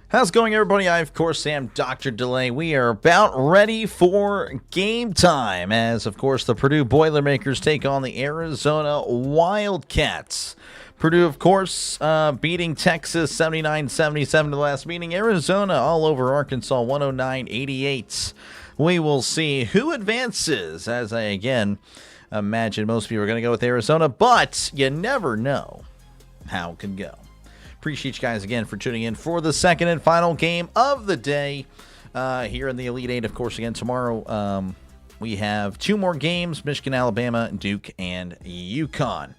How's it going, everybody? I, of course, am Dr. Delay. We are about ready for game time as, of course, the Purdue Boilermakers take on the Arizona Wildcats. Purdue, of course, beating Texas 79-77 the last meeting. Arizona all over Arkansas 109-88. We will see who advances, as I, again, imagine most people are going to go with Arizona, but you never know how it can go. Appreciate you guys again for tuning in for the second and final game of the day here in the Elite Eight. Of course, again, tomorrow we have two more games, Michigan, Alabama, Duke, and UConn.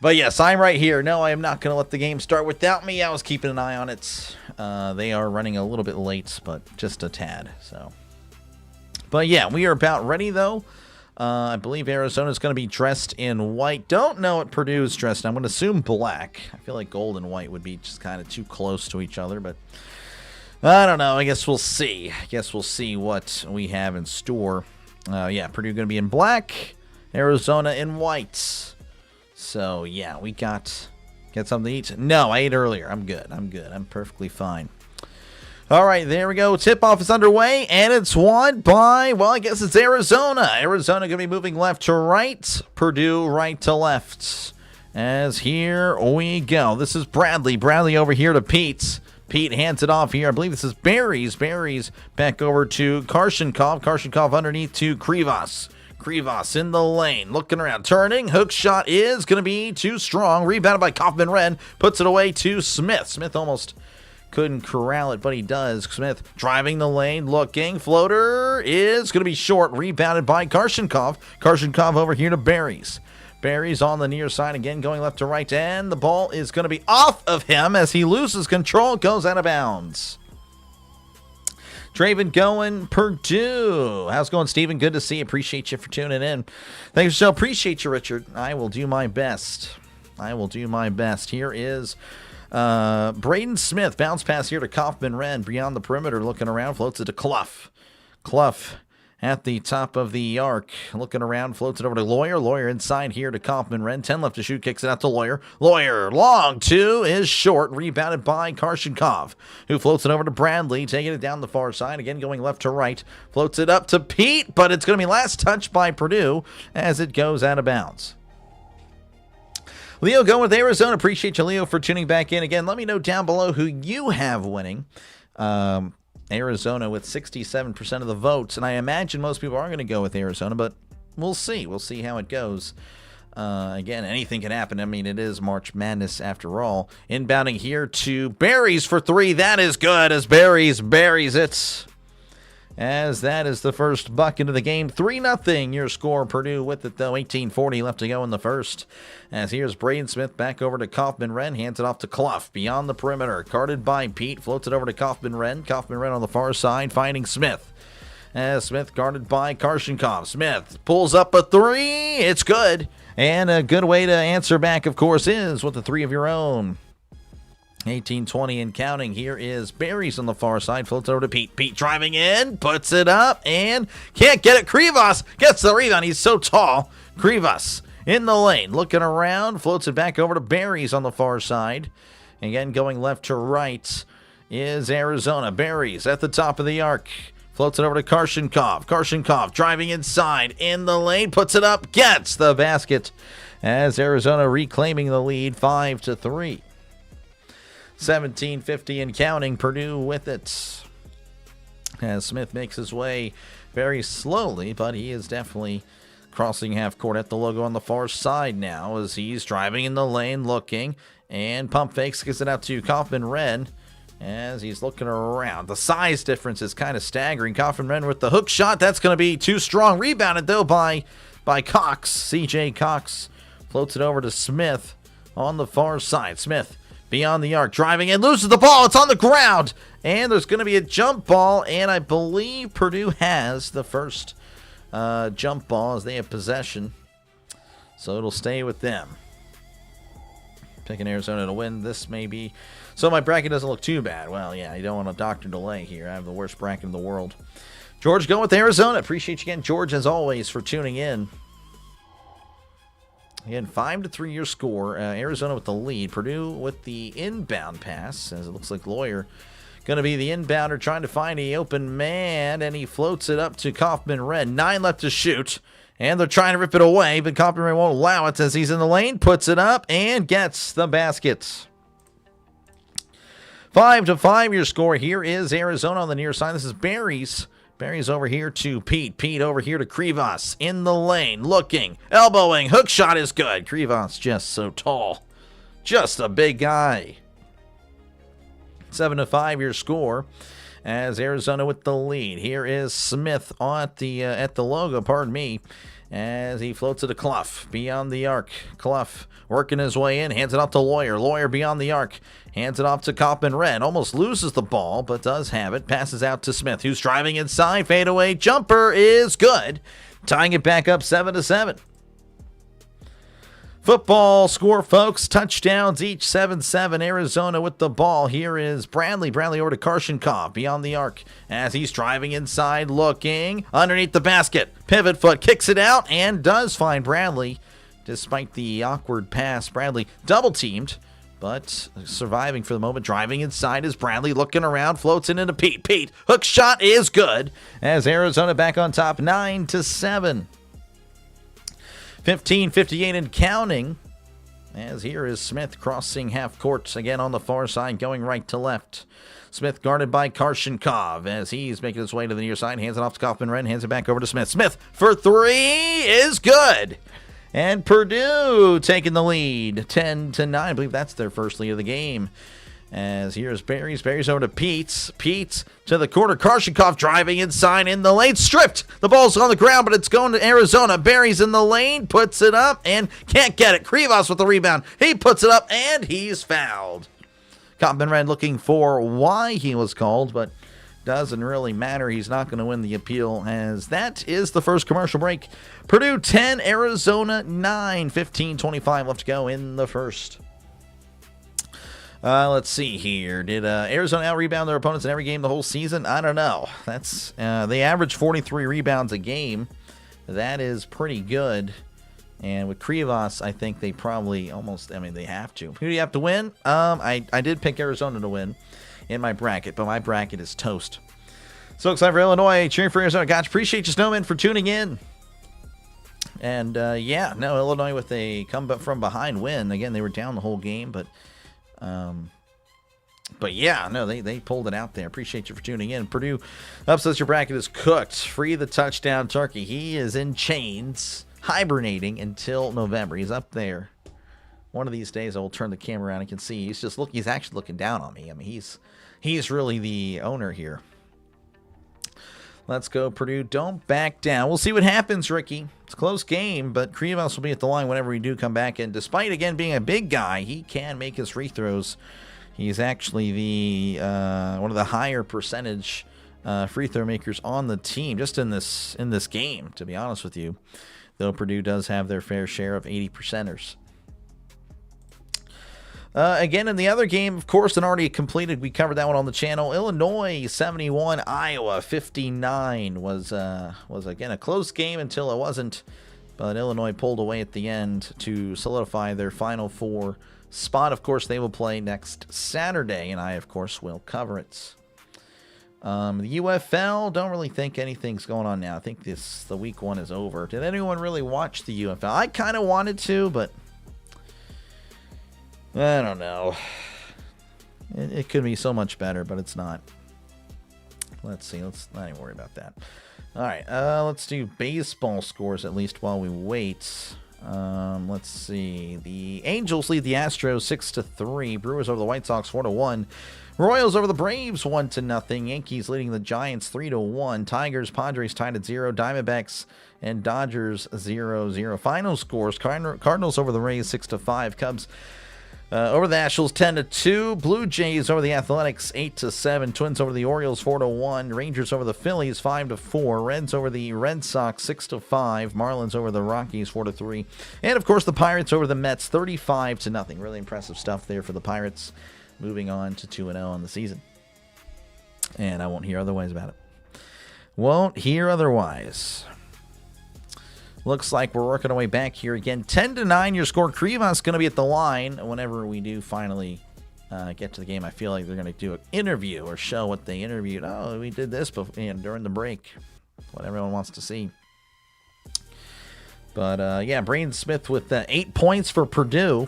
But yes, I'm right here. No, I am not going to let the game start without me. I was keeping an eye on it. They are running a little bit late, but just a tad. But yeah, we are about ready, though. I believe Arizona is going to be dressed in white. Don't know what Purdue is dressed in. I'm going to assume black. I feel like gold and white would be just kind of too close to each other, but I don't know. I guess we'll see. What we have in store. Yeah, Purdue going to be in black, Arizona in white. So, yeah, we get something to eat. No, I ate earlier. I'm good. I'm perfectly fine. All right, there we go. Tip-off is underway, and it's won by, well, I guess it's Arizona. Arizona going to be moving left to right, Purdue right to left. As here we go. This is Bradley. Bradley over here to Pete. Pete hands it off here. I believe this is Barry's. Barry's back over to Karshenkov. Karshenkov underneath to Krivas. Krivas in the lane, looking around, turning. Hook shot is going to be too strong. Rebounded by Kaufman-Wren. Puts it away to Smith. Smith almost couldn't corral it, but he does. Smith driving the lane, looking. Floater is going to be short. Rebounded by Karshenkov. Karshenkov over here to Barry's. Barry's on the near side again, going left to right, and the ball is going to be off of him as he loses control, goes out of bounds. Draven going, Purdue. How's it going, Steven? Good to see you. Appreciate you for tuning in. Thanks, so appreciate you, Richard. I will do my best. Here is Braden Smith. Bounce pass here to Kaufman-Wren. Beyond the perimeter, looking around, floats it to Clough. Clough at the top of the arc. Looking around, floats it over to Lawyer. Lawyer inside here to Kaufman-Wren. 10 left to shoot, kicks it out to Lawyer. Lawyer, long two is short. Rebounded by Karshenkov, who floats it over to Bradley, taking it down the far side. Again, going left to right. Floats it up to Pete, but it's going to be last touch by Purdue as it goes out of bounds. Leo going with Arizona. Appreciate you, Leo, for tuning back in. Again, let me know down below who you have winning. Arizona with 67% of the votes, and I imagine most people are going to go with Arizona, but we'll see. We'll see how it goes. Again, anything can happen. I mean, it is March Madness after all. Inbounding here to Barry's for three. That is good as Barry's buries it. As that is the first bucket of the game. 3-0 your score. Purdue with it, though. 18:40 left to go in the first. As here's Braden Smith back over to Kaufman-Wren. Hands it off to Clough. Beyond the perimeter. Guarded by Pete. Floats it over to Kaufman-Wren. Kaufman-Wren on the far side. Finding Smith. As Smith guarded by Karshenkov. Smith pulls up a three. It's good. And a good way to answer back, of course, is with a three of your own. 18-20 and counting. Here is Barry's on the far side. Floats over to Pete. Pete driving in. Puts it up and can't get it. Krivas gets the rebound. He's so tall. Krivas in the lane. Looking around. Floats it back over to Barry's on the far side. Again, going left to right is Arizona. Barry's at the top of the arc. Floats it over to Karshenkov. Karshenkov driving inside in the lane. Puts it up. Gets the basket as Arizona reclaiming the lead 5-3. 17:50 and counting. Purdue with it. As Smith makes his way very slowly, but he is definitely crossing half court at the logo on the far side now as he's driving in the lane, looking, and pump fakes, gets it out to Kaufman-Wren as he's looking around. The size difference is kind of staggering. Kaufman-Wren with the hook shot. That's going to be too strong. Rebounded, though, by Cox. C.J. Cox floats it over to Smith on the far side. Smith beyond the arc, driving in, loses the ball. It's on the ground, and there's going to be a jump ball, and I believe Purdue has the first jump ball as they have possession, so it'll stay with them. Picking Arizona to win. This may be, so my bracket doesn't look too bad. Well, yeah, you don't want a Dr. Delay here. I have the worst bracket in the world. George going with Arizona. Appreciate you again, George, as always, for tuning in. Again, 5-3 your score. Arizona with the lead. Purdue with the inbound pass, as it looks like Lawyer going to be the inbounder trying to find the open man, and he floats it up to Kaufman-Renn. 9 left to shoot, and they're trying to rip it away, but Kaufman-Renn won't allow it as he's in the lane, puts it up, and gets the basket. 5-5 your score. Here is Arizona on the near side. This is Barry's. Barry's over here to Pete. Pete over here to Krivas. In the lane, looking, elbowing. Hook shot is good. Krivas just so tall. Just a big guy. 7-5 your score as Arizona with the lead. Here is Smith at the logo, pardon me, as he floats it to Clough beyond the arc. Clough working his way in, hands it off to Lawyer. Lawyer beyond the arc, hands it off to Kaufman-Renn. Almost loses the ball, but does have it. Passes out to Smith, who's driving inside. Fadeaway jumper is good. Tying it back up 7-7. Football score, folks. Touchdowns each, 7-7. Arizona with the ball. Here is Bradley. Bradley over to Karshenkov beyond the arc as he's driving inside, looking underneath the basket. Pivot foot, kicks it out, and does find Bradley. Despite the awkward pass, Bradley double-teamed, but surviving for the moment. Driving inside is Bradley, looking around, floats it into Pete. Pete, hook shot is good as Arizona back on top, 9-7. 15:58 and counting, as here is Smith crossing half court again on the far side, going right to left. Smith guarded by Karshenkov as he's making his way to the near side, hands it off to Kaufman-Renn, hands it back over to Smith. Smith for 3 is good. And Purdue taking the lead, 10-9. I believe that's their first lead of the game. As here's Barry's. Barry's over to Pete's. Pete's to the corner. Karshenkov driving inside in the lane. Stripped. The ball's on the ground, but it's going to Arizona. Barry's in the lane. Puts it up and can't get it. Krivas with the rebound. He puts it up and he's fouled. Kaufman-Renn looking for why he was called, but doesn't really matter. He's not going to win the appeal, as that is the first commercial break. Purdue 10, Arizona 9. 15:25 left to go in the first. Let's see here. Did Arizona out-rebound their opponents in every game the whole season? I don't know. That's they average 43 rebounds a game. That is pretty good. And with Krivas, I think they probably they have to. Who do you have to win? I did pick Arizona to win in my bracket, but my bracket is toast. So excited for Illinois. Cheering for Arizona. Gosh, appreciate you, Snowman, for tuning in. And, Illinois with a come from behind win. Again, they were down the whole game, but they pulled it out there. Appreciate you for tuning in. Purdue upsets your bracket is cooked. Free the touchdown turkey. He is in chains, hibernating until November. He's up there. One of these days I will turn the camera around and can see he's actually looking down on me. I mean, he's really the owner here. Let's go, Purdue. Don't back down. We'll see what happens, Ricky. It's a close game, but Krivas will be at the line whenever we do come back. And despite, again, being a big guy, he can make his free throws. He's actually the one of the higher percentage free throw makers on the team, just in this game, to be honest with you. Though Purdue does have their fair share of 80%ers. Again, in the other game, of course, and already completed, we covered that one on the channel. Illinois 71, Iowa 59 was again a close game until it wasn't. But Illinois pulled away at the end to solidify their Final Four spot. Of course, they will play next Saturday, and I, of course, will cover it. The UFL, don't really think anything's going on now. I think the week one is over. Did anyone really watch the UFL? I kind of wanted to, but I don't know. It could be so much better, but it's not. Let's see. Let's not even worry about that. All right. Let's do baseball scores at least while we wait. Let's see. The Angels lead the Astros 6-3. Brewers over the White Sox 4-1. Royals over the Braves 1-0. Yankees leading the Giants 3-1. Tigers, Padres tied at 0. Diamondbacks and Dodgers 0-0. Final scores: Cardinals over the Rays 6-5. Cubs over the Nationals 10-2. Blue Jays over the Athletics 8-7. Twins over the Orioles 4-1. Rangers over the Phillies 5-4. Reds over the Red Sox 6-5. Marlins over the Rockies 4-3. And of course the Pirates over the Mets 35-0. Really impressive stuff there for the Pirates, moving on to 2-0 on the season. And I won't hear otherwise about it. Won't hear otherwise. Looks like we're working our way back here again. 10-9 your score. Krivas going to be at the line whenever we do finally get to the game, I feel like they're going to do an interview or show what they interviewed. Oh, we did this before, during the break. That's what everyone wants to see. But, yeah, Braden Smith with 8 points for Purdue.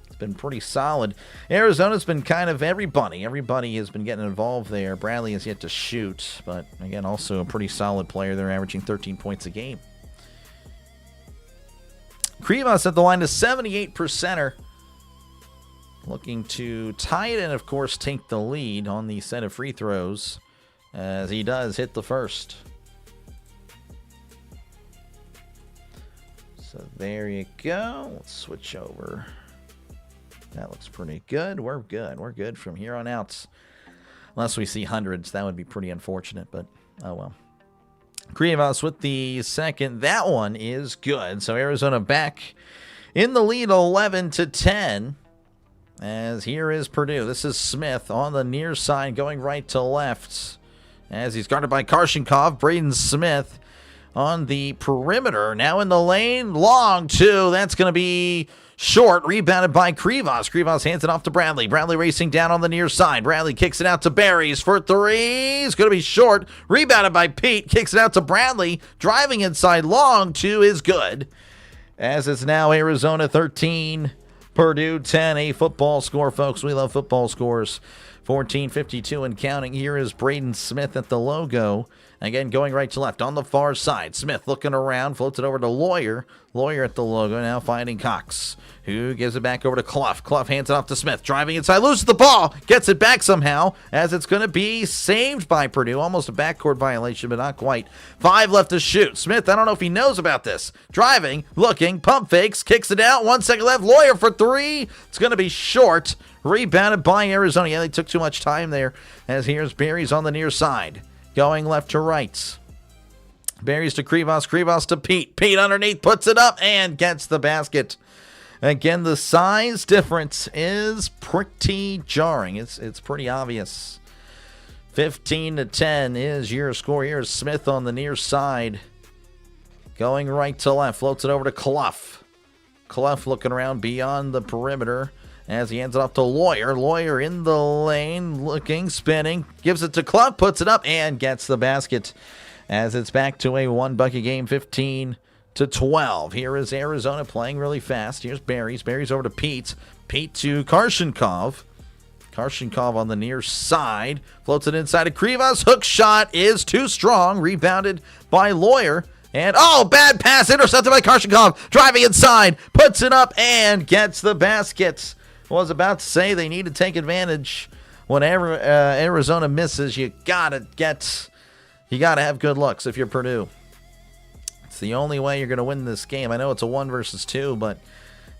It's been pretty solid. Arizona's been kind of everybody. Everybody has been getting involved there. Bradley has yet to shoot, but, again, also a pretty solid player. They're averaging 13 points a game. Krivas at the line is 78%er. Looking to tie it and, of course, take the lead on the set of free throws as he does hit the first. So there you go. Let's switch over. That looks pretty good. We're good. We're good from here on out. Unless we see hundreds. That would be pretty unfortunate, but oh well. Krivas with the second. That one is good. So Arizona back in the lead 11-10. As here is Purdue. This is Smith on the near side going right to left. As he's guarded by Karshenkov. Braden Smith on the perimeter. Now in the lane. Long two. That's going to be short. Rebounded by Krivas. Krivas hands it off to Bradley. Bradley racing down on the near side. Bradley kicks it out to Berries for three. It's going to be short. Rebounded by Pete. Kicks it out to Bradley. Driving inside. Long two is good. As it's now Arizona 13. Purdue 10, a football score, folks. We love football scores. 14:52 and counting. Here is Braden Smith at the logo. Again, going right to left on the far side. Smith looking around, floats it over to Lawyer. Lawyer at the logo, now finding Cox, who gives it back over to Clough. Clough hands it off to Smith, driving inside, loses the ball, gets it back somehow, as it's going to be saved by Purdue. Almost a backcourt violation, but not quite. 5 left to shoot. Smith, I don't know if he knows about this. Driving, looking, pump fakes, kicks it out. 1 second left. Lawyer for three. It's going to be short. Rebounded by Arizona. Yeah, they took too much time there, as here's Berries on the near side. Going left to right. Berries to Krivas. Krivas to Pete. Pete underneath puts it up and gets the basket. Again, the size difference is pretty jarring. It's pretty obvious. 15-10 is your score. Here's Smith on the near side. Going right to left. Floats it over to Clough. Clough looking around beyond the perimeter as he hands it off to Lawyer. Lawyer in the lane, looking, spinning, gives it to Clough, puts it up, and gets the basket. As it's back to a 1-bucket game, 15-12. Here is Arizona playing really fast. Here's Berries. Berries over to Pete. Pete to Karshenkov. Karshenkov on the near side. Floats it inside of Krivas. Hook shot is too strong. Rebounded by Lawyer. And, oh, bad pass. Intercepted by Karshenkov. Driving inside. Puts it up and gets the basket. Was about to say they need to take advantage. Whenever Arizona misses, you gotta have good looks if you're Purdue. It's the only way you're gonna win this game. I know it's a 1 versus 2, but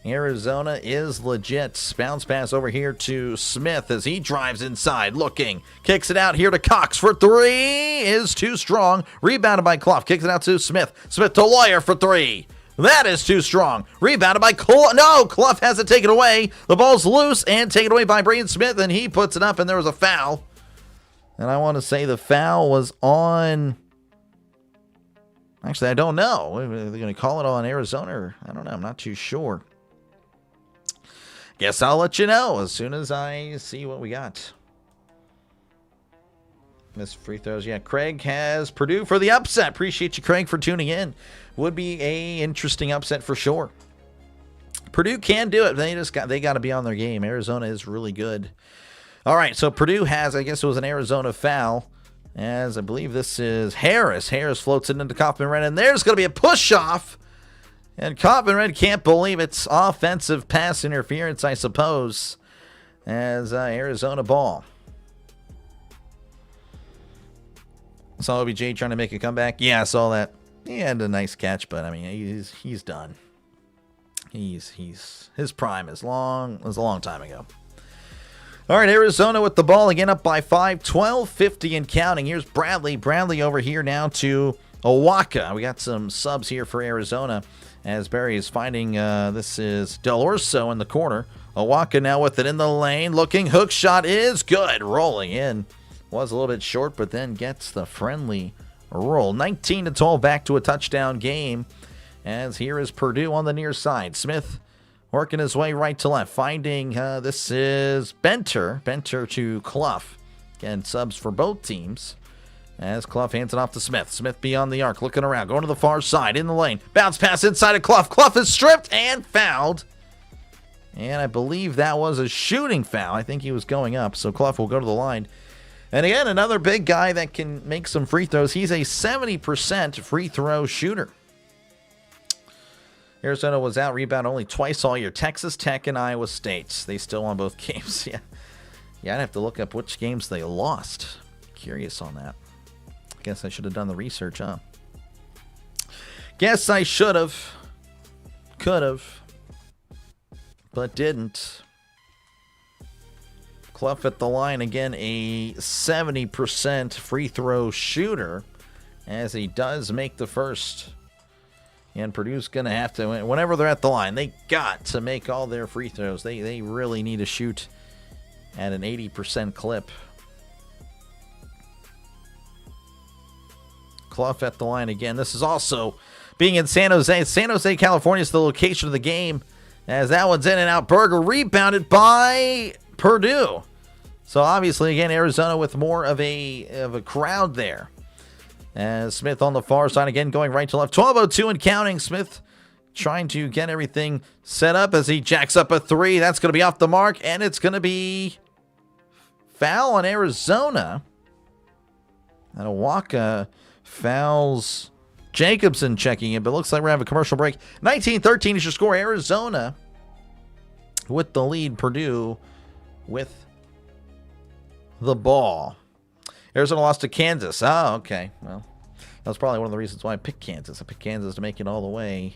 Arizona is legit. Bounce pass over here to Smith as he drives inside, looking, kicks it out here to Cox for three. Is too strong. Rebounded by Clough. Kicks it out to Smith. Smith to Lawyer for three. That is too strong. Rebounded by Clough. No, Clough has it taken away. The ball's loose and taken away by Braden Smith, and he puts it up, and there was a foul. And I want to say the foul was on... Actually, I don't know. Are they going to call it on Arizona? Or... I don't know. I'm not too sure. Guess I'll let you know as soon as I see what we got. Missed free throws. Yeah, Craig has Purdue for the upset. Appreciate you, Craig, for tuning in. Would be a interesting upset for sure. Purdue can do it. They got to be on their game. Arizona is really good. All right, so Purdue has, I guess it was an Arizona foul, as I believe this is Harris. Harris floats it into Kaufman-Red, and there's going to be a push-off. And Kaufman-Red can't believe it's offensive pass interference, I suppose, as Arizona ball. Saw OBJ trying to make a comeback. Yeah, I saw that. He had a nice catch, but I mean, he's done. His prime is a long time ago. All right, Arizona with the ball again, up by 5, 12:50 and counting. Here's Bradley. Bradley over here now to Owaka. We got some subs here for Arizona as Barry is finding. This is Del Orso in the corner. Owaka now with it in the lane. Looking, hook shot is good. Rolling in. Was a little bit short, but then gets the friendly roll. 19-12, back to a touchdown game. As here is Purdue on the near side. Smith working his way right to left, finding, this is Benter to Clough. Again, subs for both teams. As Clough hands it off to Smith. Smith beyond the arc, looking around, going to the far side, in the lane. Bounce pass inside of Clough. Clough is stripped and fouled. And I believe that was a shooting foul. I think he was going up, so Clough will go to the line. And again, another big guy that can make some free throws. He's a 70% free throw shooter. Arizona was out rebound only twice all year. Texas Tech and Iowa State. They still won both games. Yeah, I'd have to look up which games they lost. Curious on that. Guess I should have done the research, huh? Guess I should have. Could have. But didn't. Clough at the line again, a 70% free throw shooter, as he does make the first. And Purdue's going to have to, whenever they're at the line, they got to make all their free throws. They really need to shoot at an 80% clip. Clough at the line again. This is also being in San Jose. San Jose, California is the location of the game, as that one's in and out. Berger rebounded by Purdue. So obviously, again, Arizona with more of a crowd there. As Smith on the far side again, going right to left. 12:02 and counting. Smith trying to get everything set up as he jacks up a three. That's going to be off the mark, and it's going to be foul on Arizona. And Awaka fouls Jacobson checking in, but looks like we're having a commercial break. 19-13 is your score. Arizona with the lead. Purdue with the ball. Arizona lost to Kansas. Oh, okay. Well, that was probably one of the reasons why I picked Kansas. I picked Kansas to make it all the way.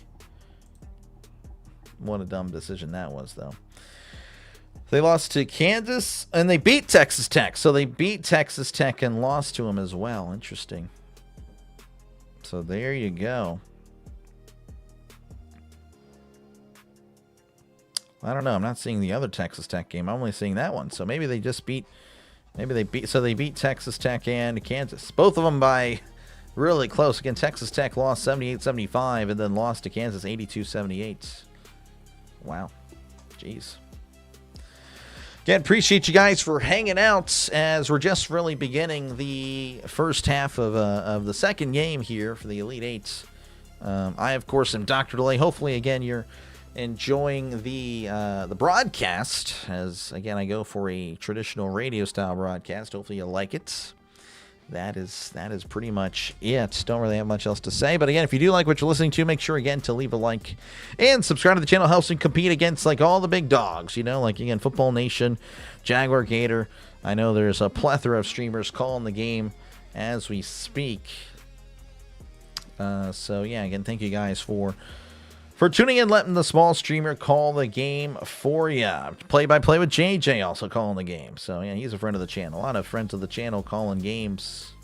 What a dumb decision that was, though. They lost to Kansas, and they beat Texas Tech. So they beat Texas Tech and lost to them as well. Interesting. So there you go. I don't know. I'm not seeing the other Texas Tech game. I'm only seeing that one. So maybe they just beat... they beat Texas Tech and Kansas. Both of them by really close. Again, Texas Tech lost 78-75 and then lost to Kansas 82-78. Wow. Jeez. Again, appreciate you guys for hanging out as we're just really beginning the first half of the second game here for the Elite Eight. I, of course, am Dr. Delay. Hopefully, again, you're enjoying the broadcast, as again I go for a traditional radio style broadcast. Hopefully you like it. That is pretty much it. Don't really have much else to say, but again, if you do like what you're listening to, make sure again to leave a like and subscribe to the channel. Helps you compete against like all the big dogs, like again Football Nation, Jaguar Gator. I know there's a plethora of streamers calling the game as we speak. So yeah, again, thank you guys for tuning in, letting the small streamer call the game for you. Play-by-play with JJ also calling the game. So, yeah, he's a friend of the channel. A lot of friends of the channel calling games.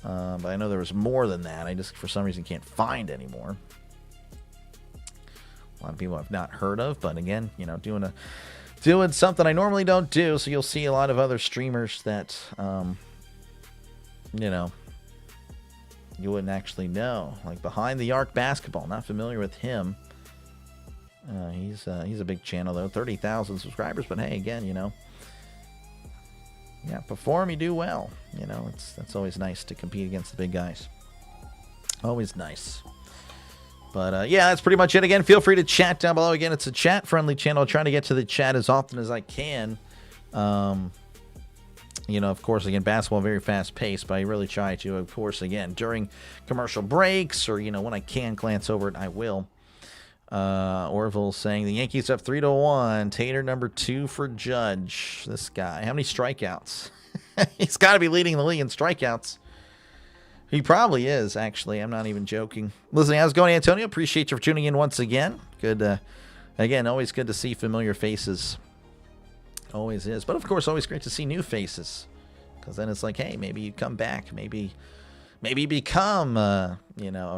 But I know there was more than that. I just, for some reason, can't find anymore. A lot of people I've not heard of. But, again, doing something I normally don't do. So, you'll see a lot of other streamers that, you wouldn't actually know. Like Behind the Arc Basketball. Not familiar with him. He's a big channel, though. 30,000 subscribers. But hey, again, yeah, perform, you do well. That's always nice to compete against the big guys. Always nice. But yeah, that's pretty much it. Again, feel free to chat down below. Again, it's a chat-friendly channel. Trying to get to the chat as often as I can. Of course, again, basketball very fast-paced, but I really try to, of course, again, during commercial breaks or, when I can glance over it, I will. Orville saying the Yankees have 3-1. Tater number 2 for Judge. This guy. How many strikeouts? He's got to be leading the league in strikeouts. He probably is, actually. I'm not even joking. Listen, how's it going, Antonio? Appreciate you for tuning in once again. Good. Again, always good to see familiar faces. Always is. But, of course, always great to see new faces. Because then it's like, hey, maybe you come back. Maybe become, a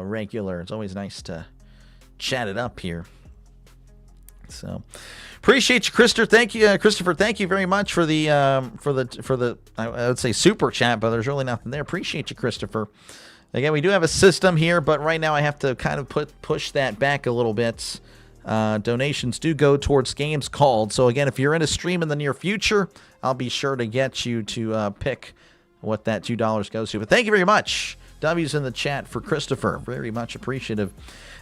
regular. It's always nice to chat it up here. So, appreciate you, Christopher. Thank you, Christopher. Thank you very much for the I would say super chat, but there's really nothing there. Appreciate you, Christopher. Again, we do have a system here, but right now I have to kind of push that back a little bit. Donations do go towards games called. So, again, if you're in a stream in the near future, I'll be sure to get you to pick what that $2 goes to. But thank you very much. W's in the chat for Christopher. Very much appreciative.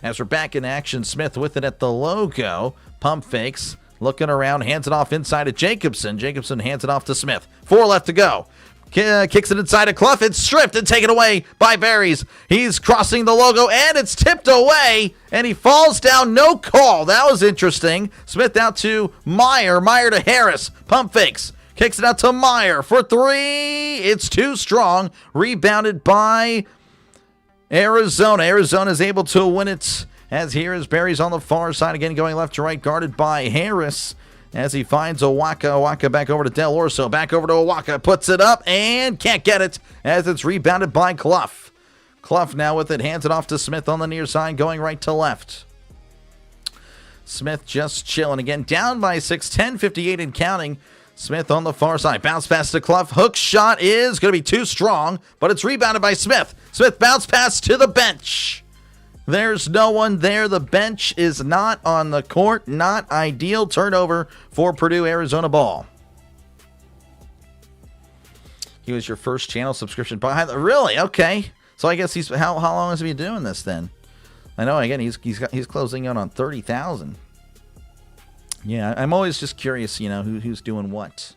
As we're back in action, Smith with it at the logo. Pump fakes. Looking around. Hands it off inside to Jacobson. Jacobson hands it off to Smith. 4 left to go. Kicks it inside to Clough. It's stripped and taken away by Berries. He's crossing the logo, and it's tipped away, and he falls down. No call. That was interesting. Smith out to Meyer. Meyer to Harris. Pump fakes. Kicks it out to Meyer for 3. It's too strong. Rebounded by Arizona. Arizona is able to win it, as here is Berries on the far side. Again, going left to right, guarded by Harris. As he finds Owaka. Owaka back over to Del Orso. Back over to Owaka. Puts it up and can't get it as it's rebounded by Clough. Clough now with it. Hands it off to Smith on the near side. Going right to left. Smith just chilling. Again, down by 6. 10:58 and counting. Smith on the far side. Bounce pass to Clough. Hook shot is going to be too strong, but it's rebounded by Smith. Smith bounce pass to the bench. There's no one there. The bench is not on the court. Not ideal. Turnover for Purdue. Arizona ball. He was your first channel subscription. Really? Okay. So I guess he's how long has he been doing this then? I know. Again, he's closing in on 30,000. Yeah, I'm always just curious. Who's doing what.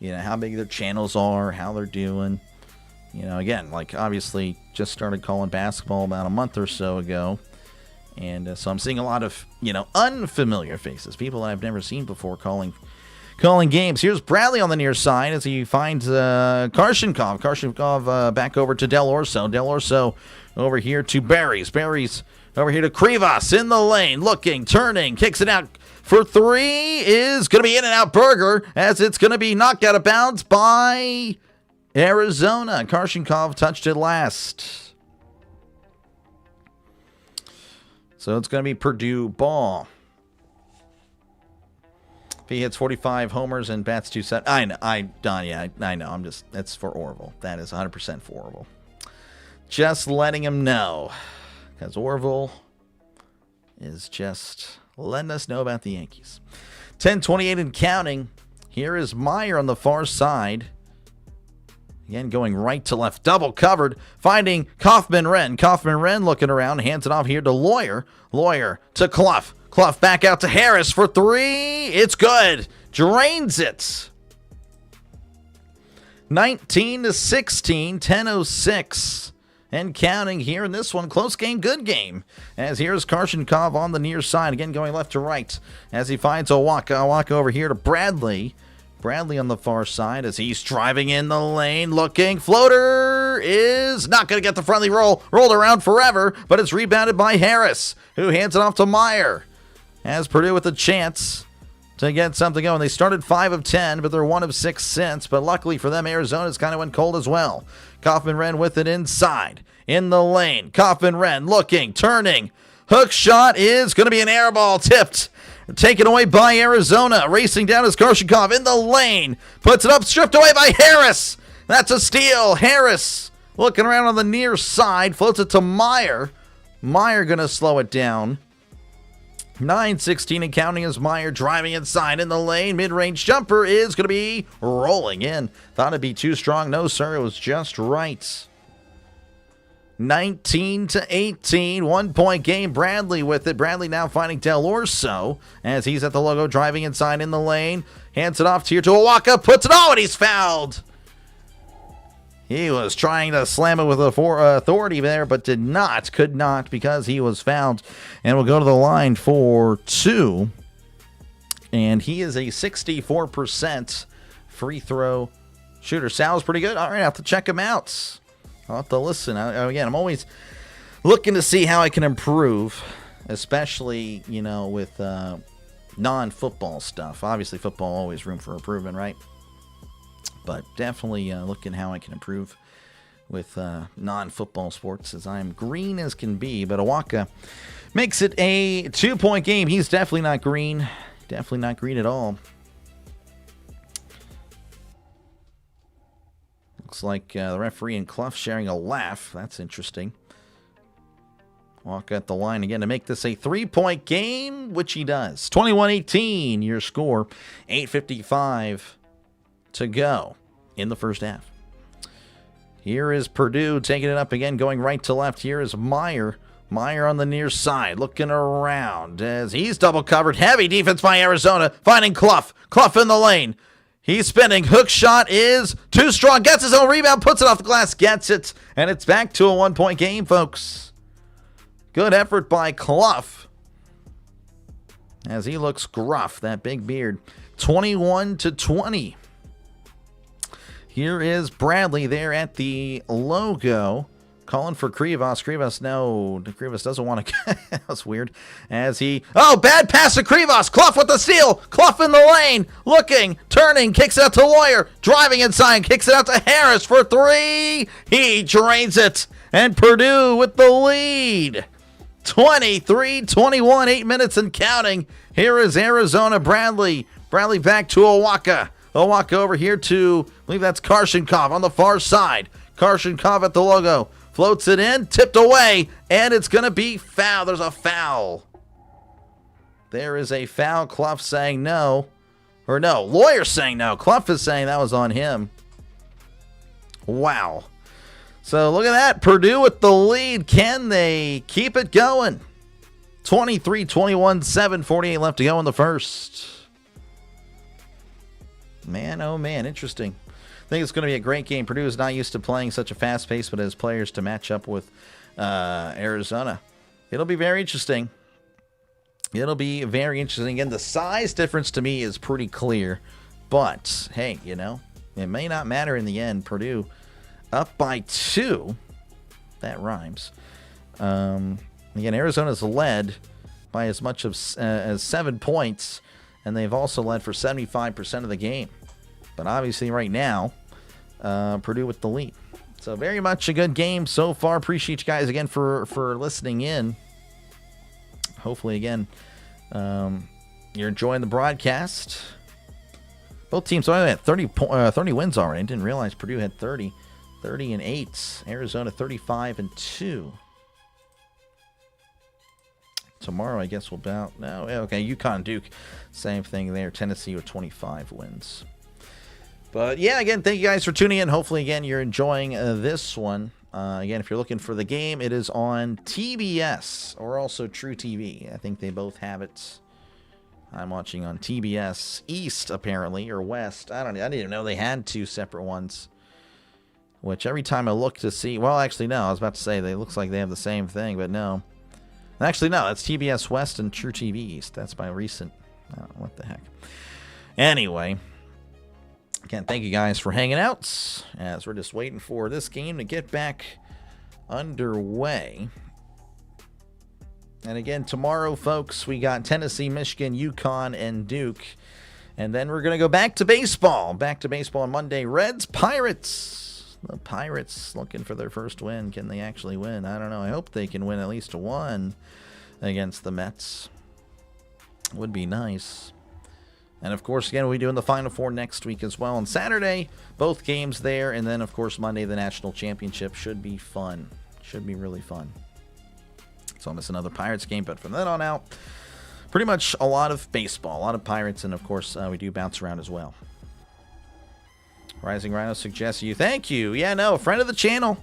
How big their channels are, how they're doing. Again, obviously just started calling basketball about a month or so ago. And so I'm seeing a lot of, unfamiliar faces, people that I've never seen before calling games. Here's Bradley on the near side as he finds Karshenkov. Karshenkov back over to Del Orso. Del Orso over here to Berries. Berries over here to Krivas in the lane. Looking, turning, kicks it out for 3. Is going to be in and out Berger as it's going to be knocked out of bounds by Arizona. Karshenkov touched it last. So it's going to be Purdue ball. If he hits 45 homers and bats 270. I know. That's for Orville. That is 100% for Orville. Just letting him know. Because Orville is just letting us know about the Yankees. 10:28 and counting. Here is Meyer on the far side. Again, going right to left, double covered, finding Kaufman-Renn. Kaufman-Renn looking around, hands it off here to Lawyer. Lawyer to Clough. Clough back out to Harris for 3. It's good. Drains it. 19-16, 10:06. And counting here in this one. Close game, good game. As here's Karshenkov on the near side. Again, going left to right. As he finds Owaka. Owaka over here to Bradley. Bradley on the far side as he's driving in the lane, looking. Floater is not going to get the friendly roll. Rolled around forever, but it's rebounded by Harris, who hands it off to Meyer. As Purdue with a chance to get something going. They started 5 of 10, but they're 1 of 6 since. But luckily for them, Arizona's kind of went cold as well. Kaufman-Renn with it inside, in the lane. Kaufman-Renn looking, turning. Hook shot is going to be an air ball, tipped. Taken away by Arizona. Racing down is Karshenkov in the lane. Puts it up, stripped away by Harris. That's a steal. Harris looking around on the near side. Floats it to Meyer. Meyer going to slow it down. 9:16 and counting as Meyer driving inside in the lane. Mid-range jumper is going to be rolling in. Thought it'd be too strong. No, sir. It was just right. 19-18, 1-point game. Bradley with it. Bradley now finding Del Orso as he's at the logo, driving inside in the lane. Hands it off here to Owaka. Puts it on, and he's fouled. He was trying to slam it with authority there, but could not because he was fouled. And we'll go to the line for 2. And he is a 64% free throw shooter. Sounds pretty good. All right, I'll have to check him out. I'll have to listen. Again, I'm always looking to see how I can improve, especially, with non-football stuff. Obviously, football always room for improvement, right? But definitely looking how I can improve with non-football sports, as I'm green as can be. But Owaka makes it a 2-point game. He's definitely not green. Definitely not green at all. Looks like the referee and Clough sharing a laugh. That's interesting. Walk at the line again to make this a 3-point game, which he does. 21-18, your score. 8:55 to go in the first half. Here is Purdue taking it up again, going right to left. Here is Meyer. Meyer on the near side, looking around as he's double covered. Heavy defense by Arizona, finding Clough. Clough in the lane. He's spinning. Hook shot is too strong. Gets his own rebound, puts it off the glass, gets it. And it's back to a 1-point game, folks. Good effort by Clough as he looks gruff, that big beard. 21-20. Here is Bradley there at the logo, calling for Krivas. Krivas doesn't want to. That's weird. As he, bad pass to Krivas. Clough with the steal. Clough in the lane, looking, turning, kicks it out to Lawyer, driving inside, kicks it out to Harris for 3. He drains it, and Purdue with the lead. 23-21, 8 minutes and counting. Here is Arizona. Bradley back to Owaka. Owaka over here to, I believe that's Karshenkov on the far side. Karshenkov at the logo. Floats it in, tipped away, and it's going to be foul. There's a foul. There is a foul. Clough saying no. Or no, Lawyer saying no. Clough is saying that was on him. Wow. So look at that. Purdue with the lead. Can they keep it going? 23-21, 7:48 left to go in the first. Man, oh man, interesting. I think it's going to be a great game. Purdue is not used to playing such a fast pace, but as players to match up with Arizona. It'll be very interesting. Again, the size difference to me is pretty clear. But, hey, it may not matter in the end. Purdue up by 2. That rhymes. Again, Arizona's led by as much as 7 points, and they've also led for 75% of the game. But obviously right now, Purdue with the lead. So very much a good game so far. Appreciate you guys again for listening in. Hopefully, again, you're enjoying the broadcast. Both teams only had 30 wins already. I didn't realize Purdue had 30 and 8. Arizona 35-2. Tomorrow, I guess we'll bout. No, okay. UConn, Duke, same thing there. Tennessee with 25 wins. But yeah, again, thank you guys for tuning in. Hopefully, again, you're enjoying this one. Again, if you're looking for the game, it is on TBS or also True TV. I think they both have it. I'm watching on TBS East, apparently, or West. I didn't even know they had 2 separate ones. Which every time I look to see, well, actually, no. I was about to say, looks like they have the same thing, but no. Actually, no. That's TBS West and True TV East. That's my recent. I don't know what the heck. Anyway. Again, thank you guys for hanging out as we're just waiting for this game to get back underway. And again, tomorrow, folks, we got Tennessee, Michigan, UConn, and Duke. And then we're going to go back to baseball. Back to baseball on Monday. Reds, Pirates. The Pirates looking for their first win. Can they actually win? I don't know. I hope they can win at least one against the Mets. Would be nice. And, of course, again, we'll be doing the Final Four next week as well. On Saturday, both games there. And then, of course, Monday, the National Championship. Should be fun. Should be really fun. So I'll miss another Pirates game. But from then on out, pretty much a lot of baseball. A lot of Pirates. And, of course, we do bounce around as well. Rising Rhino suggests you. Thank you. Yeah, no, a friend of the channel.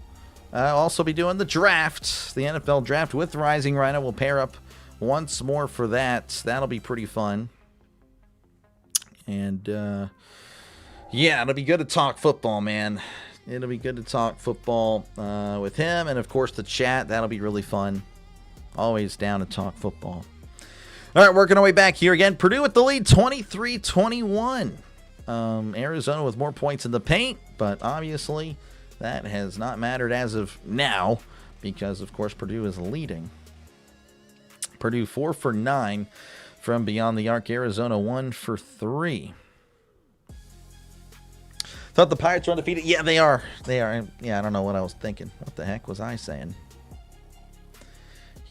I'll also be doing the draft. The NFL draft with Rising Rhino. We'll pair up once more for that. That'll be pretty fun. And, yeah, it'll be good to talk football, man. It'll be good to talk football with him. And, of course, the chat. That'll be really fun. Always down to talk football. All right, working our way back here again. Purdue with the lead, 23-21. Arizona with more points in the paint. But, obviously, that has not mattered as of now. Because, of course, Purdue is leading. Purdue 4 for 9. From beyond the arc. Arizona 1 for 3. Thought the Pirates were undefeated. Yeah, they are. They are. Yeah, I don't know what I was thinking. What the heck was I saying?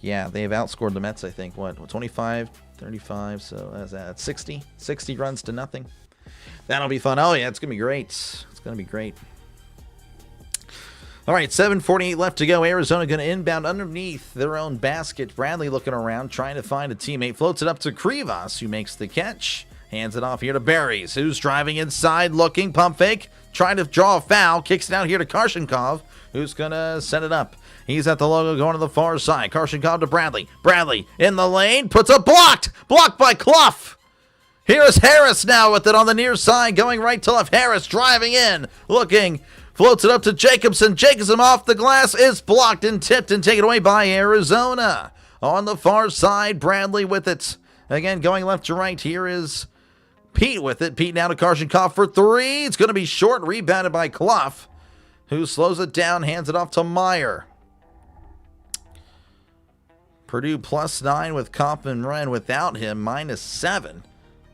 Yeah, they've outscored the Mets, I think. What 25, 35. So that's 60 runs to nothing. That'll be fun. Oh, yeah, it's going to be great. It's going to be great. All right, 7:48 left to go. Arizona going to inbound underneath their own basket. Bradley looking around, trying to find a teammate. Floats it up to Krivas, who makes the catch. Hands it off here to Berries, who's driving inside, looking, pump fake, trying to draw a foul. Kicks it out here to Karshenkov, who's going to set it up. He's at the logo going to the far side. Karshenkov to Bradley. Bradley in the lane, puts a blocked by Clough. Here's Harris now with it on the near side, going right to left. Harris driving in, looking. Floats it up to Jacobson. Jacobson off the glass is blocked and tipped and taken away by Arizona. On the far side, Bradley with it. Again, going left to right. Here is Pete with it. Pete now to Karshenkov for three. It's going to be short, rebounded by Clough, who slows it down, hands it off to Meyer. Purdue +9 with Kaufman Wren. Without him, -7.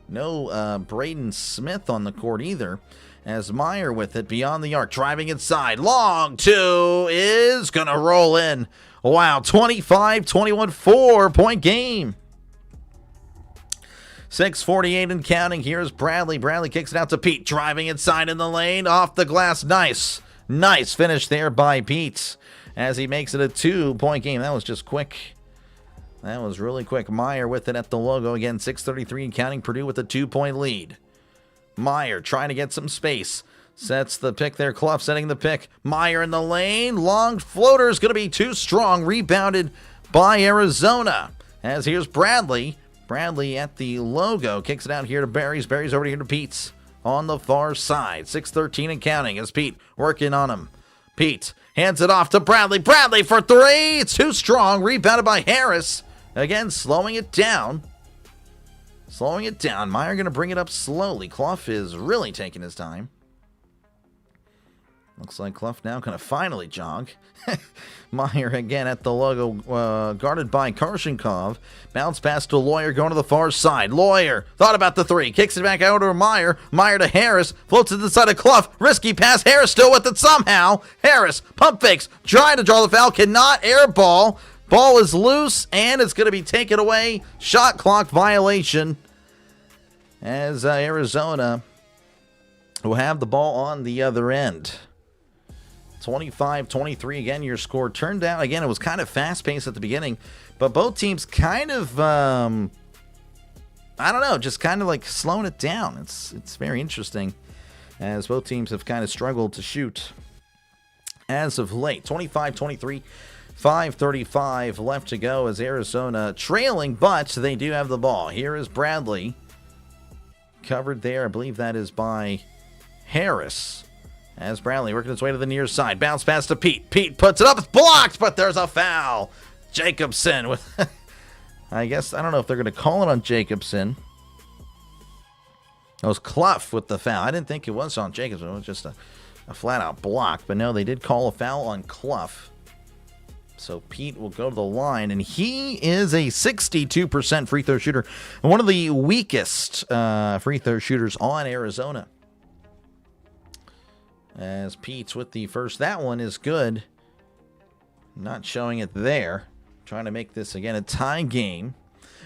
No Braden Smith on the court either. As Meyer with it beyond the arc, driving inside. Long two is going to roll in. Wow, 25-21, 4-point game. 6:48 and counting. Here's Bradley. Bradley kicks it out to Pete. Driving inside in the lane. Off the glass. Nice finish there by Pete as he makes it a 2-point game. That was just quick. That was really quick. Meyer with it at the logo. Again, 6:33 and counting. Purdue with a 2-point lead. Meyer trying to get some space. Sets the pick there. Clough setting the pick. Meyer in the lane. Long floater is going to be too strong. Rebounded by Arizona. As here's Bradley. Bradley at the logo. Kicks it out here to Berries. Berries over here to Pete's on the far side. 6:13 and counting as Pete working on him. Pete hands it off to Bradley. Bradley for three. It's too strong. Rebounded by Harris. Again, slowing it down. Meyer going to bring it up slowly. Clough is really taking his time. Looks like Clough now going to finally jog. Meyer again at the logo, guarded by Karshenkov. Bounce pass to Lawyer going to the far side. Lawyer thought about the three. Kicks it back out to Meyer. Meyer to Harris. Floats it to the side of Clough. Risky pass. Harris still with it somehow. Harris pump fakes. Trying to draw the foul. Cannot air ball. Ball is loose and it's going to be taken away. Shot clock violation. As Arizona will have the ball on the other end. 25-23 again, your score. Turned out, again, it was kind of fast-paced at the beginning, but both teams kind of, I don't know, just kind of like slowing it down. It's very interesting as both teams have kind of struggled to shoot as of late. 25-23, 5:35 left to go as Arizona trailing, but they do have the ball. Here is Bradley. Covered there, I believe that is by Harris. As Bradley working his way to the near side. Bounce pass to Pete. Pete puts it up. It's blocked, but there's a foul. Jacobson with... I guess, I don't know if they're going to call it on Jacobson. It was Clough with the foul. I didn't think it was on Jacobson. It was just a flat-out block. But no, they did call a foul on Clough. So Pete will go to the line, and he is a 62% free throw shooter, and one of the weakest free throw shooters on Arizona. As Pete's with the first, that one is good. Not showing it there. Trying to make this again a tie game.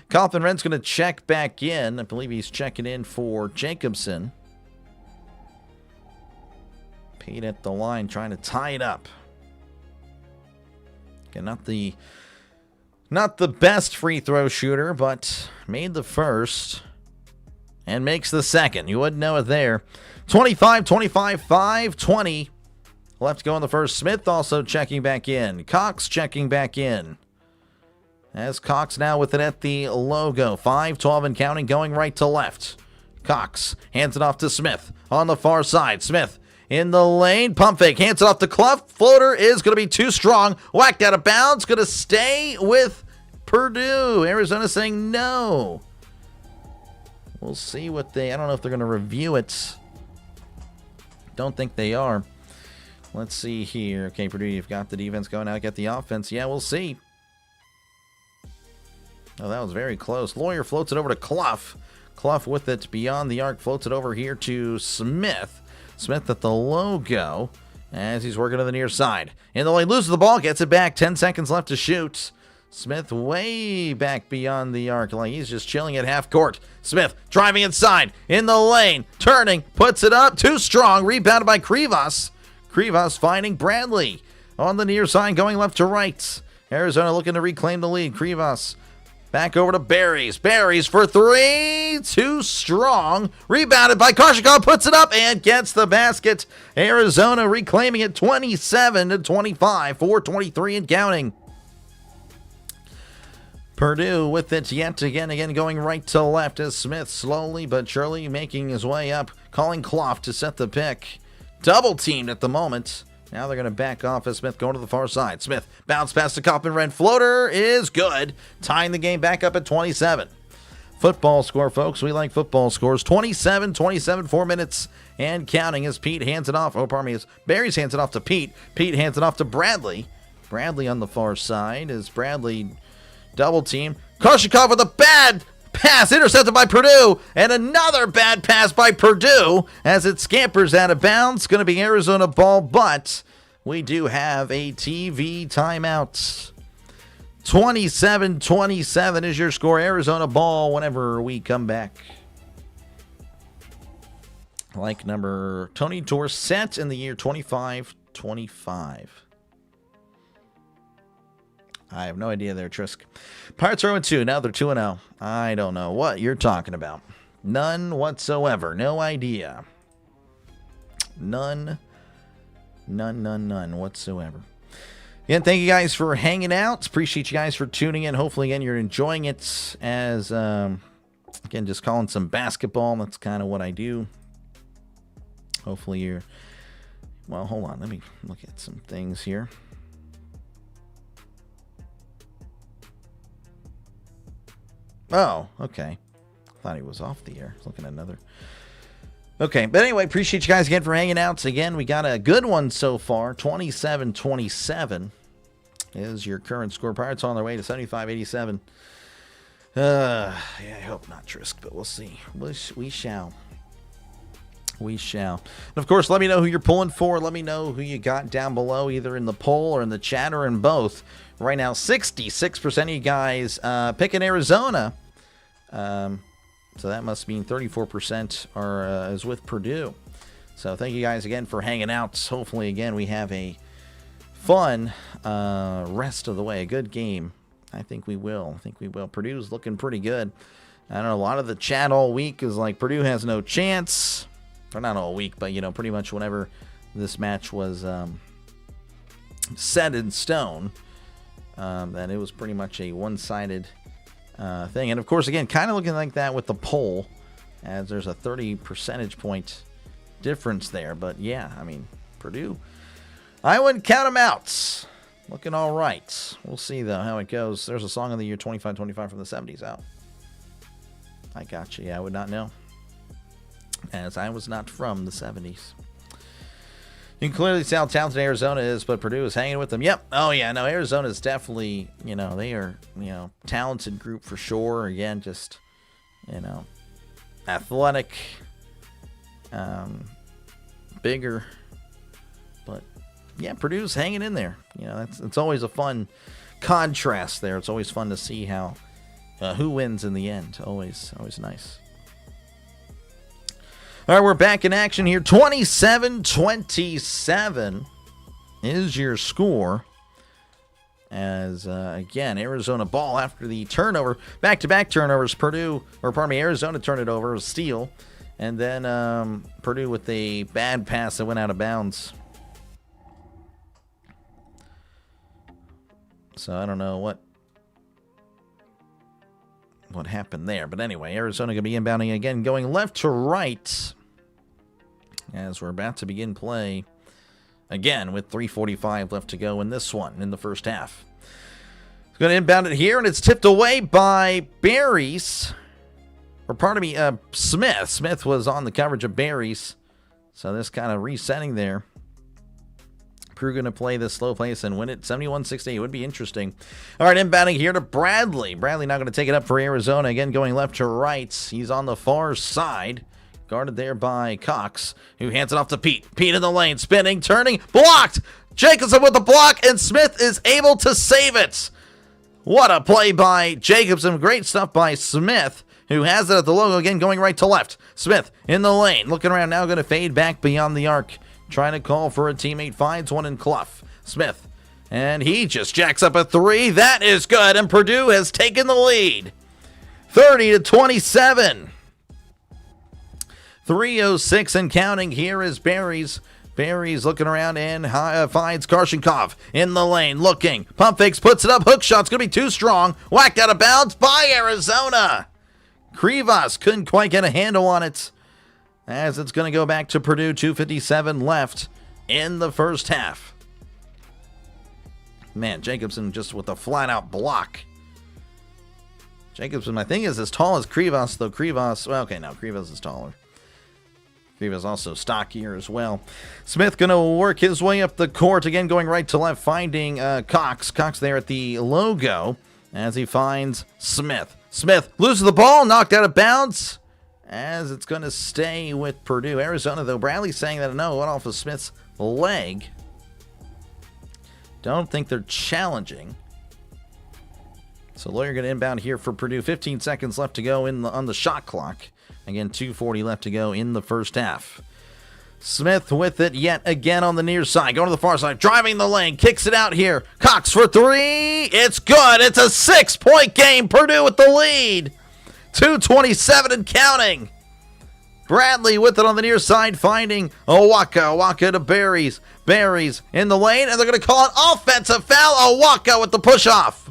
Kaufman Wren's going to check back in. I believe he's checking in for Jacobson. Pete at the line trying to tie it up. Not the best free throw shooter, but made the first and makes the second. You wouldn't know it there. 25-25, 5:20 left to go in the first. Smith also checking back in. Cox checking back in. As Cox now with it at the logo. 5:12 and counting, going right to left. Cox hands it off to Smith on the far side. Smith in the lane, pump fake, hands it off to Clough. Floater is going to be too strong. Whacked out of bounds. Going to stay with Purdue. Arizona saying no. We'll see what I don't know if they're going to review it. Don't think they are. Let's see here. Okay, Purdue, you've got the defense going. Now get the offense. Yeah, we'll see. Oh, that was very close. Lawyer floats it over to Clough. Clough with it beyond the arc. Floats it over here to Smith. Smith at the logo as he's working to the near side. In the lane, loses the ball, gets it back. 10 seconds left to shoot. Smith way back beyond the arc. Like he's just chilling at half court. Smith driving inside. In the lane. Turning. Puts it up. Too strong. Rebounded by Krivas. Krivas finding Bradley. on the near side, going left to right. Arizona looking to reclaim the lead. Krivas back over to Berries. Berries for three. Too strong. Rebounded by Koshikov. Puts it up and gets the basket. Arizona reclaiming it 27-25. 4:23 and counting. Purdue with it yet again going right to left as Smith slowly but surely making his way up. Calling Clough to set the pick. Double teamed at the moment. Now they're going to back off as Smith going to the far side. Smith bounce past the Coppin-Ren. Floater is good. Tying the game back up at 27. Football score, folks. We like football scores. 27-27, 4 minutes and counting as Pete hands it off. As Berries hands it off to Pete. Pete hands it off to Bradley. Bradley on the far side as Bradley double team. Koshikov with a bad pass intercepted by Purdue, and another bad pass by Purdue as it scampers out of bounds. Going to be Arizona ball, but we do have a TV timeout. 27-27 is your score. Arizona ball whenever we come back. Like number Tony Dorsett in the year 25-25. I have no idea there, Trisk. Pirates are 0-2. Now they're 2-0. I don't know what you're talking about. None whatsoever. No idea. None whatsoever. Again, thank you guys for hanging out. Appreciate you guys for tuning in. Hopefully, again, you're enjoying it as, again, just calling some basketball. That's kind of what I do. Hopefully you're, well, hold on. Let me look at some things here. Oh, okay. Thought he was off the air. Looking at another. Okay, but anyway, appreciate you guys again for hanging out. Again, we got a good one so far. 27-27 is your current score. Pirates on their way to 75-87. Yeah, I hope not, Trisk, but we'll see. We shall. We shall. And of course, let me know who you're pulling for. Let me know who you got down below, either in the poll or in the chat or in both. Right now, 66% of you guys picking Arizona. So that must mean 34% are is with Purdue. So thank you guys again for hanging out. Hopefully, again, we have a fun rest of the way. A good game. I think we will. Purdue's looking pretty good. I don't know. A lot of the chat all week is like Purdue has no chance. Or not all week, but, you know, pretty much whenever this match was set in stone, that it was pretty much a one-sided thing. And, of course, again, kind of looking like that with the poll, as there's a 30 percentage point difference there. But, yeah, I mean, Purdue, I wouldn't count them out. Looking all right. We'll see, though, how it goes. There's a song of the year 25-25 from the 70s out. I got you. Yeah, I would not know, as I was not from the 70s. You can clearly see how talented Arizona is, but Purdue is hanging with them. Yep. Oh, yeah. No, Arizona is definitely, you know, they are, you know, talented group for sure. Again, just, you know, athletic, bigger. But, yeah, Purdue's hanging in there. You know, it's always a fun contrast there. It's always fun to see how, who wins in the end. Always nice. All right, we're back in action here. 27-27 is your score. As, again, Arizona ball after the turnover. Back-to-back turnovers. Arizona turned it over. It was steal. And then Purdue with a bad pass that went out of bounds. So I don't know what happened there. But anyway, Arizona going to be inbounding again, going left to right as we're about to begin play again with 3:45 left to go in this one in the first half. It's going to inbound it here, and it's tipped away by Berries. Or pardon me, Smith. Smith was on the coverage of Berries. So this kind of resetting there. Purdue going to play this slow place and win it 71-68. It would be interesting. All right, inbounding here to Bradley. Bradley now going to take it up for Arizona. Again, going left to right. He's on the far side. Guarded there by Cox, who hands it off to Pete. Pete in the lane, spinning, turning, blocked. Jacobson with the block, and Smith is able to save it. What a play by Jacobson. Great stuff by Smith, who has it at the logo. Again, going right to left. Smith in the lane, looking around, now going to fade back beyond the arc. Trying to call for a teammate, finds one in Clough. Smith. And he just jacks up a three. That is good. And Purdue has taken the lead. 30-27. 3:06 and counting. Here is Berry's. Berry's looking around and finds Karshenkov in the lane. Looking. Pump fakes. Puts it up. Hook shot's going to be too strong. Whacked out of bounds by Arizona. Krivas couldn't quite get a handle on it. As it's going to go back to Purdue. 2:57 left in the first half. Man, Jacobson just with a flat-out block. Jacobson, I think, is as tall as Krivas, though Krivas... Well, okay, no, Krivas is taller. Krivas also stockier as well. Smith going to work his way up the court. Again, going right to left, finding Cox. Cox there at the logo as he finds Smith. Smith loses the ball, knocked out of bounds, as it's going to stay with Purdue. Arizona, though, Bradley saying that no, went off of Smith's leg. Don't think they're challenging. So Lawyer going to inbound here for Purdue. 15 seconds left to go on the shot clock. Again, 2:40 left to go in the first half. Smith with it yet again on the near side. Going to the far side. Driving the lane. Kicks it out here. Cox for three. It's good. It's a 6-point game. Purdue with the lead. 2:27 and counting. Bradley with it on the near side, finding Owaka. Owaka to Berry's. Berry's in the lane, and they're going to call an offensive foul. Owaka with the push-off.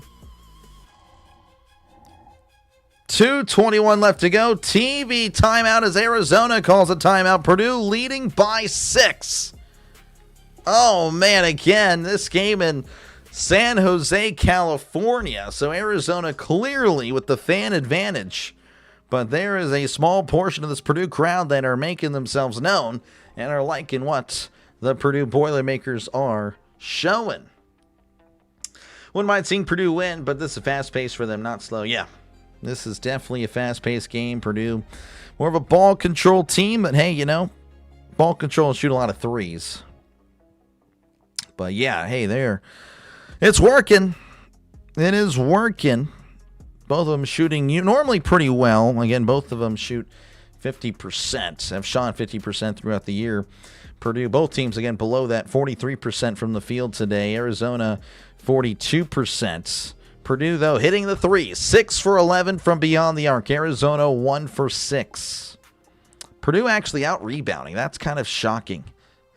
2:21 left to go. TV timeout as Arizona calls a timeout. Purdue leading by 6. Oh, man, again, this game in San Jose, California. So Arizona clearly with the fan advantage. But there is a small portion of this Purdue crowd that are making themselves known and are liking what the Purdue Boilermakers are showing. One might think Purdue win, but this is a fast pace for them, not slow. Yeah, this is definitely a fast-paced game. Purdue, more of a ball control team, but hey, you know, ball control and shoot a lot of threes. But yeah, hey, it's working. It is working. Both of them shooting normally pretty well. Again, both of them shoot 50%. Have shot 50% throughout the year. Purdue, both teams, again, below that, 43% from the field today. Arizona, 42%. Purdue, though, hitting the threes. 6 for 11 from beyond the arc. Arizona, 1 for 6. Purdue actually out-rebounding. That's kind of shocking.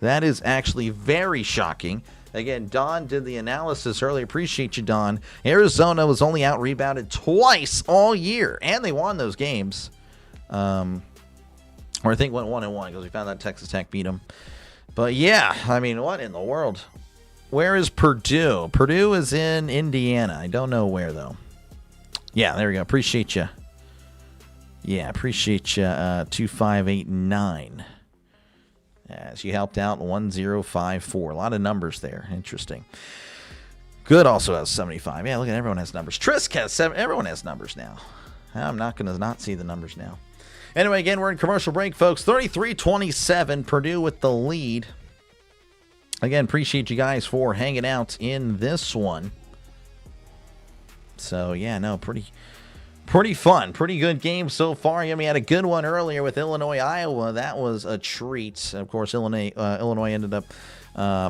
That is actually very shocking. Again, Don did the analysis earlier. Appreciate you, Don. Arizona was only out-rebounded twice all year, and they won those games. Or I think went 1-1 because we found out Texas Tech beat them. But yeah, I mean, what in the world? Where is Purdue? Purdue is in Indiana. I don't know where, though. Yeah, there we go. Appreciate you. Yeah, appreciate you, 2589. As you helped out, 1054. A lot of numbers there. Interesting. Good also has 75. Yeah, look at everyone has numbers. Trisk has 7. Everyone has numbers now. I'm not going to not see the numbers now. Anyway, again, we're in commercial break, folks. 33-27, Purdue with the lead. Again, appreciate you guys for hanging out in this one. So, yeah, no, pretty fun. Pretty good game so far. Yeah, we had a good one earlier with Illinois, Iowa. That was a treat. Of course, Illinois ended up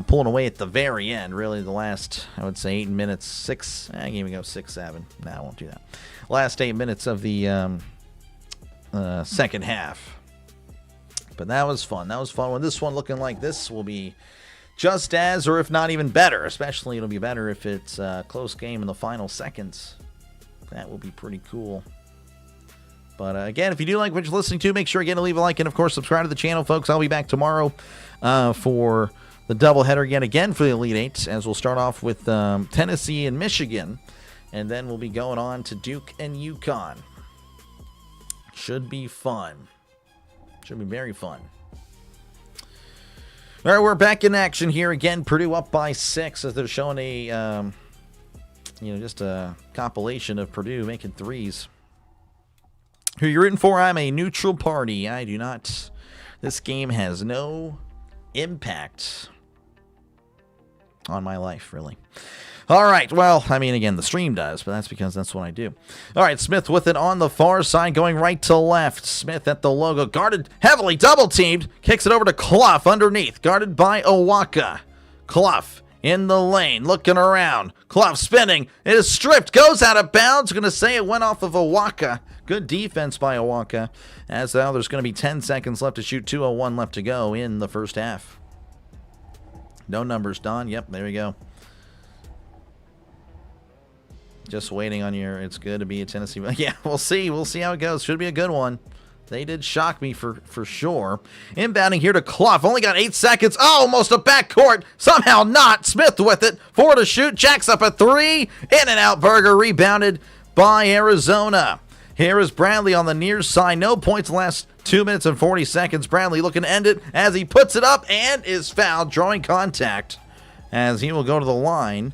pulling away at the very end. Really, the last, I would say, 8 minutes, 6. I can even go 6, 7. No, I won't do that. Last 8 minutes of the second half. But that was fun. That was fun. When this one looking like this will be just as, or if not even better. Especially, it'll be better if it's a close game in the final seconds. That will be pretty cool. But again, if you do like what you're listening to, make sure again to leave a like and, of course, subscribe to the channel, folks. I'll be back tomorrow for the doubleheader again for the Elite Eight, as we'll start off with Tennessee and Michigan, and then we'll be going on to Duke and UConn. Should be fun. Should be very fun. All right, we're back in action here again. Purdue up by 6 as they're showing a just a compilation of Purdue making threes. Who you rooting for? I'm a neutral party. I do not. This game has no impact on my life, really. All right. Well, I mean, again, the stream does, but that's because that's what I do. All right. Smith with it on the far side, going right to left. Smith at the logo, guarded heavily, double teamed. Kicks it over to Clough underneath, guarded by Owaka. Clough in the lane, looking around. Clough spinning. It is stripped, goes out of bounds. Going to say it went off of Awaka. Good defense by Awaka. As now there's going to be 10 seconds left to shoot, 2:01 left to go in the first half. No numbers, Don. Yep, there we go. Just waiting on your, it's good to be a Tennessee. Yeah, we'll see. We'll see how it goes. Should be a good one. They did shock me for sure. Inbounding here to Clough. Only got 8 seconds. Oh, almost a backcourt. Somehow not. Smith with it. 4 to shoot. Jacks up a 3. In and out. Berger rebounded by Arizona. Here is Bradley on the near side. No points last 2 minutes and 40 seconds. Bradley looking to end it as he puts it up and is fouled, drawing contact as he will go to the line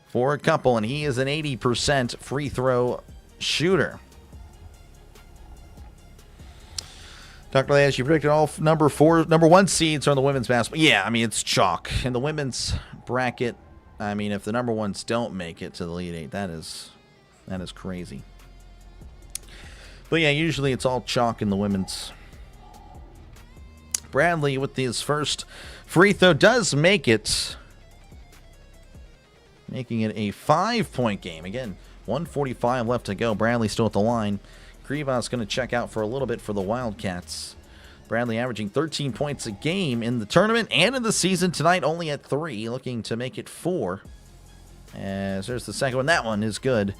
for a couple, and he is an 80% free throw shooter. Dr. Lance, you predicted all number 1 seeds on the women's basketball. Yeah, I mean, it's chalk. In the women's bracket, I mean, if the number 1s don't make it to the Elite 8, that is crazy. But yeah, usually it's all chalk in the women's. Bradley with his first free throw does make it. Making it a 5-point game. Again, 1:45 left to go. Bradley still at the line. Krivas going to check out for a little bit for the Wildcats. Bradley averaging 13 points a game in the tournament and in the season tonight, only at 3, looking to make it 4. As there's the second one. That one is good,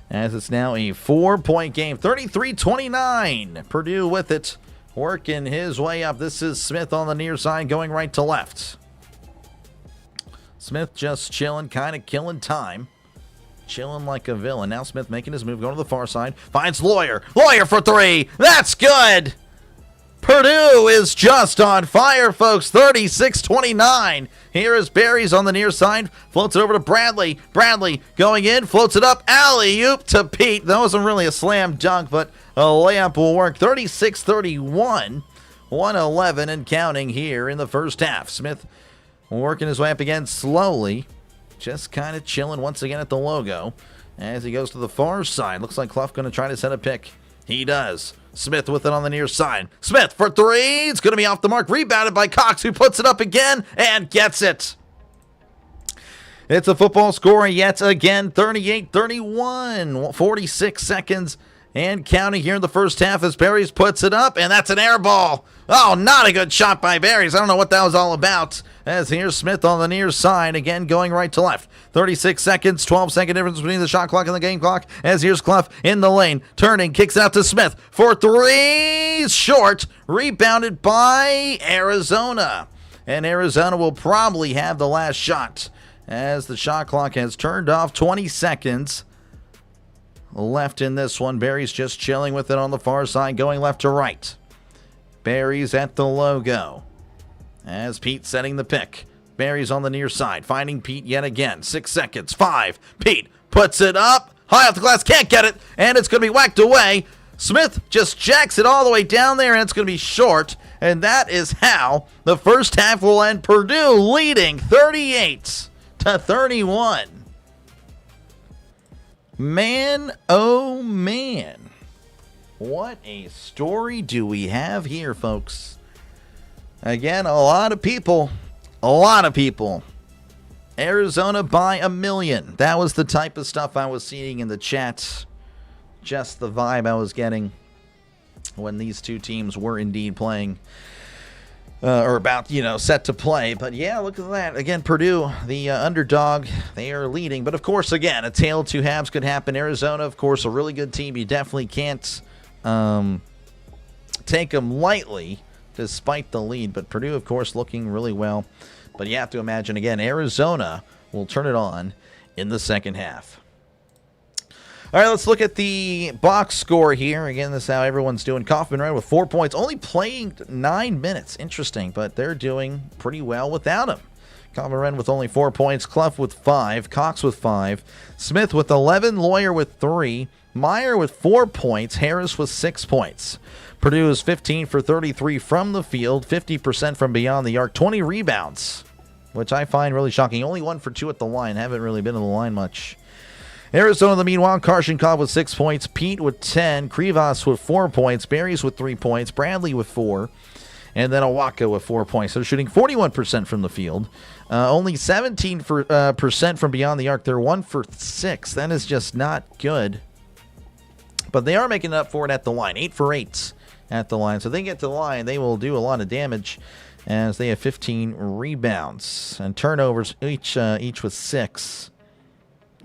as it's now a 4-point game. 33-29. Purdue with it, working his way up. This is Smith on the near side, going right to left. Smith just chilling, kind of killing time. Chilling like a villain. Now Smith making his move, going to the far side. Finds Lawyer. Lawyer for 3. That's good. Purdue is just on fire, folks. 36-29. Here is Barry's on the near side. Floats it over to Bradley. Bradley going in. Floats it up. Alley-oop to Pete. That wasn't really a slam dunk, but a layup will work. 36-31. 1:11 and counting here in the first half. Smith working his way up again slowly. Just kind of chilling once again at the logo as he goes to the far side. Looks like Clough going to try to set a pick. He does. Smith with it on the near side. Smith for 3. It's going to be off the mark. Rebounded by Cox, who puts it up again and gets it. It's a football score yet again. 38-31. 46 seconds and counting here in the first half as Barrys puts it up, and that's an air ball. Oh, not a good shot by Barrys. I don't know what that was all about. As here's Smith on the near side, again going right to left. 36 seconds, 12-second difference between the shot clock and the game clock. As here's Clough in the lane, turning, kicks out to Smith for 3. Short, rebounded by Arizona. And Arizona will probably have the last shot as the shot clock has turned off. 20 seconds left in this one. Barry's just chilling with it on the far side, going left to right. Barry's at the logo as Pete setting the pick. Barry's on the near side, finding Pete yet again. 6 seconds, 5. Pete puts it up, high off the glass, can't get it, and it's going to be whacked away. Smith just jacks it all the way down there, and it's going to be short, and that is how the first half will end. Purdue leading 38-31. Man, oh man. What a story do we have here, folks. Again, a lot of people. Arizona by 1 million. That was the type of stuff I was seeing in the chat. Just the vibe I was getting when these two teams were indeed playing. Or about, set to play. But yeah, look at that. Again, Purdue, the underdog, they are leading. But of course, again, a tale of two halves could happen. Arizona, of course, a really good team. You definitely can't take them lightly despite the lead. But Purdue, of course, looking really well. But you have to imagine, again, Arizona will turn it on in the second half. All right, let's look at the box score here. Again, this is how everyone's doing. Kaufman Red with 4 points, only playing 9 minutes. Interesting, but they're doing pretty well without him. Kaufman Red with only 4 points, Clough with 5, Cox with 5, Smith with 11, Lawyer with 3, Meyer with 4 points, Harris with 6 points. Purdue is 15 for 33 from the field, 50% from beyond the arc, 20 rebounds, which I find really shocking. Only 1 for 2 at the line. Haven't really been to the line much. Arizona, meanwhile, Karshenkov with 6 points, Pete with 10, Krivas with 4 points, Barrys with 3 points, Bradley with 4, And then Awaka with 4 points. So they're shooting 41% from the field. Only 17% from beyond the arc. They're 1 for 6. That is just not good. But they are making up for it at the line. 8 for 8 at the line. So if they get to the line, they will do a lot of damage, as they have 15 rebounds and turnovers, each with 6.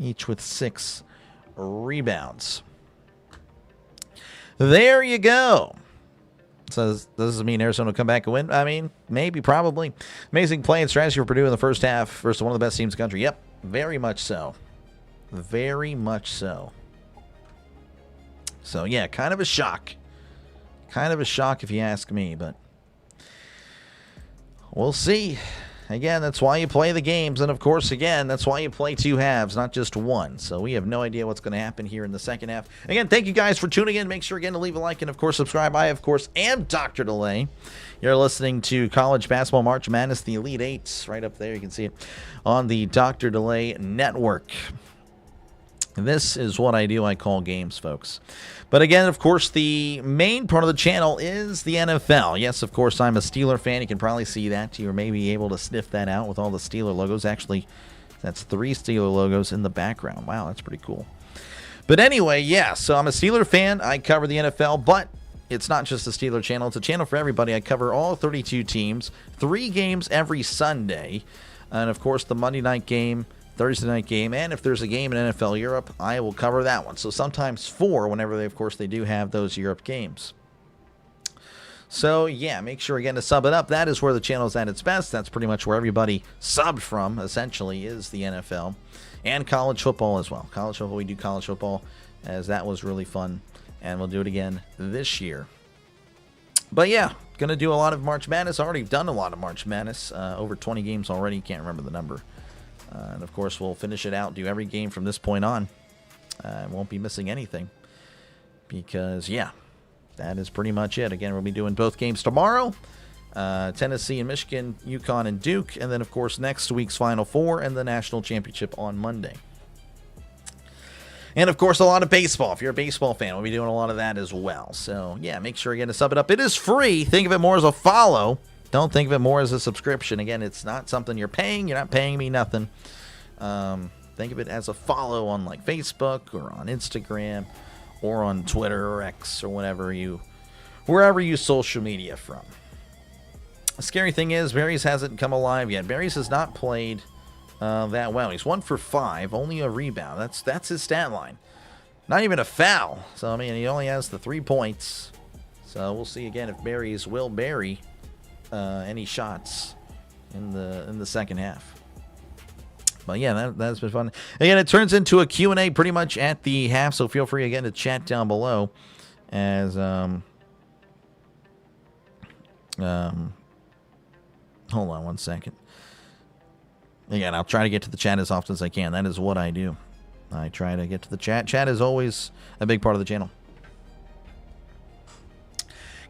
Each with 6 rebounds. There you go. So does this mean Arizona will come back and win? I mean, maybe, probably. Amazing play and strategy for Purdue in the first half versus one of the best teams in the country. Yep, very much so. Very much so. So, yeah, kind of a shock. Kind of a shock if you ask me, but we'll see. Again, that's why you play the games. And, of course, again, that's why you play 2 halves, not just 1. So we have no idea what's going to happen here in the second half. Again, thank you guys for tuning in. Make sure, again, to leave a like and, of course, subscribe. I, of course, am Dr. Delay. You're listening to College Basketball March Madness, the Elite Eights. Right up there. You can see it on the Dr. Delay Network. This is what I do. I call games, folks. But again, of course, the main part of the channel is the NFL. Yes, of course, I'm a Steeler fan. You can probably see that. You may be able to sniff that out with all the Steeler logos. Actually, that's 3 Steeler logos in the background. Wow, that's pretty cool. But anyway, yeah, so I'm a Steeler fan. I cover the NFL, but it's not just a Steeler channel. It's a channel for everybody. I cover all 32 teams, 3 games every Sunday, and, of course, the Monday night game, Thursday night game, and if there's a game in NFL Europe, I will cover that one. So sometimes 4 whenever they, of course, they do have those Europe games. So, yeah, make sure, again, to sub it up. That is where the channel is at its best. That's pretty much where everybody subbed from, essentially, is the NFL. And college football as well. College football, we do college football, as that was really fun. And we'll do it again this year. But, yeah, going to do a lot of March Madness. Already done a lot of March Madness. Over 20 games already. Can't remember the number. And, of course, we'll finish it out, do every game from this point on. Won't be missing anything. Because, yeah, that is pretty much it. Again, we'll be doing both games tomorrow. Tennessee and Michigan, UConn and Duke. And then, of course, next week's Final Four and the National Championship on Monday. And, of course, a lot of baseball. If you're a baseball fan, we'll be doing a lot of that as well. So, yeah, make sure, again, to sub it up. It is free. Think of it more as a follow. Don't think of it more as a subscription. Again, it's not something you're paying. You're not paying me nothing. Think of it as a follow on like Facebook or on Instagram or on Twitter or X or wherever you social media from. The scary thing is Berries hasn't come alive yet. Berries has not played that well. He's 1 for 5, only a rebound. That's his stat line. Not even a foul. So I mean, he only has the 3 points. So we'll see again if Berries will bury any shots in the second half. But yeah, that's been fun. Again, it turns into a Q&A pretty much at the half, so feel free again to chat down below as hold on one second. Again, I'll try to get to the chat as often as I can. That is what I do. I try to get to the chat. Chat is always a big part of the channel.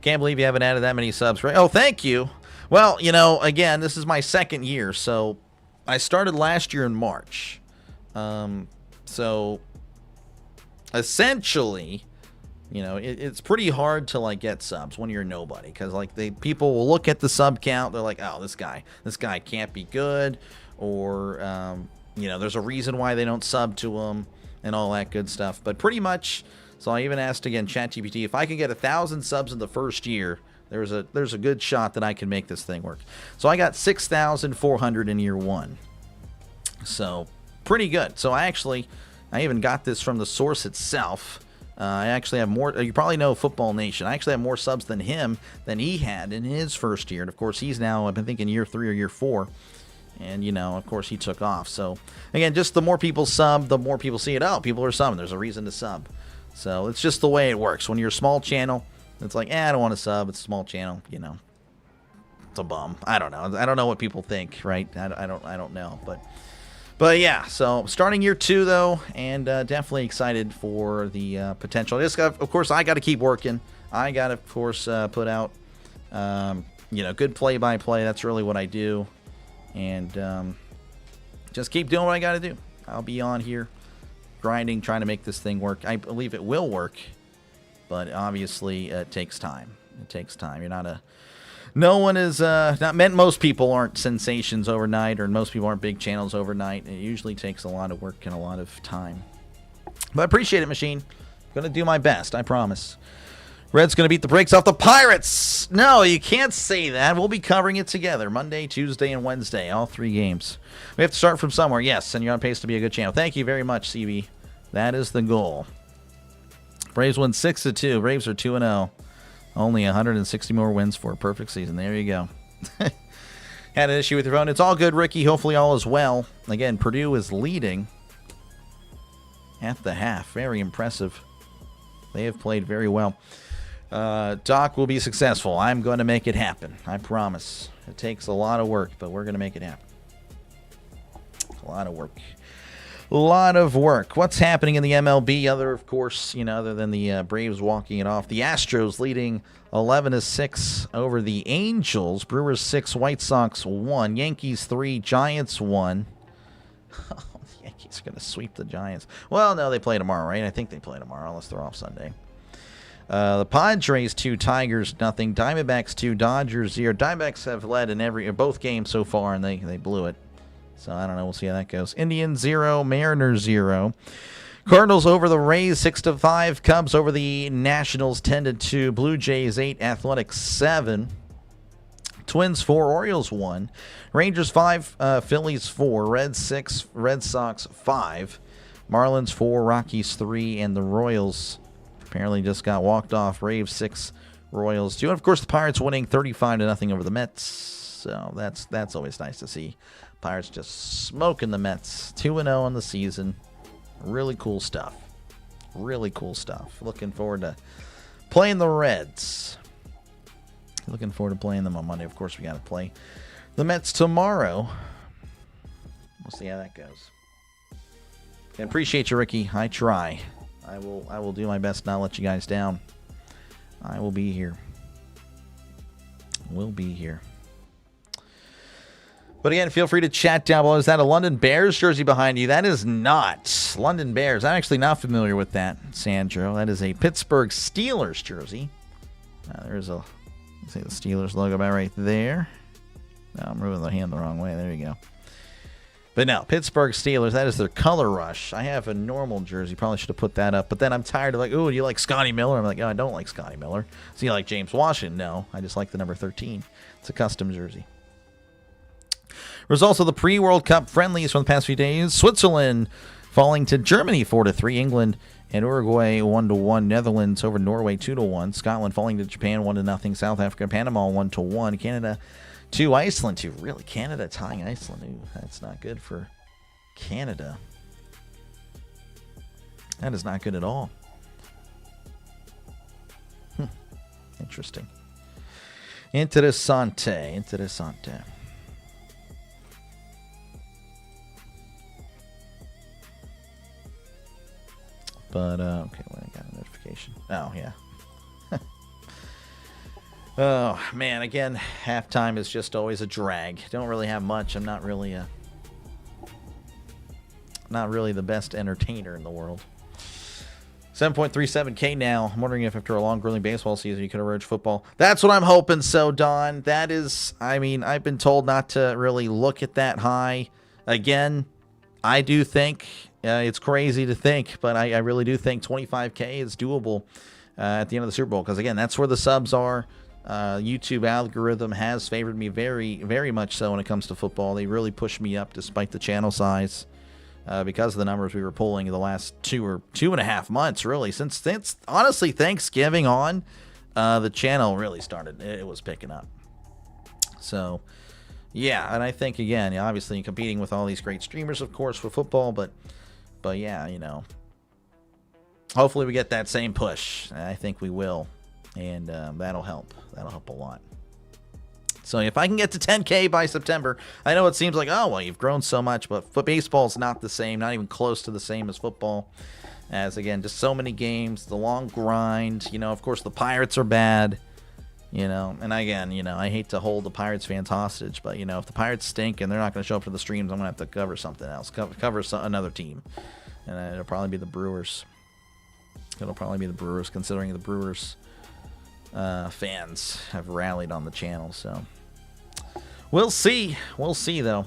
Can't believe you haven't added that many subs, right? Oh, thank you. Well, you know, again, this is my second year, so I started last year in March. So essentially, you know, it's pretty hard to like get subs when you're nobody, because like people will look at the sub count, they're like, oh, this guy can't be good, or you know, there's a reason why they don't sub to him and all that good stuff. But pretty much. So I even asked again ChatGPT if I can get 1,000 subs in the first year. There's a good shot that I can make this thing work. So I got 6,400 in year 1. So pretty good. So I even got this from the source itself. I actually have more. You probably know Football Nation. I actually have more subs than he had in his first year. And of course, he's now, I've been thinking, year 3 or year 4. And, you know, of course, he took off. So again, just the more people sub, the more people see it. Oh, people are subbing. There's a reason to sub. So it's just the way it works. When you're a small channel, it's like, I don't want to sub. It's a small channel, you know. It's a bum. I don't know. I don't know what people think, right? I don't know. But yeah, so starting year 2, though, and definitely excited for the potential. Of course, I got to keep working. I got to, of course, put out, you know, good play-by-play. That's really what I do. And just keep doing what I got to do. I'll be on here grinding, trying to make this thing work. I believe it will work, but obviously it takes time. It takes time. You're not No one is not meant. Most people aren't sensations overnight, or most people aren't big channels overnight. It usually takes a lot of work and a lot of time. But I appreciate it, Machine. Going to do my best, I promise. Red's going to beat the brakes off the Pirates. No, you can't say that. We'll be covering it together Monday, Tuesday, and Wednesday, all 3 games. We have to start from somewhere, yes, and you're on pace to be a good channel. Thank you very much, CB. That is the goal. Braves win 6-2. Braves are 2-0. Only 160 more wins for a perfect season. There you go. Had an issue with your phone. It's all good, Ricky. Hopefully all is well. Again, Purdue is leading at the half. Very impressive. They have played very well. Doc will be successful. I'm going to make it happen. I promise. It takes a lot of work, but we're going to make it happen. A lot of work. A lot of work. What's happening in the MLB? Other than the Braves walking it off. The Astros leading 11-6 over the Angels. Brewers 6, White Sox 1, Yankees 3, Giants 1. The Yankees are going to sweep the Giants. Well, no, they play tomorrow, right? I think they play tomorrow, unless they're off Sunday. The Padres 2, Tigers nothing. Diamondbacks 2, Dodgers 0. Diamondbacks have led in both games so far, and they blew it. So I don't know. We'll see how that goes. Indians 0, Mariners 0. Cardinals over the Rays 6-5. Cubs over the Nationals 10-2. Blue Jays 8, Athletics 7. Twins 4, Orioles 1. Rangers 5, Phillies 4. Reds 6, Red Sox 5. Marlins 4, Rockies 3, and the Royals apparently just got walked off. Braves 6, Royals 2. And of course the Pirates winning 35-0 over the Mets. So that's always nice to see. Pirates just smoking the Mets. 2-0 on the season. Really cool stuff. Really cool stuff. Looking forward to playing the Reds. Looking forward to playing them on Monday. Of course, we got to play the Mets tomorrow. We'll see how that goes. I appreciate you, Ricky. I try. I will do my best not let you guys down. I will be here. Will be here. But again, feel free to chat down below. Is that a London Bears jersey behind you? That is not. London Bears. I'm actually not familiar with that, Sandro. That is a Pittsburgh Steelers jersey. There's the Steelers logo about right there. No, I'm moving the hand the wrong way. There you go. But no, Pittsburgh Steelers. That is their color rush. I have a normal jersey. Probably should have put that up. But then I'm tired of ooh, do you like Scotty Miller? I'm like, oh, I don't like Scotty Miller. So you like James Washington? No, I just like the number 13. It's a custom jersey. Results of the pre-World Cup friendlies from the past few days. Switzerland falling to Germany 4-3. England and Uruguay 1-1. Netherlands over Norway 2-1. Scotland falling to Japan 1-0. South Africa, Panama 1-1. Canada 2, Iceland 2. Really, Canada tying Iceland. Ooh, that's not good for Canada. That is not good at all. Interesting. Interessante. But, okay, well, I got a notification. Oh, yeah. Oh, man, again, halftime is just always a drag. Don't really have much. I'm not really the best entertainer in the world. 7.37K now. I'm wondering if after a long, grueling baseball season, you could urge football. That's what I'm hoping so, Don. That is, I've been told not to really look at that high. Again, I do think it's crazy to think, but I really do think 25K is doable at the end of the Super Bowl. Because, again, that's where the subs are. YouTube algorithm has favored me very, very much so when it comes to football. They really pushed me up despite the channel size because of the numbers we were pulling in the last 2.5 months, really. Since honestly, Thanksgiving on, the channel really started. It was picking up. So, yeah, and I think, again, obviously competing with all these great streamers, of course, for football, but yeah, hopefully we get that same push. I think we will, and that'll help. That'll help a lot. So if I can get to 10K by September, I know it seems like, oh, well, you've grown so much, but baseball's not the same, not even close to the same as football. As, again, just so many games, the long grind. Of course, the Pirates are bad. And again, I hate to hold the Pirates fans hostage, but, if the Pirates stink and they're not going to show up to the streams, I'm going to have to cover something else, cover another team. And it'll probably be the Brewers. Considering the Brewers fans have rallied on the channel. So we'll see. We'll see, though.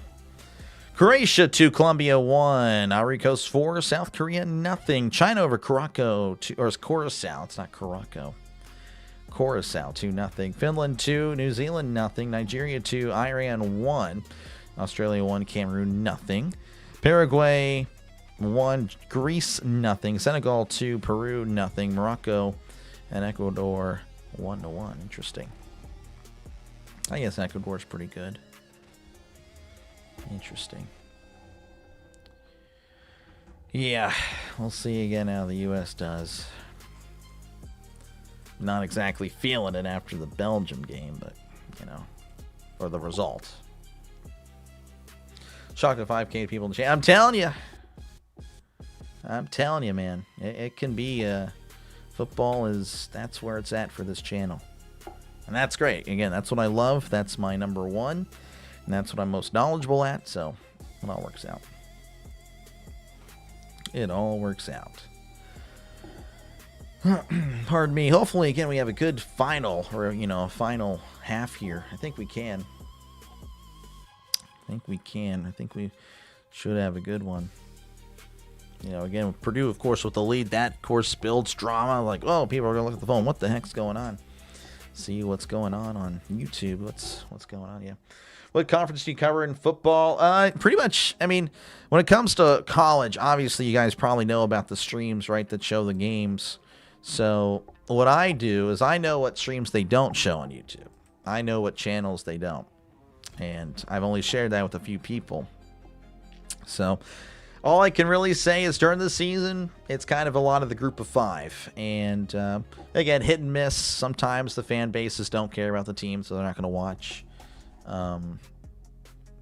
Croatia 2, Colombia 1, Ivory Coast 4, South Korea nothing. China over Curacao 2, or it's Curacao. It's not Curacao. Curacao 2-0. Finland 2, New Zealand nothing. Nigeria 2, Iran 1, Australia 1, Cameroon nothing. Paraguay 1, Greece nothing. Senegal 2, Peru nothing. Morocco and Ecuador 1-1. Interesting. I guess Ecuador's pretty good. Interesting. Yeah, we'll see again how the U.S. does. Not exactly feeling it after the Belgium game, but, you know, or the result. Shocked at 5K people in the chat. I'm telling you, man. It can be, football is, that's where it's at for this channel. And that's great. Again, that's what I love. That's my number one. And that's what I'm most knowledgeable at, so it all works out. It all works out. Pardon me. Hopefully, again, we have a good final, or, you know, a final half here. I think we can. I think we should have a good one. You know, again, with Purdue, of course, with the lead, that, of course, builds drama. Like, oh, people are going to look at the phone. What the heck's going on? See what's going on YouTube. What's going on, yeah. What conference do you cover in football? Pretty much, I mean, when it comes to college, obviously you guys probably know about the streams, right, that show the games. So what I do is I know what streams they don't show on YouTube. I know what channels they don't. And I've only shared that with a few people. So all I can really say is during the season, it's kind of a lot of the group of five. And again, hit and miss. Sometimes the fan bases don't care about the team, so they're not going to watch.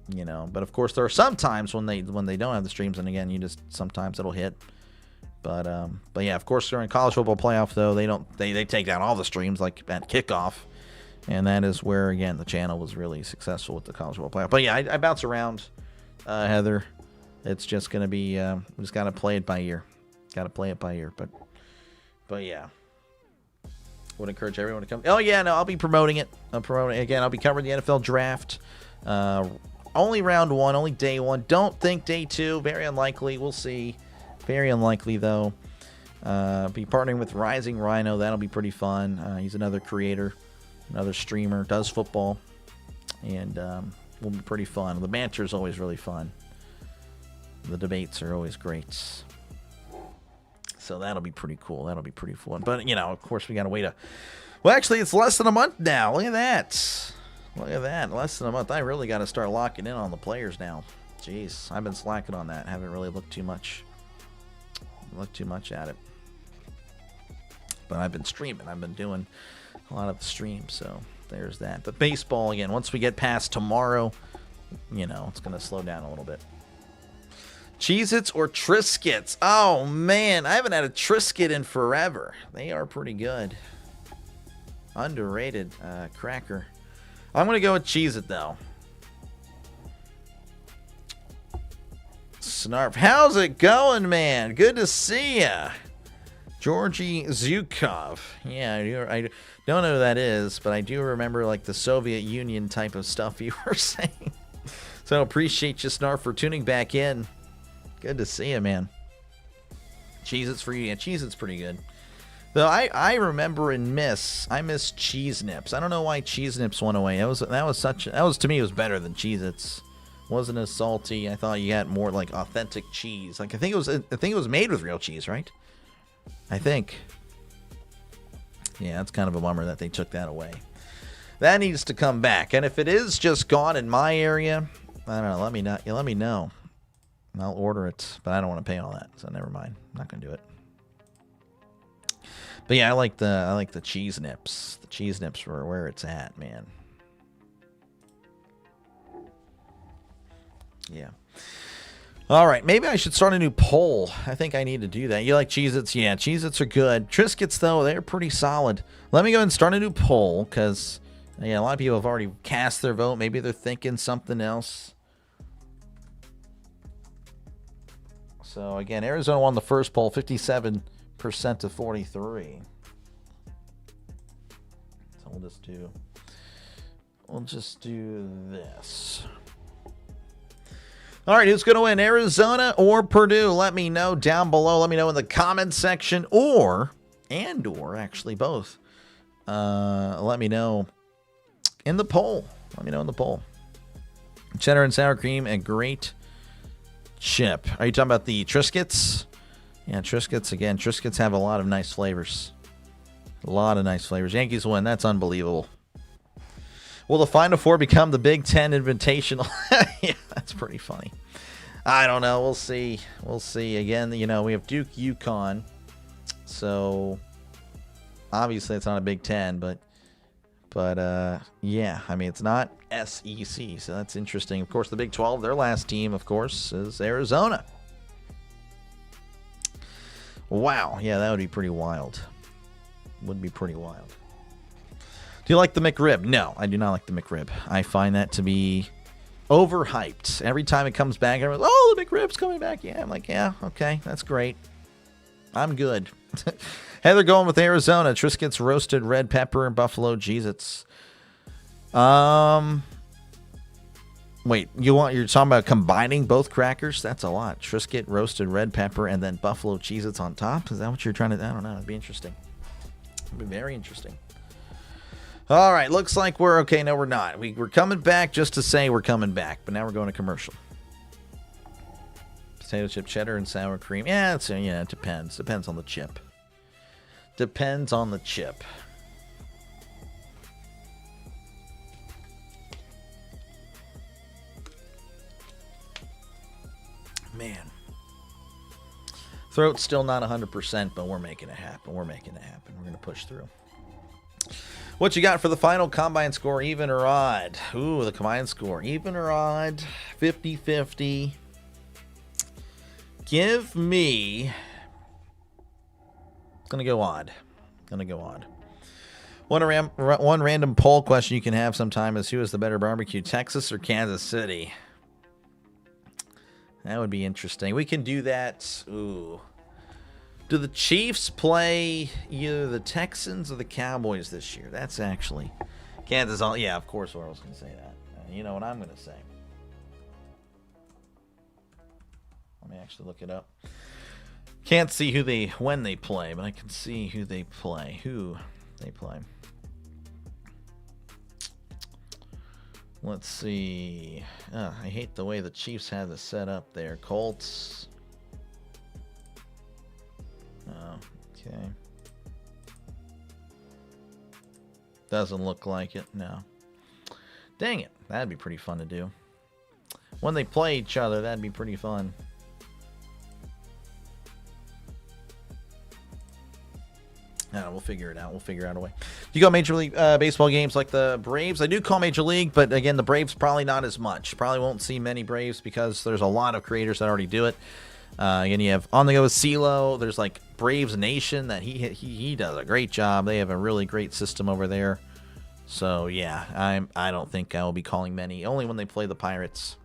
You know, but of course there are some times when they don't have the streams, and again, sometimes it'll hit. But yeah, of course during college football playoff though, they take down all the streams like at kickoff, and that is where again the channel was really successful with the college football playoff. But yeah, I bounce around, Heather. It's just gonna be we just gotta play it by ear. But yeah. Would encourage everyone to come. Oh yeah, no, I'll be promoting it. I'll be covering the NFL draft. Only round one, only day one. Don't think day two. Very unlikely. We'll see. Very unlikely though. Be partnering with Rising Rhino. That'll be pretty fun. He's another creator, another streamer, does football, and will be pretty fun. The banter is always really fun. The debates are always great. So that'll be pretty cool. That'll be pretty fun. But, you know, of course, we got to wait well, actually, it's less than a month now. Look at that. Less than a month. I really got to start locking in on the players now. Jeez, I've been slacking on that. Haven't really looked too much at it. But I've been streaming. I've been doing a lot of the streams. So there's that. But baseball, again, once we get past tomorrow, you know, it's going to slow down a little bit. Cheez-Its or Triscuits? Oh, man. I haven't had a Triscuit in forever. They are pretty good. Underrated cracker. I'm going to go with Cheez-It, though. Snarf. How's it going, man? Good to see ya. Georgy Zukov. Yeah, I don't know who that is, but I do remember, like, the Soviet Union type of stuff you were saying. So appreciate you, Snarf, for tuning back in. Good to see you, man. Cheez-Its for you. Yeah, Cheez-Its pretty good. Though I remember I miss Cheese Nips. I don't know why Cheese Nips went away. That was to me, it was better than Cheez-Its. Wasn't as salty. I thought you had more like authentic cheese. Like I think it was made with real cheese, right? I think. Yeah, that's kind of a bummer that they took that away. That needs to come back. And if it is just gone in my area, I don't know. Let me know. I'll order it, but I don't want to pay all that, so never mind. I'm not gonna do it. But yeah, I like the cheese nips. The cheese nips were where it's at, man. Yeah. All right, maybe I should start a new poll. I think I need to do that. You like Cheez-Its? Yeah, Cheez-Its are good. Triscuits, though, they're pretty solid. Let me go ahead and start a new poll, because yeah, a lot of people have already cast their vote. Maybe they're thinking something else. So, again, Arizona won the first poll, 57% to 43%. We'll just do this. All right, who's going to win, Arizona or Purdue? Let me know down below. Let me know in the comments section, or actually both. Let me know in the poll. Cheddar and sour cream, a great chip. Are you talking about the Triscuits? Yeah, Triscuits again. Triscuits have a lot of nice flavors. Yankees win. That's unbelievable. Will the Final Four become the Big Ten Invitational? Yeah, that's pretty funny. I don't know. We'll see. Again, we have Duke, UConn. So, obviously, it's not a Big Ten, but yeah. I mean, it's not SEC, so that's interesting. Of course, the Big 12, their last team, of course, is Arizona. Wow. Yeah, that would be pretty wild. Do you like the McRib? No, I do not like the McRib. I find that to be overhyped. Every time it comes back, everyone's, oh, the McRib's coming back. Yeah, I'm like, yeah, okay, that's great. I'm good. Heather going with Arizona. Triscuits, roasted red pepper, and buffalo Cheez-Its. Wait, you're talking about combining both crackers? That's a lot. Triscuit, roasted red pepper, and then buffalo Cheez-Its on top? Is that what you're trying to... I don't know. It'd be interesting. It'd be very interesting. All right, looks like we're okay. No, we're not. We're coming back just to say we're coming back, but now we're going to commercial. Potato chip, cheddar, and sour cream. Yeah, it depends. Depends on the chip. Man. Throat's still not 100%, but we're making it happen. We're going to push through. What you got for the final combine score, even or odd? Ooh, the combine score, even or odd, 50-50. Give me... Gonna go odd. One random poll question you can have sometime is, who is the better barbecue, Texas or Kansas City? That would be interesting. We can do that. Ooh. Do the Chiefs play either the Texans or the Cowboys this year? That's actually Kansas. Yeah, of course. I was going to say that. You know what I'm going to say? Let me actually look it up. Can't see when they play, but I can see who they play. Let's see. I hate the way the Chiefs have this set up there. Colts. Oh, okay. Doesn't look like it, no. Dang it. That'd be pretty fun to do. When they play each other, that'd be pretty fun. No, we'll figure it out. We'll figure out a way. Do you go Major League Baseball games like the Braves? I do call Major League, but again, the Braves probably not as much. Probably won't see many Braves because there's a lot of creators that already do it. Again, you have On the Go with CeeLo. There's like Braves Nation that he does a great job. They have a really great system over there. So yeah, I don't think I will be calling many. Only when they play the Pirates,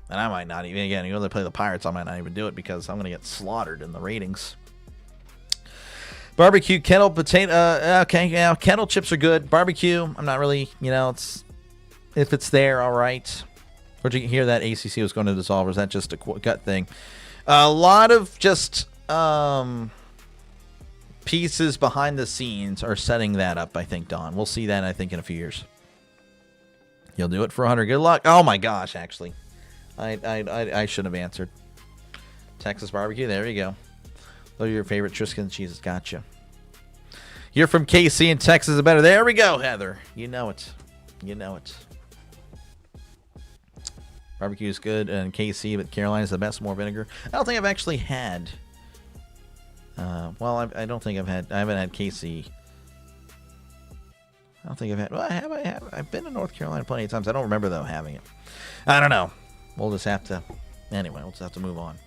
and I might not even. Again, when they play the Pirates, I might not even do it because I'm gonna get slaughtered in the ratings. Barbecue, kettle, potato. Okay, yeah, kettle chips are good. Barbecue, I'm not really. It's if it's there, all right. Where'd you hear that ACC was going to dissolve? Or is that just a gut thing? A lot of just pieces behind the scenes are setting that up, I think, Don. We'll see that, I think, in a few years. You'll do it for 100. Good luck. Oh, my gosh, actually. I should have answered. Texas barbecue. There you go. Those are your favorite Triscuits and Cheez-Its. Gotcha. You're from KC and Texas is better. There we go, Heather. You know it. Barbecue is good in KC, but Carolina is the best. More vinegar. I don't think I've actually had. I don't think I haven't had KC. I don't think I've had. Well, I have. I've been to North Carolina plenty of times. I don't remember though having it. I don't know. We'll just have to. Anyway, we'll just have to move on.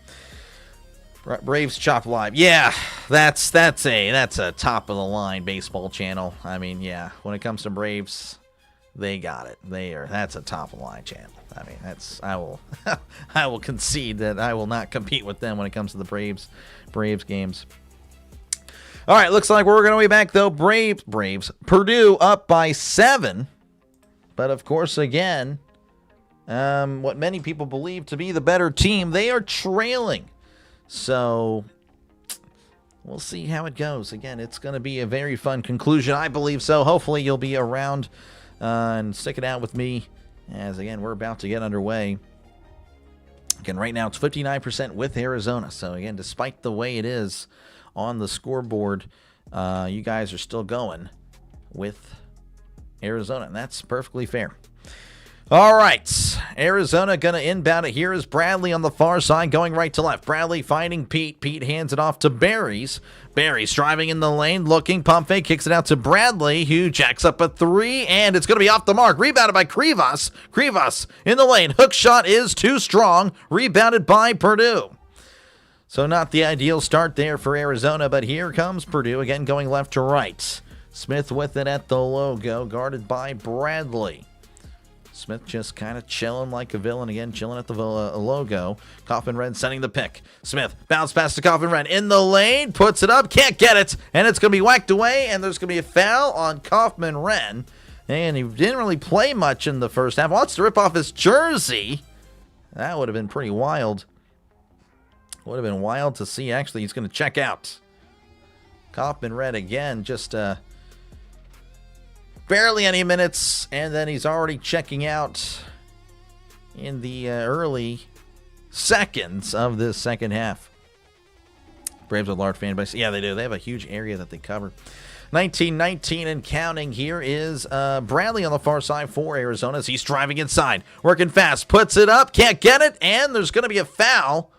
Braves Chop Live. Yeah, that's a top of the line baseball channel. I mean, yeah, when it comes to Braves, they got it. That's a top of the line channel. I mean, I will concede that I will not compete with them when it comes to the Braves games. All right, looks like we're going to be back, though. Braves. Purdue up by 7. But, of course, again, what many people believe to be the better team, they are trailing. So we'll see how it goes. Again, it's going to be a very fun conclusion, I believe so. Hopefully you'll be around and stick it out with me as, again, we're about to get underway. Again, right now it's 59% with Arizona. So, again, despite the way it is on the scoreboard, you guys are still going with Arizona, and that's perfectly fair. All right, Arizona going to inbound it. Here is Bradley on the far side going right to left. Bradley finding Pete. Pete hands it off to Barry's. Barry's driving in the lane, looking, pump fake, kicks it out to Bradley, who jacks up a 3, and it's going to be off the mark. Rebounded by Krivas. Krivas in the lane. Hook shot is too strong. Rebounded by Purdue. So not the ideal start there for Arizona, but here comes Purdue again going left to right. Smith with it at the logo, guarded by Bradley. Smith just kind of chilling like a villain again, chilling at the logo. Kaufman-Renn sending the pick. Smith bounce pass to Kaufman-Renn in the lane, puts it up, can't get it, and it's going to be whacked away, and there's going to be a foul on Kaufman-Renn. And he didn't really play much in the first half. Wants to rip off his jersey. That would have been pretty wild. Would have been wild to see. Actually, he's going to check out. Kaufman-Renn again, just barely any minutes, and then he's already checking out in the early seconds of this second half. Braves have a large fan base. Yeah, they do. They have a huge area that they cover. 19-19 and counting. Here is Bradley on the far side for Arizona as he's driving inside. Working fast. Puts it up. Can't get it. And there's going to be a foul.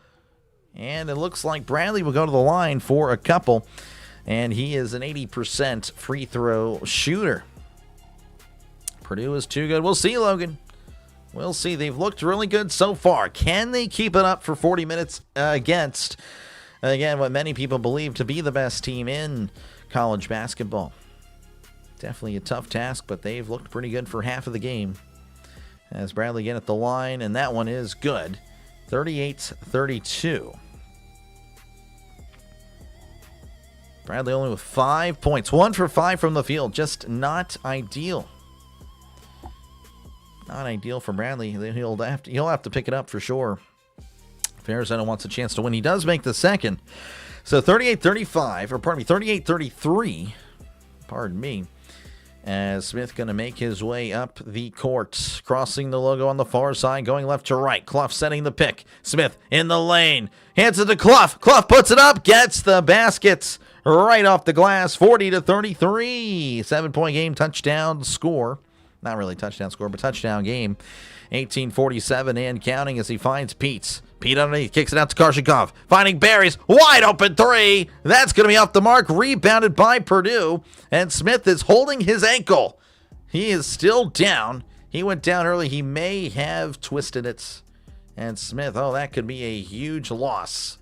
And it looks like Bradley will go to the line for a couple. And he is an 80% free throw shooter. Purdue is too good. We'll see, Logan. We'll see. They've looked really good so far. Can they keep it up for 40 minutes against, again, what many people believe to be the best team in college basketball? Definitely a tough task, but they've looked pretty good for half of the game. As Bradley again at the line, and that one is good. 38-32. Bradley only with 5 points. 1 for 5 from the field. Just not ideal. Not ideal for Bradley. He'll have to pick it up for sure. If Arizona wants a chance to win, he does make the second. So 38-35, or pardon me, 38-33. Pardon me. As Smith going to make his way up the court, crossing the logo on the far side, going left to right. Clough setting the pick. Smith in the lane, hands it to Clough. Clough puts it up, gets the basket right off the glass. 40-33, 7-point game, touchdown score. Not really touchdown score, but touchdown game. 18:47 and counting as he finds Pete. Pete underneath, kicks it out to Karshikov. Finding Barry's wide open 3. That's going to be off the mark. Rebounded by Purdue. And Smith is holding his ankle. He is still down. He went down early. He may have twisted it. And Smith, that could be a huge loss.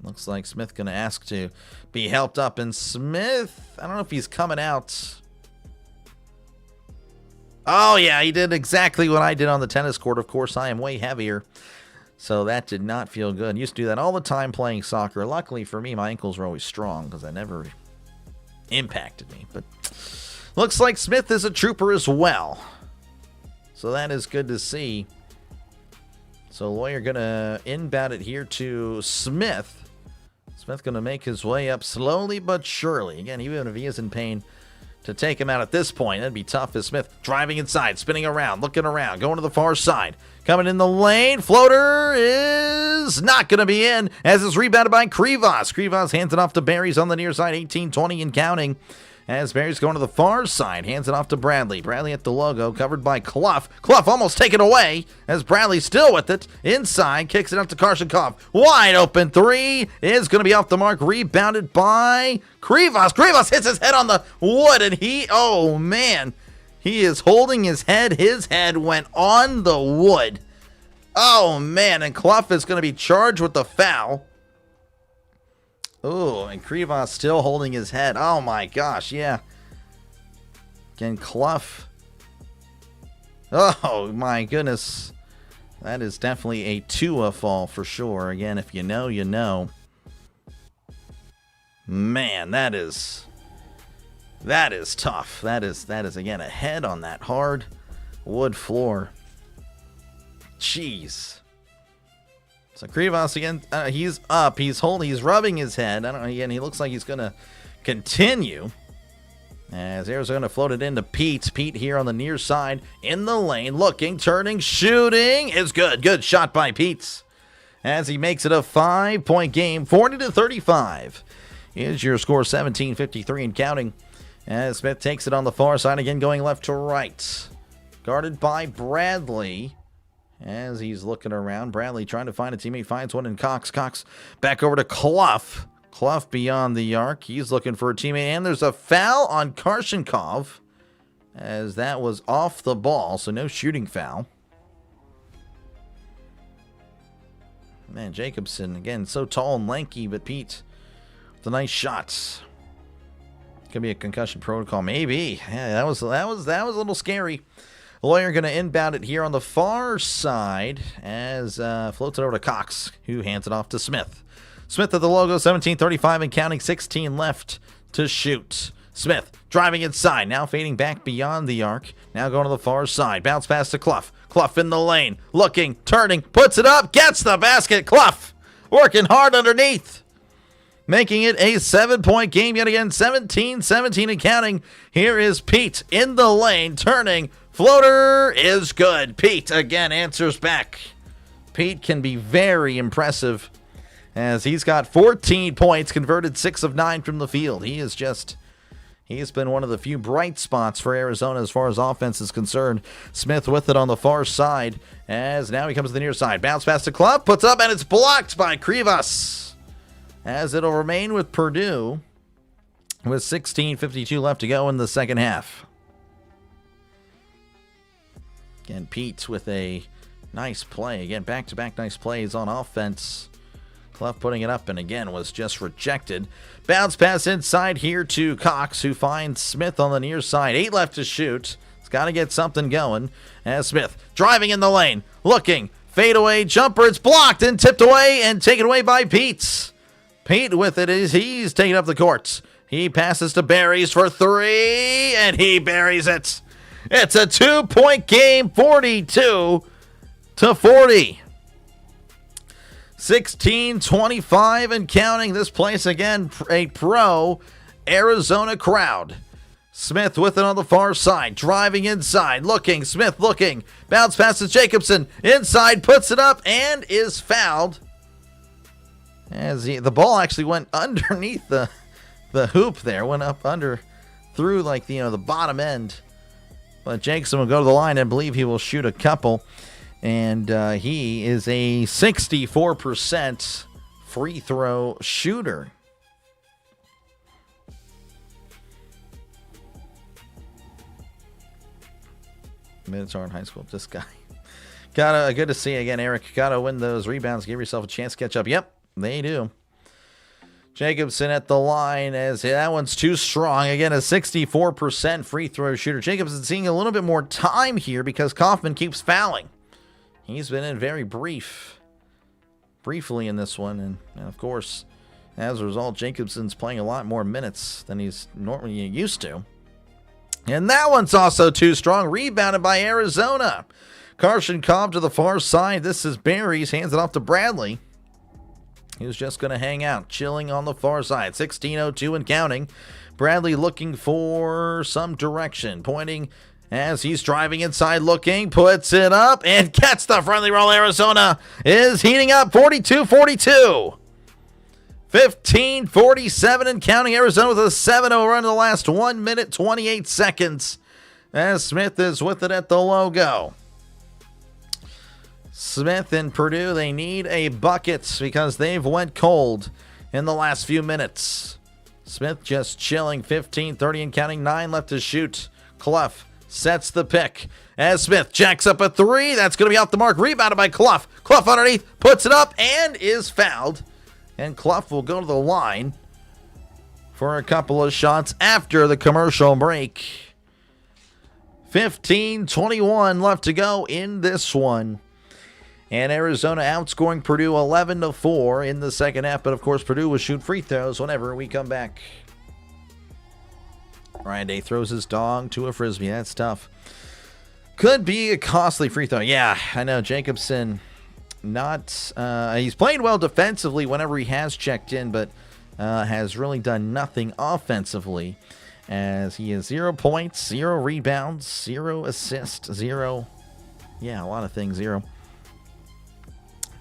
Looks like Smith going to ask to be helped up. And Smith, I don't know if he's coming out. Oh, yeah, he did exactly what I did on the tennis court. Of course, I am way heavier, so that did not feel good. Used to do that all the time playing soccer. Luckily for me, my ankles were always strong because that never impacted me. But looks like Smith is a trooper as well, so that is good to see. So Lawyer going to inbound it here to Smith. Smith going to make his way up slowly but surely. Again, even if he is in pain, to take him out at this point, that'd be tough as Smith driving inside, spinning around, looking around, going to the far side. Coming in the lane, floater is not going to be in as it's rebounded by Krivas. Krivas hands it off to Barry's on the near side, 18-20 and counting. As Barry's going to the far side, hands it off to Bradley. Bradley at the logo, covered by Clough. Clough almost taken away as Bradley still with it. Inside, kicks it out to Karshikov. Wide open 3 is going to be off the mark. Rebounded by Krivas. Krivas hits his head on the wood, and oh man, he is holding his head. His head went on the wood. Oh man, and Clough is going to be charged with the foul. Oh, and Krivas still holding his head. Oh my gosh, yeah. Again, Clough. Oh my goodness. That is definitely a Tua fall for sure. Again, if you know, you know. Man, that is tough. That is again a head on that hard wood floor. Jeez. So Krivas again, he's up. He's rubbing his head. I don't know, again, he looks like he's going to continue. As Arizona floated into Pete. Pete here on the near side in the lane. Looking, turning, shooting. Is good. Good shot by Pete. As he makes it a 5-point game, 40-35. Is your score 17-53 and counting. As Smith takes it on the far side again, going left to right. Guarded by Bradley. As he's looking around, Bradley trying to find a teammate, finds one in Cox. Cox back over to Clough. Clough beyond the arc. He's looking for a teammate, and there's a foul on Karshenkov, as that was off the ball, so no shooting foul. Man, Jacobson, again, so tall and lanky, but Pete with a nice shot. Could be a concussion protocol, maybe. Yeah, that was a little scary. Lawyer going to inbound it here on the far side as floats it over to Cox, who hands it off to Smith. Smith at the logo, 17:35 and counting, 16 left to shoot. Smith driving inside, now fading back beyond the arc. Now going to the far side. Bounce pass to Clough. Clough in the lane, looking, turning, puts it up, gets the basket. Clough working hard underneath, making it a 7-point game yet again, 17-17 and counting. Here is Pete in the lane, turning, floater is good. Pete again answers back. Pete can be very impressive as he's got 14 points, converted 6 of 9 from the field. He's been one of the few bright spots for Arizona as far as offense is concerned. Smith with it on the far side as now he comes to the near side. Bounce pass to Clough, puts up, and it's blocked by Krivas. As it'll remain with Purdue with 16:52 left to go in the second half. Again, Pete with a nice play. Again, back-to-back nice plays on offense. Clough putting it up and again was just rejected. Bounce pass inside here to Cox, who finds Smith on the near side. 8 left to shoot. He's got to get something going. As Smith driving in the lane, looking, fadeaway jumper. It's blocked and tipped away and taken away by Pete. Pete with it is he's taking up the courts. He passes to Berries for 3 and he buries it. It's a 2-point game, 42-40. 16-25 and counting. This place again, a pro Arizona crowd. Smith with it on the far side, driving inside, looking, Smith looking, bounce passes Jacobson, inside, puts it up, and is fouled. As the ball actually went underneath the hoop there, went up under, through like the bottom end. But Jacobson will go to the line. I believe he will shoot a couple. And he is a 64% free throw shooter. Minutes are in high school. This guy. Good to see you again, Eric. Gotta win those rebounds. Give yourself a chance to catch up. Yep, they do. Jacobson at the line as that one's too strong. Again, a 64% free throw shooter. Jacobson seeing a little bit more time here because Kaufman keeps fouling. He's been in very briefly in this one. And of course, as a result, Jacobson's playing a lot more minutes than he's normally used to. And that one's also too strong. Rebounded by Arizona. Karshenkov to the far side. This is Berries. Hands it off to Bradley. He was just going to hang out, chilling on the far side. 16:02 and counting. Bradley looking for some direction, pointing as he's driving inside, looking, puts it up, and gets the friendly roll. Arizona is heating up, 42-42. 15:47 and counting. Arizona with a 7-0 run in the last 1 minute, 28 seconds. As Smith is with it at the logo. Smith and Purdue, they need a bucket because they've went cold in the last few minutes. Smith just chilling, 15:30 and counting, 9 left to shoot. Clough sets the pick as Smith jacks up a 3. That's going to be off the mark. Rebounded by Clough. Clough underneath, puts it up, and is fouled. And Clough will go to the line for a couple of shots after the commercial break. 15:21 left to go in this one. And Arizona outscoring Purdue 11-4 in the second half. But, of course, Purdue will shoot free throws whenever we come back. Ryan Day throws his dong to a frisbee. That's tough. Could be a costly free throw. Yeah, I know. Jacobson he's played well defensively whenever he has checked in, but has really done nothing offensively, as he has 0 points, 0 rebounds, 0 assists, 0. Yeah, a lot of things, 0.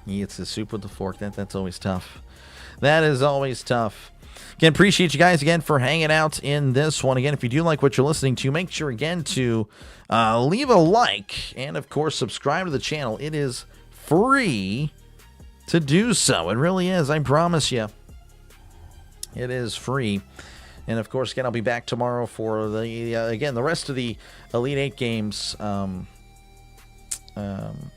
He eats his soup with the fork. That's always tough. That is always tough. Again, appreciate you guys again for hanging out in this one. Again, if you do like what you're listening to, make sure again to leave a like and, of course, subscribe to the channel. It is free to do so. It really is. I promise you. It is free. And, of course, again, I'll be back tomorrow for the rest of the Elite Eight games.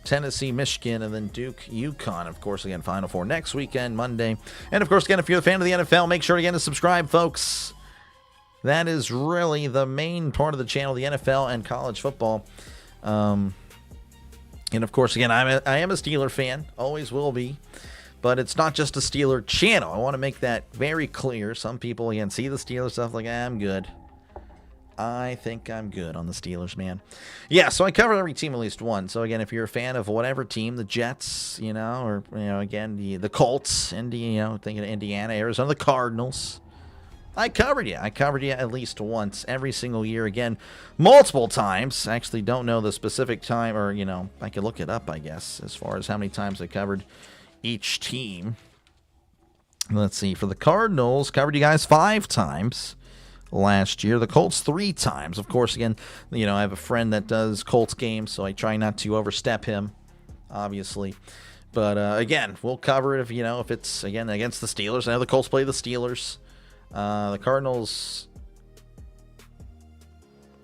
Tennessee, Michigan, and then Duke, UConn. Of course, again, Final Four next weekend, Monday. And, of course, again, if you're a fan of the NFL, make sure again to subscribe, folks. That is really the main part of the channel, the NFL and college football. And, of course, again, I am a Steeler fan. Always will be. But it's not just a Steeler channel. I want to make that very clear. Some people, again, see the Steeler stuff like, I'm good. I think I'm good on the Steelers, man. Yeah, so I cover every team at least once. So, again, if you're a fan of whatever team, the Jets, or, again, the Colts, thinking of Indiana, Arizona, the Cardinals, I covered you. I covered you at least once every single year. Again, multiple times. I actually don't know the specific time, or, I could look it up, I guess, as far as how many times I covered each team. Let's see. For the Cardinals, covered you guys 5 times. Last year. The Colts 3 times. Of course, again, I have a friend that does Colts games, so I try not to overstep him, obviously. But, again, we'll cover it if it's, again, against the Steelers. I know the Colts play the Steelers. The Cardinals,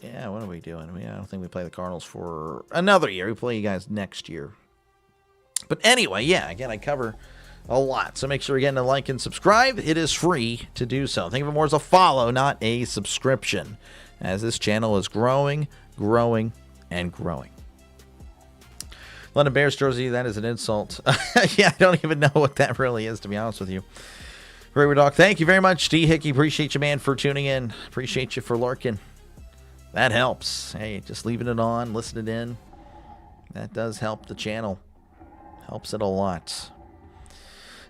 yeah, what are we doing? I don't think we play the Cardinals for another year. We play you guys next year. But anyway, yeah, again, I cover a lot. So make sure, again, to like and subscribe. It is free to do so. Think of it more as a follow, not a subscription, as this channel is growing, and growing. London Bears jersey, that is an insult. Yeah, I don't even know what that really is, to be honest with you. Rayward Dog, thank you very much. D. Hickey, appreciate you, man, for tuning in. Appreciate you for lurking. That helps. Hey, just leaving it on, listening in. That does help the channel. Helps it a lot.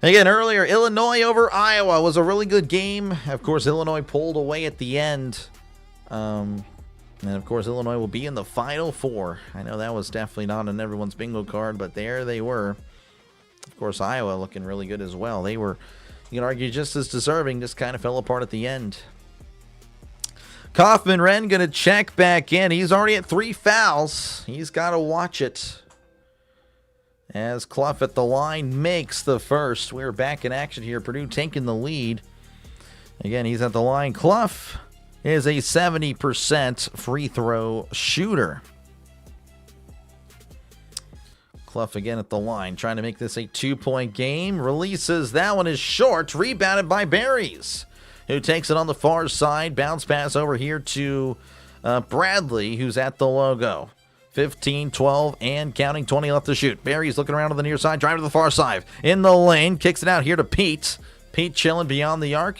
Again, earlier, Illinois over Iowa was a really good game. Of course, Illinois pulled away at the end. And, of course, Illinois will be in the Final Four. I know that was definitely not on everyone's bingo card, but there they were. Of course, Iowa looking really good as well. They were, you can argue, just as deserving, just kind of fell apart at the end. Kaufman-Renn going to check back in. He's already at 3 fouls. He's got to watch it. As Clough at the line makes the first. We're back in action here. Purdue taking the lead. Again, he's at the line. Clough is a 70% free throw shooter. Clough again at the line, trying to make this a 2-point game. Releases. That one is short. Rebounded by Berries, who takes it on the far side. Bounce pass over here to Bradley, who's at the logo. 15, 12, and counting, 20 left to shoot. Berry's looking around on the near side, driving to the far side. In the lane, kicks it out here to Pete. Pete chilling beyond the arc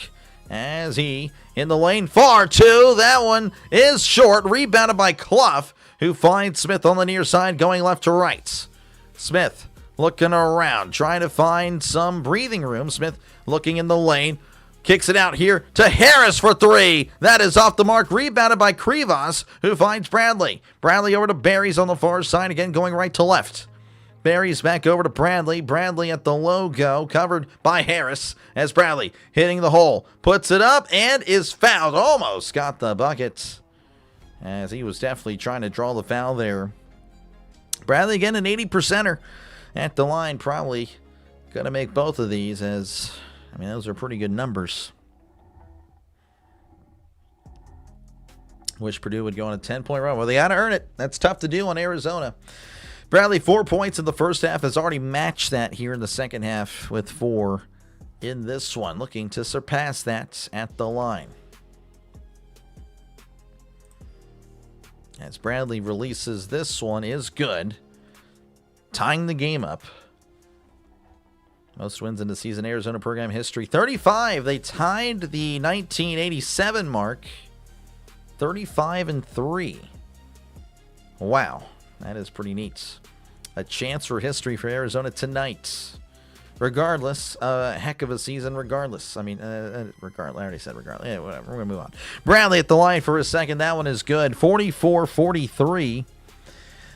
as he, in the lane, far two. That one is short, rebounded by Clough, who finds Smith on the near side, going left to right. Smith looking around, trying to find some breathing room. Smith looking in the lane. Kicks it out here to Harris for 3. That is off the mark. Rebounded by Krivas, who finds Bradley. Bradley over to Berries on the far side. Again, going right to left. Berries back over to Bradley. Bradley at the logo, covered by Harris, as Bradley hitting the hole. Puts it up and is fouled. Almost got the bucket, as he was definitely trying to draw the foul there. Bradley again, an 80%er at the line. Probably going to make both of these, as those are pretty good numbers. Wish Purdue would go on a 10-point run. Well, they got to earn it. That's tough to do on Arizona. Bradley, 4 points in the first half, has already matched that here in the second half with 4 in this one. Looking to surpass that at the line. As Bradley releases this one is good. tying the game up. Most wins in the season Arizona program history. 35. They tied the 1987 mark. 35-3. Wow. That is pretty neat. A chance for history for Arizona tonight. Regardless, heck of a season regardless. I mean, regardless. I already said regardless. Yeah, whatever. We're going to move on. Bradley at the line for a second. That one is good. 44-43.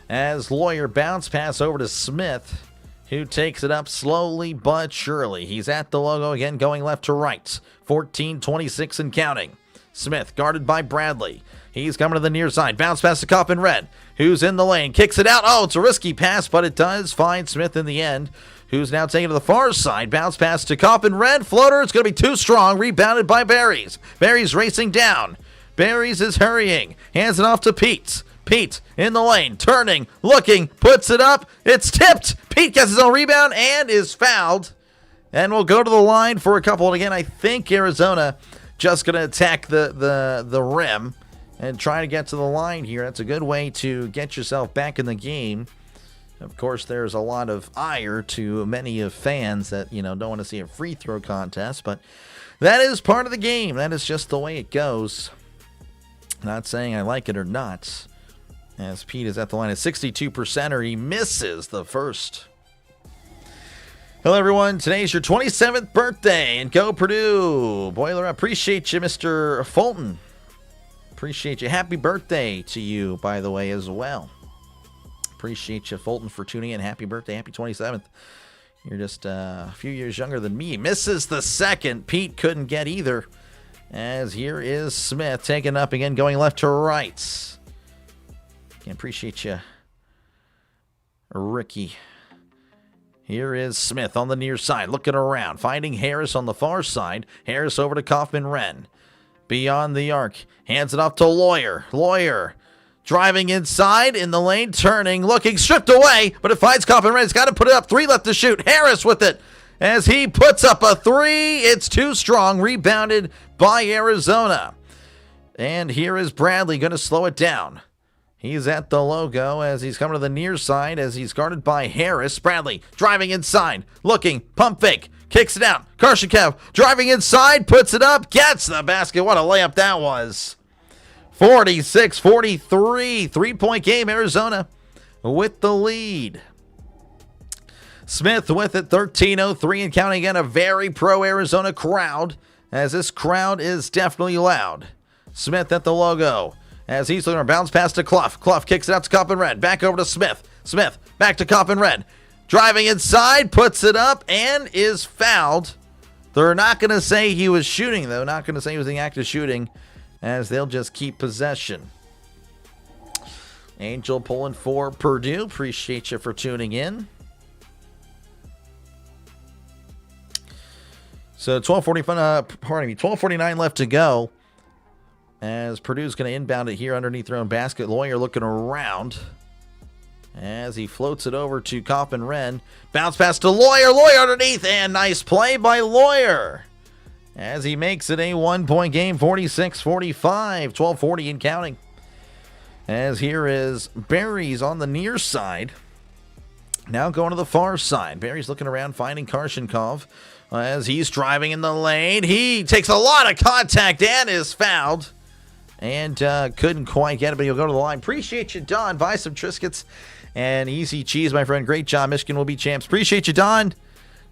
As Lawyer bounce pass over to Smith, who takes it up slowly but surely. He's at the logo again, going left to right. 14-26 and counting. Smith guarded by Bradley. He's coming to the near side. Bounce pass to Coppin Red, who's in the lane. Kicks it out. Oh, it's a risky pass, but it does find Smith in the end, who's now taken to the far side. Bounce pass to Coppin Red. Floater, it's going to be too strong. Rebounded by Berries. Berries racing down. Berries is hurrying. Hands it off to Pete. Pete in the lane, turning, looking, puts it up. It's tipped. Pete gets his own rebound and is fouled. And we'll go to the line for a couple. And again, I think Arizona just going to attack the rim and try to get to the line here. That's a good way to get yourself back in the game. Of course, there's a lot of ire to many of fans that, don't want to see a free throw contest, but that is part of the game. That is just the way it goes. Not saying I like it or not. As Pete is at the line at 62%, he misses the first. Hello, everyone. Today's your 27th birthday, and go Purdue. Boiler, I appreciate you, Mr. Fulton. Appreciate you. Happy birthday to you, by the way, as well. Appreciate you, Fulton, for tuning in. Happy birthday. Happy 27th. You're just a few years younger than me. Misses the second. Pete couldn't get either. As here is Smith taking up again, going left to right. Appreciate you, Ricky. Here is Smith on the near side, looking around, finding Harris on the far side. Harris over to Kaufman-Wren. Beyond the arc, hands it off to Lawyer. Lawyer driving inside in the lane, turning, looking, stripped away, but it finds Kaufman-Wren. He's got to put it up. 3 left to shoot. Harris with it as he puts up a 3. It's too strong. Rebounded by Arizona. And here is Bradley going to slow it down. He's at the logo as he's coming to the near side as he's guarded by Harris. Bradley driving inside, looking, pump fake, kicks it out. Karshikev driving inside, puts it up, gets the basket. What a layup that was. 46-43, 3-point game, Arizona with the lead. Smith with it, 13:03 and counting again. A very pro-Arizona crowd as this crowd is definitely loud. Smith at the logo. As he's looking to bounce pass to Clough. Clough kicks it out to Coppin-Red. Back over to Smith. Smith back to Coppin-Red. Driving inside, puts it up, and is fouled. They're not going to say he was shooting, though. Not going to say he was in the act of shooting, as they'll just keep possession. Angel pulling for Purdue. Appreciate you for tuning in. So 12:49 left to go. As Purdue's going to inbound it here underneath their own basket. Lawyer looking around as he floats it over to Kaufman-Wren. Bounce pass to Lawyer. Lawyer underneath. And nice play by Lawyer as he makes it a 1-point game. 46-45. 12:40 and counting. As here is Berries on the near side. Now going to the far side. Berries looking around, finding Karshnikov as he's driving in the lane. He takes a lot of contact and is fouled. And couldn't quite get it, but he'll go to the line. Appreciate you, Don. Buy some Triscuits and easy cheese, my friend. Great job. Michigan will be champs. Appreciate you, Don.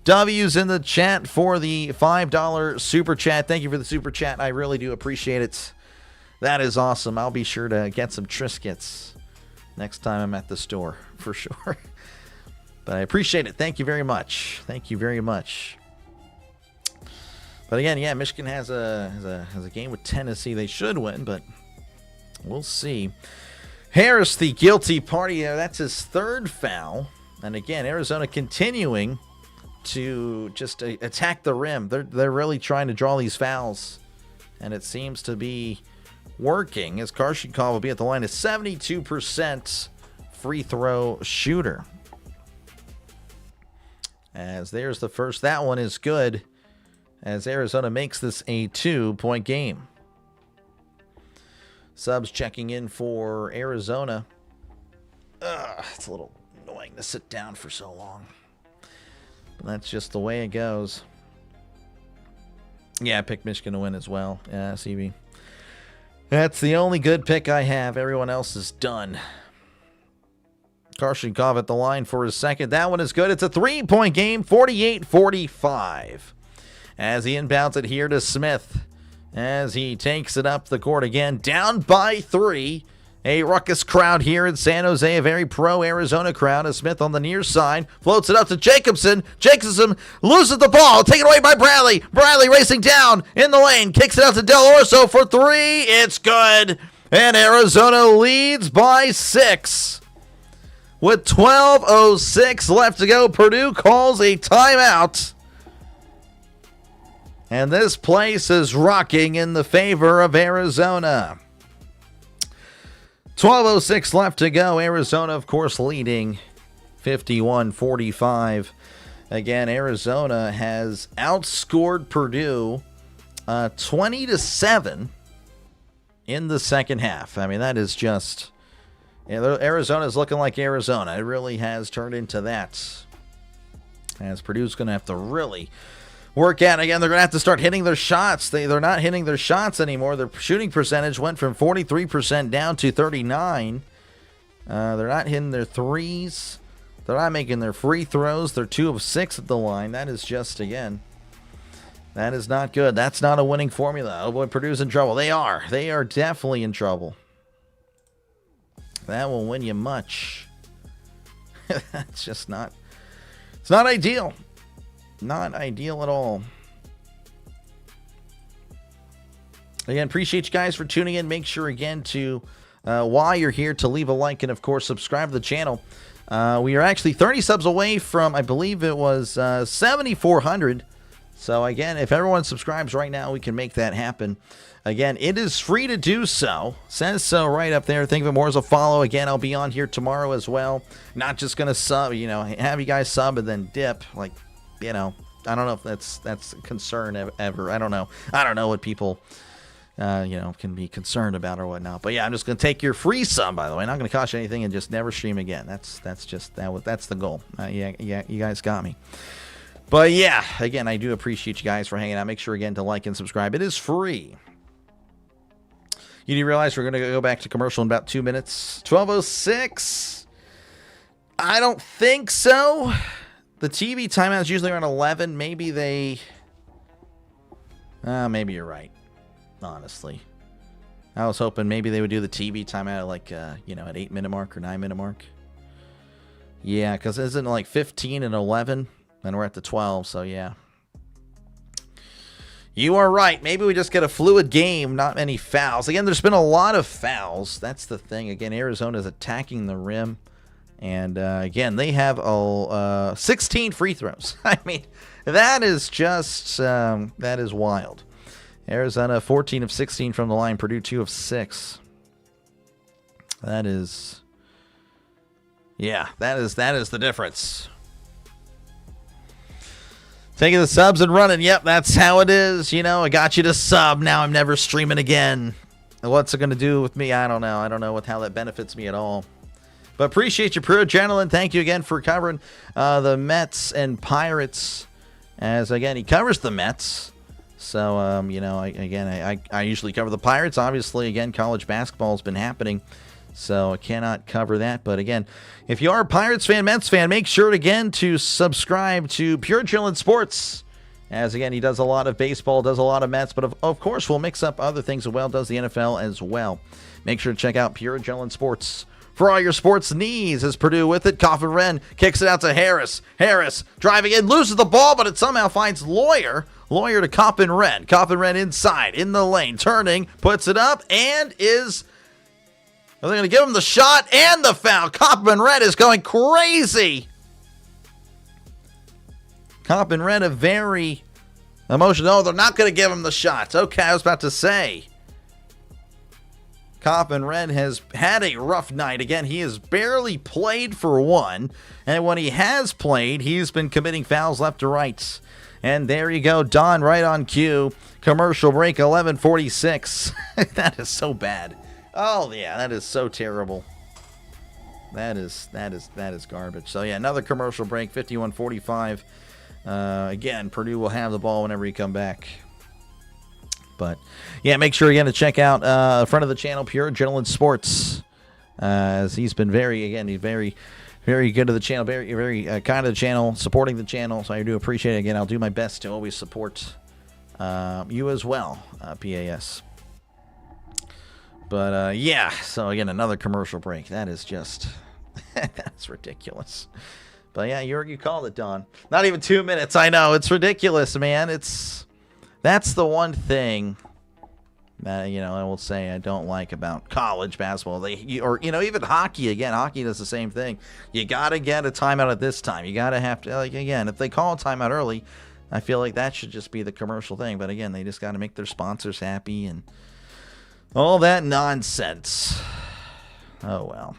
W's in the chat for the $5 super chat. Thank you for the super chat. I really do appreciate it. That is awesome. I'll be sure to get some Triscuits next time I'm at the store, for sure. But I appreciate it. Thank you very much. Thank you very much. But again, yeah, Michigan has a game with Tennessee. They should win, but we'll see. Harris, the guilty party. That's his third foul. And again, Arizona continuing to just attack the rim. They're really trying to draw these fouls, and it seems to be working. As Karshnikov will be at the line, a 72% free throw shooter. As there's the first. That one is good. As Arizona makes this a 2-point game. Subs checking in for Arizona. It's a little annoying. to sit down for so long. But that's just the way it goes. Yeah, I picked Michigan to win as well. Yeah, CB. That's the only good pick I have. Everyone else is done. Karshinkov at the line for his second. That one is good. It's a 3-point game, 48-45. As he inbounds it here to Smith. As he takes it up the court again. Down by 3. A ruckus crowd here in San Jose. A very pro-Arizona crowd. As Smith on the near side. Floats it up to Jacobson. Jacobson loses the ball. Taken away by Bradley. Bradley racing down in the lane. Kicks it out to Del Orso for 3. It's good. And Arizona leads by 6. With 12:06 left to go, Purdue calls a timeout. And this place is rocking in the favor of Arizona. 12:06 left to go. Arizona, of course, leading 51-45. Again, Arizona has outscored Purdue 20-7 in the second half. I mean, that is just... Arizona is looking like Arizona. It really has turned into that. As Purdue's going to have to really work at it. Again, they're going to have to start hitting their shots. They're not hitting their shots anymore. Their shooting percentage went from 43% down to 39%. They're not hitting their threes. They're not making their free throws. They're 2 of 6 at the line. That is just, again, that is not good. That's not a winning formula. Oh boy, Purdue's in trouble. They are. They are definitely in trouble. That will win you much. That's just not... It's not ideal. Not ideal at all. Again, appreciate you guys for tuning in. Make sure, again, to, while you're here, to leave a like and, of course, subscribe to the channel. We are actually 30 subs away from, I believe it was 7,400. So, again, if everyone subscribes right now, we can make that happen. Again, it is free to do so. Says so right up there. Think of it more as a follow. Again, I'll be on here tomorrow as well. Not just going to sub, have you guys sub and then dip. Like, I don't know if that's a concern ever. I don't know. I don't know what people, can be concerned about or whatnot. But, yeah, I'm just going to take your free sub, by the way. Not going to cost you anything and just never stream again. That's the goal. Yeah, you guys got me. But, yeah, again, I do appreciate you guys for hanging out. Make sure, again, to like and subscribe. It is free. You do realize we're going to go back to commercial in about 2 minutes. 12:06. I don't think so. The TV timeout is usually around 11. Maybe they... maybe you're right, honestly. I was hoping maybe they would do the TV timeout at at 8-minute mark or 9-minute mark. Yeah, because isn't it like 15 and 11? And we're at the 12, so yeah. You are right. Maybe we just get a fluid game, not many fouls. Again, there's been a lot of fouls. That's the thing. Again, Arizona's attacking the rim. And, again, they have 16 free throws. I mean, that is just, that is wild. Arizona, 14 of 16 from the line. Purdue, 2 of 6. That is, yeah, that is the difference. Taking the subs and running. Yep, that's how it is. I got you to sub. Now I'm never streaming again. What's it going to do with me? I don't know. I don't know how that benefits me at all. But appreciate you, Pure Adrenaline. Thank you again for covering the Mets and Pirates. As, again, he covers the Mets. So, I usually cover the Pirates. Obviously, again, college basketball has been happening. So I cannot cover that. But again, if you are a Pirates fan, Mets fan, make sure again to subscribe to Pure Adrenaline Sports. As again, he does a lot of baseball, does a lot of Mets, but of course we'll mix up other things as well, does the NFL as well. Make sure to check out Pure Adrenaline Sports for all your sports needs. As Purdue with it, Coffin Wren kicks it out to Harris. Harris driving in, loses the ball, but it somehow finds Lawyer. Lawyer to Coffin Wren. Coffin Wren inside, in the lane, turning, puts it up, and is... Are they going to give him the shot and the foul? Coffin Wren is going crazy. Coffin Wren, a very emotional. No, they're not going to give him the shots. Okay, I was about to say. Coffin Wren has had a rough night. Again, he has barely played for one. And when he has played, he's been committing fouls left to right. And there you go. Don right on cue. Commercial break, 11:46. That is so bad. Oh, yeah, that is so terrible. That is garbage. So, yeah, another commercial break, 51-45. Again, Purdue will have the ball whenever you come back. But, yeah, make sure, again, to check out front of the channel, Pure Adrenaline Sports, as he's been very good to the channel, very kind to the channel, supporting the channel. So I do appreciate it. Again, I'll do my best to always support you as well, PAS. But, yeah, so, again, another commercial break. That is just, that's ridiculous. But, yeah, you called it, Don. Not even 2 minutes. I know. It's ridiculous, man. That's the one thing that, I will say I don't like about college basketball. Even hockey. Again, hockey does the same thing. You got to get a timeout at this time. You got to have to, again, if they call a timeout early, I feel like that should just be the commercial thing. But, again, they just got to make their sponsors happy and all that nonsense. Oh, well.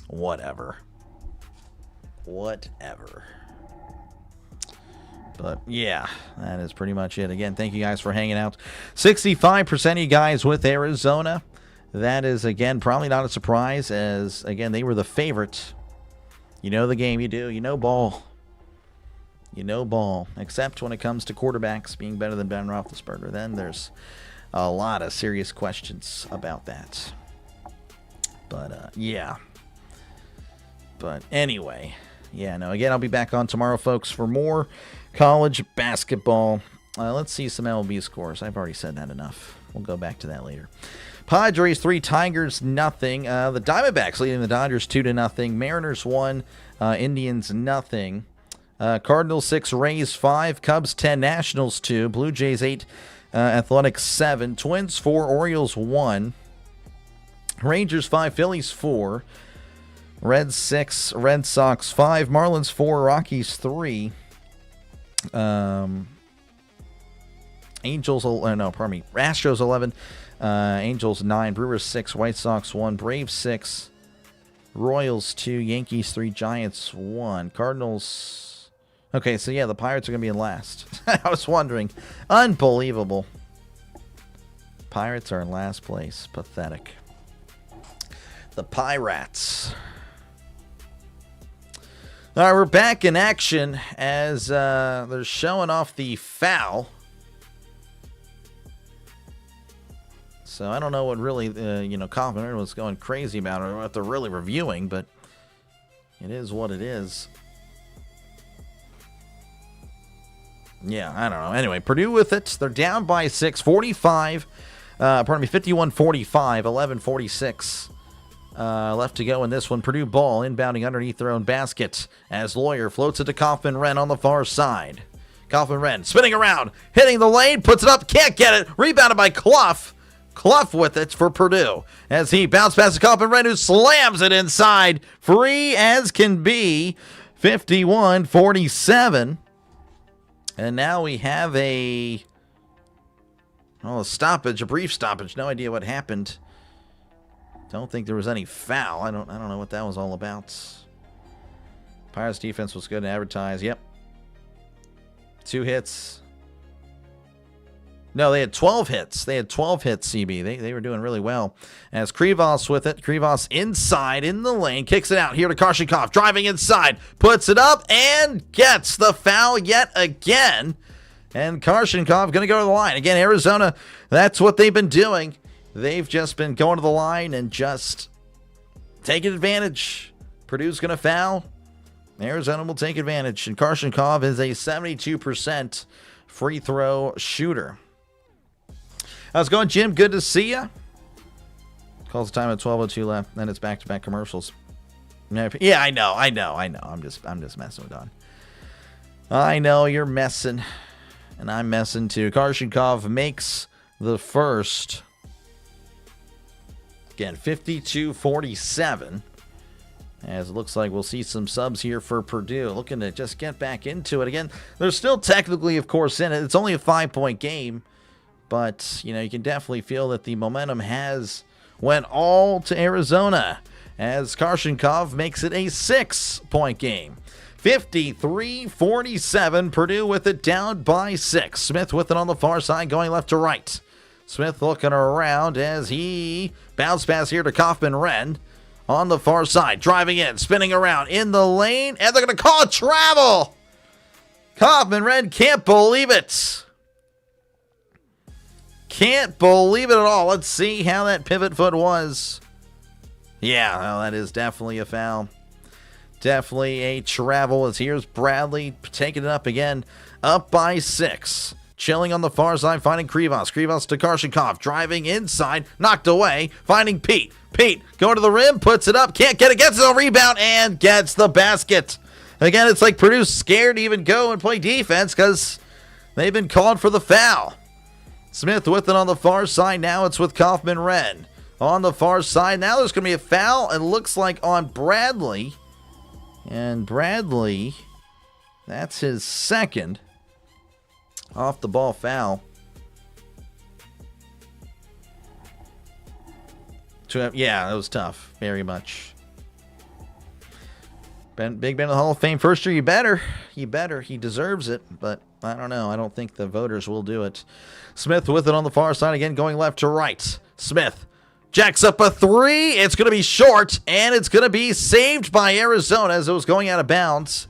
Whatever. But, yeah, that is pretty much it. Again, thank you guys for hanging out. 65% of you guys with Arizona. That is, again, probably not a surprise as, again, they were the favorite. You know the game you do. You know ball. Except when it comes to quarterbacks being better than Ben Roethlisberger. Then there's a lot of serious questions about that. But, yeah. But, anyway. Yeah, no, again, I'll be back on tomorrow, folks, for more college basketball. Let's see some MLB scores. I've already said that enough. We'll go back to that later. Padres 3, Tigers nothing. The Diamondbacks leading the Dodgers 2-0. Mariners 1, Indians nothing. Cardinals 6, Rays 5, Cubs 10, Nationals 2, Blue Jays 8, Athletics 7, Twins 4, Orioles 1, Rangers 5, Phillies 4, Reds 6, Red Sox 5, Marlins 4, Rockies 3, Astros 11, Angels 9, Brewers 6, White Sox 1, Braves 6, Royals 2, Yankees 3, Giants 1, Cardinals. Okay, so yeah, the Pirates are going to be in last. I was wondering. Unbelievable. Pirates are in last place. Pathetic. The Pirates. All right, we're back in action as they're showing off the foul. So I don't know what really, Kaufman was going crazy about or what they're really reviewing, but it is what it is. Yeah, I don't know. Anyway, Purdue with it. They're down by 6, 51-45, 11-46. Left to go in this one. Purdue ball inbounding underneath their own basket as Lawyer floats it to Kaufman-Renn on the far side. Kaufman-Renn spinning around, hitting the lane, puts it up, can't get it. Rebounded by Clough. Clough with it for Purdue as he bounces past Kaufman-Renn, who slams it inside. Free as can be. 51-47. And now we have a stoppage, a brief stoppage. No idea what happened. Don't think there was any foul. I don't know what that was all about. Pirates defense was good to advertise. Yep. 2 hits. No, they had 12 hits. They had 12 hits, CB. They were doing really well. As Krivos with it. Krivos inside in the lane. Kicks it out here to Karshenkov. Driving inside. Puts it up and gets the foul yet again. And Karshenkov going to go to the line. Again, Arizona, that's what they've been doing. They've just been going to the line and just taking advantage. Purdue's going to foul. Arizona will take advantage. And Karshenkov is a 72% free throw shooter. How's it going, Jim? Good to see you. Calls the time at 12:02 left. Then it's back-to-back commercials. Yeah, I know. I'm just messing with Don. I know you're messing, and I'm messing too. Karshenkov makes the first. Again, 52-47. As it looks like we'll see some subs here for Purdue. Looking to just get back into it. Again, they're still technically, of course, in it. It's only a 5-point game. But, you can definitely feel that the momentum has went all to Arizona. As Karshenkov makes it a 6-point game. 53-47. Purdue with it down by 6. Smith with it on the far side going left to right. Smith looking around as he bounce pass here to Kaufman-Renn. on the far side, driving in, spinning around in the lane, and they're going to call it travel. Kaufman Red can't believe it. Can't believe it at all. Let's see how that pivot foot was. Yeah, well, that is definitely a foul. Definitely a travel, as here's Bradley taking it up again, up by 6. Chilling on the far side, finding Krivos. Krivos to Karshikov, driving inside, knocked away, finding Pete. Pete going to the rim, puts it up, can't get it, gets the rebound, and gets the basket. Again, it's like Purdue's scared to even go and play defense because they've been called for the foul. Smith with it on the far side. Now it's with Kaufman Ren on the far side. Now there's going to be a foul, and looks like on Bradley. And Bradley, that's his second off the ball foul. Yeah, that was tough. Very much. Big Ben of the Hall of Fame first year. You better. He deserves it, but I don't know. I don't think the voters will do it. Smith with it on the far side again, going left to right. Smith jacks up a 3. It's going to be short, and it's going to be saved by Arizona as it was going out of bounds.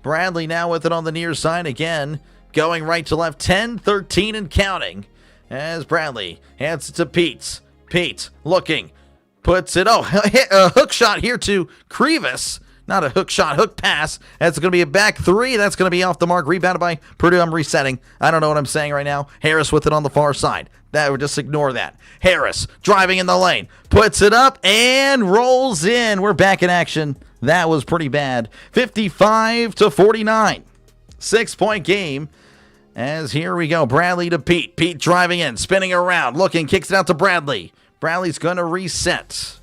Bradley now with it on the near side again, going right to left, 10, 13, and counting. As Bradley hands it to Pete. Pete looking, puts it. Oh, a hook shot here to Krivos. Not a hook shot, hook pass. That's going to be a back 3. That's going to be off the mark. Rebounded by Purdue. I'm resetting. I don't know what I'm saying right now. Harris with it on the far side. That would just ignore that. Harris driving in the lane. Puts it up and rolls in. We're back in action. That was pretty bad. 55-49. 6-point game. As here we go. Bradley to Pete. Pete driving in. Spinning around. Looking. Kicks it out to Bradley. Bradley's going to reset.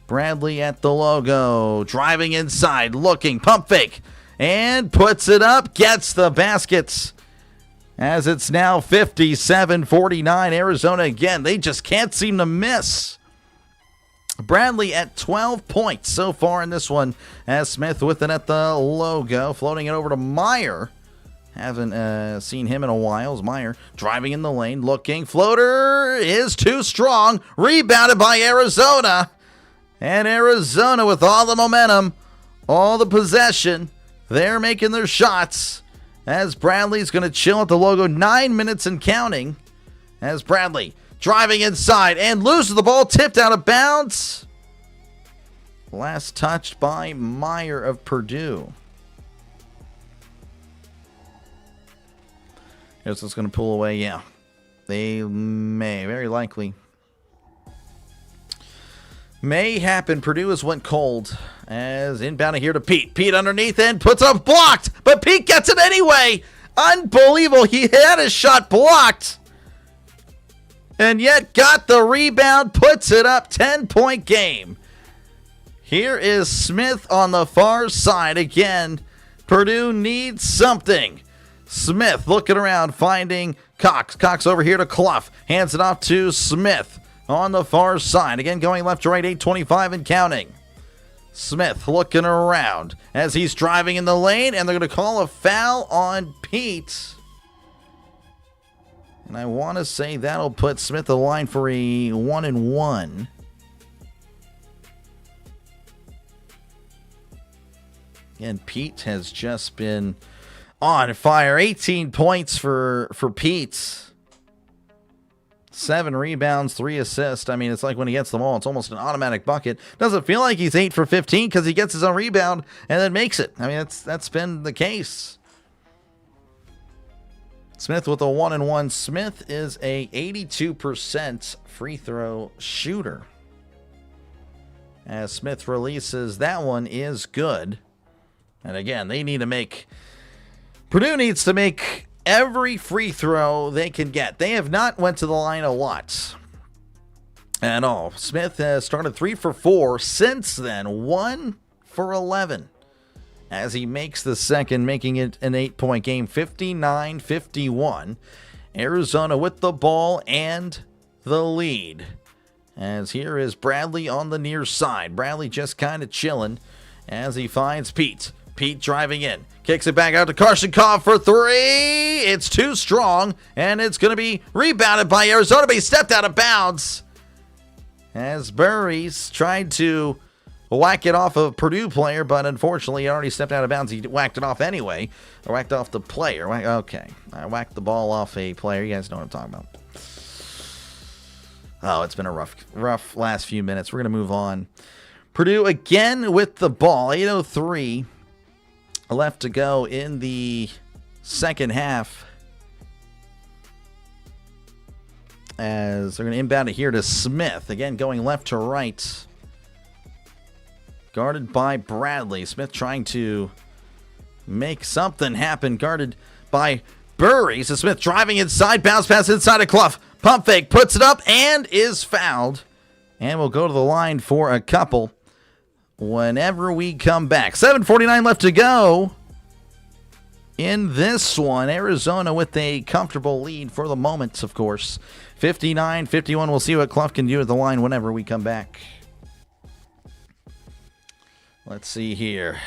Bradley at the logo, driving inside, looking, pump fake, and puts it up, gets the baskets. As it's now 57-49, Arizona again, they just can't seem to miss. Bradley at 12 points so far in this one, as Smith with it at the logo, floating it over to Meyer. Haven't seen him in a while. As Meyer driving in the lane, looking, floater is too strong, rebounded by Arizona. And Arizona with all the momentum, all the possession, they're making their shots. As Bradley's going to chill at the logo, 9 minutes and counting. As Bradley driving inside and loses the ball, tipped out of bounds. Last touched by Meyer of Purdue. Here's what's going to pull away, yeah. They may, very likely. May happen. Purdue has went cold as inbound here to Pete. Pete underneath and puts up blocked, but Pete gets it anyway. Unbelievable. He had his shot blocked and yet got the rebound, puts it up. 10-point game. Here is Smith on the far side again. Purdue needs something. Smith looking around, finding Cox. Cox over here to Clough. Hands it off to Smith. On the far side, again going left to right, 8:25 and counting. Smith looking around as he's driving in the lane, and they're going to call a foul on Pete. And I want to say that'll put Smith on the line for a 1-and-1. And Pete has just been on fire. 18 points for Pete. 7 rebounds, 3 assists. I mean, it's like when he gets them all, it's almost an automatic bucket. Doesn't feel like he's 8 for 15 because he gets his own rebound and then makes it. I mean, that's been the case. Smith with a 1-and-1. Smith is a 82% free throw shooter. As Smith releases, that one is good. And again, Purdue needs to make every free throw they can get. They have not went to the line a lot at all. Smith has started 3 for 4 since then, 1 for 11 as he makes the second, making it an 8-point game. 59-51. Arizona with the ball and the lead. As here is Bradley on the near side. Bradley just kind of chilling as he finds Pete. Pete driving in. Kicks it back out to Karshikov for 3. It's too strong, and it's going to be rebounded by Arizona, but he stepped out of bounds. as Burries tried to whack it off a Purdue player, but unfortunately he already stepped out of bounds. He whacked it off anyway. Or whacked off the player. Okay. I whacked the ball off a player. You guys know what I'm talking about. Oh, it's been a rough last few minutes. We're going to move on. Purdue again with the ball. 8:03 left to go in the second half. As they're going to inbound it here to Smith. Again, going left to right. Guarded by Bradley. Smith trying to make something happen. Guarded by Burries. So Smith driving inside. Bounce pass inside of Clough. Pump fake. Puts it up and is fouled. And we'll go to the line for a couple whenever we come back. 7:49 left to go in this one. Arizona with a comfortable lead for the moment, of course. 59-51. We'll see what Clough can do at the line whenever we come back. Let's see here.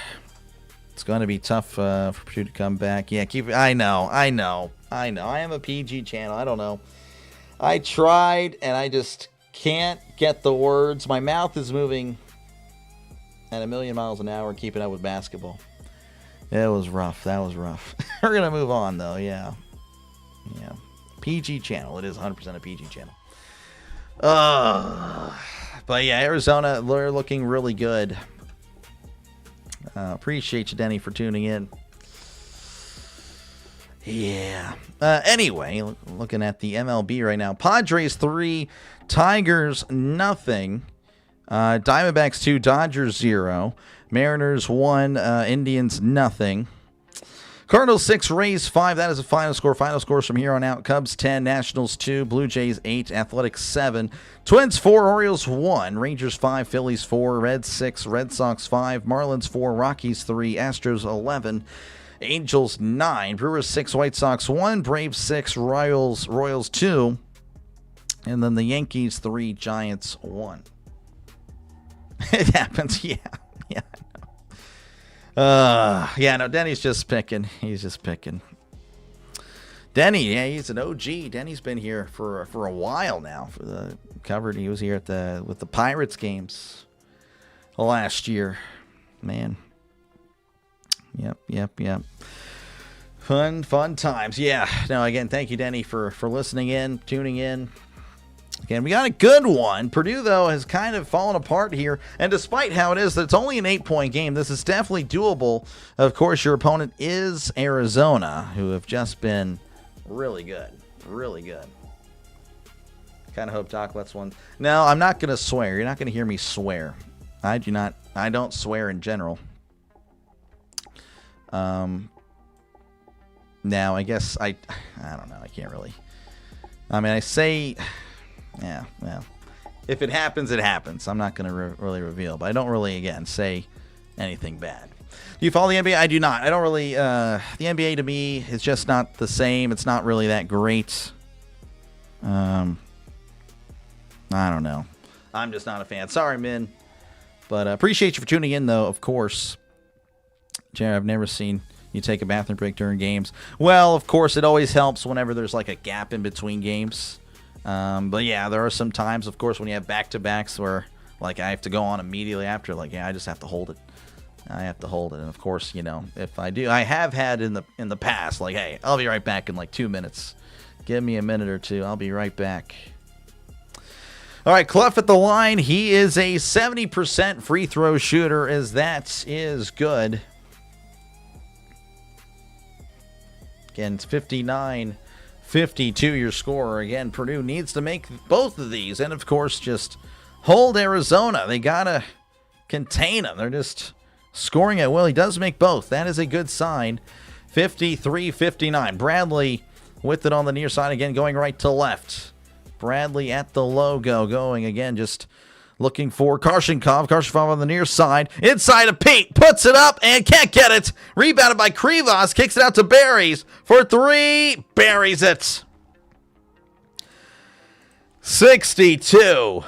It's going to be tough for Purdue to come back. Yeah, I know. I am a PG channel. I don't know. I tried, and I just can't get the words. My mouth is moving at 1,000,000 miles an hour, keeping up with basketball. It was rough. That was rough. We're going to move on, though. Yeah. PG channel. It is 100% a PG channel. But yeah, Arizona, they're looking really good. Appreciate you, Denny, for tuning in. Yeah. Anyway, looking at the MLB right now. Padres 3, Tigers nothing. Diamondbacks 2, Dodgers 0. Mariners 1, Indians nothing. Cardinals 6, Rays 5. That is the final score. Final scores from here on out. Cubs 10, Nationals 2, Blue Jays 8, Athletics 7, Twins 4, Orioles 1, Rangers 5, Phillies 4, Reds 6, Red Sox 5, Marlins 4, Rockies 3, Astros 11, Angels 9, Brewers 6, White Sox 1, Braves 6, Royals 2, and then the Yankees 3, Giants 1. It happens, yeah. No, Denny's just picking. He's just picking. Denny, yeah, he's an OG. Denny's been here for a while now. For the covered, he was here with the Pirates games last year. Man. Yep. Fun times. Yeah. No, again, thank you, Denny, for listening in, tuning in. Again, we got a good one. Purdue, though, has kind of fallen apart here. And despite how it is, it's only an 8-point game. This is definitely doable. Of course, your opponent is Arizona, who have just been really good. Really good. Kind of hope Doc lets one. No, I'm not going to swear. You're not going to hear me swear. I don't swear in general. Now, I guess I don't know. I can't really. I mean, I say... Yeah, well, if it happens, it happens. I'm not going to really reveal, but I don't really, again, say anything bad. Do you follow the NBA? I do not. I don't really, the NBA to me is just not the same. It's not really that great. I don't know. I'm just not a fan. Sorry, Min. But appreciate you for tuning in, though, of course. Jared, I've never seen you take a bathroom break during games. Well, of course, it always helps whenever there's like a gap in between games. But yeah, there are some times, of course, when you have back-to-backs where, like, I have to go on immediately after. Like, yeah, I just have to hold it. I have to hold it. And, of course, if I do, I have had in the past, like, hey, I'll be right back in, like, 2 minutes. Give me a minute or two. I'll be right back. All right, Clough at the line. He is a 70% free throw shooter, as that is good. Again, it's 59-52 your score. Again, Purdue needs to make both of these. And, of course, just hold Arizona. They got to contain them. They're just scoring at will. He does make both. That is a good sign. 53-59. Bradley with it on the near side again, going right to left. Bradley at the logo, going again, just looking for Karshenkov. Karshenkov on the near side. Inside of Pete. Puts it up and can't get it. Rebounded by Krivas. Kicks it out to Berries for three. Buries it. 62-53.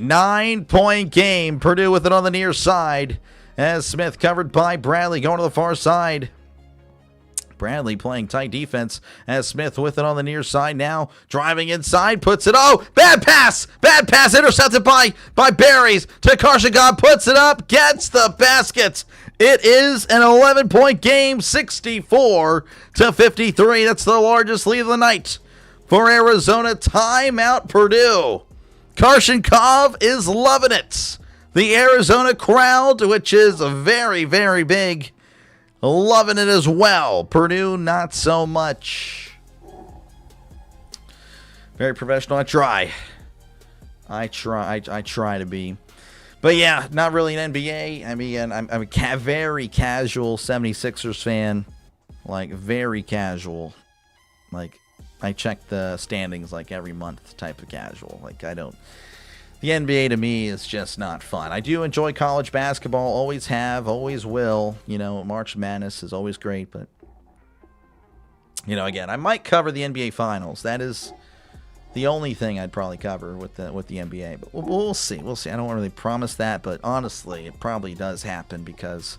9-point game. Purdue with it on the near side. As Smith covered by Bradley. Going to the far side. Bradley playing tight defense as Smith with it on the near side now. Driving inside, puts it. Oh, bad pass! Bad pass intercepted by Berries to Karshagov. Puts it up, gets the basket. It is an 11-point game, 64-53. That's the largest lead of the night for Arizona. Timeout Purdue. Karshagov is loving it. The Arizona crowd, which is very, very big, loving it as well. Purdue, not so much. Very professional. I try to be. But yeah, not really an NBA. I mean, I'm a very casual 76ers fan. Like, very casual. Like, I check the standings like every month type of casual. Like, I don't. The NBA to me is just not fun. I do enjoy college basketball. Always have, always will. You know, March Madness is always great. But, you know, again, I might cover the NBA Finals. That is the only thing I'd probably cover with the NBA. But we'll see. We'll see. I don't want to really promise that. But honestly, it probably does happen because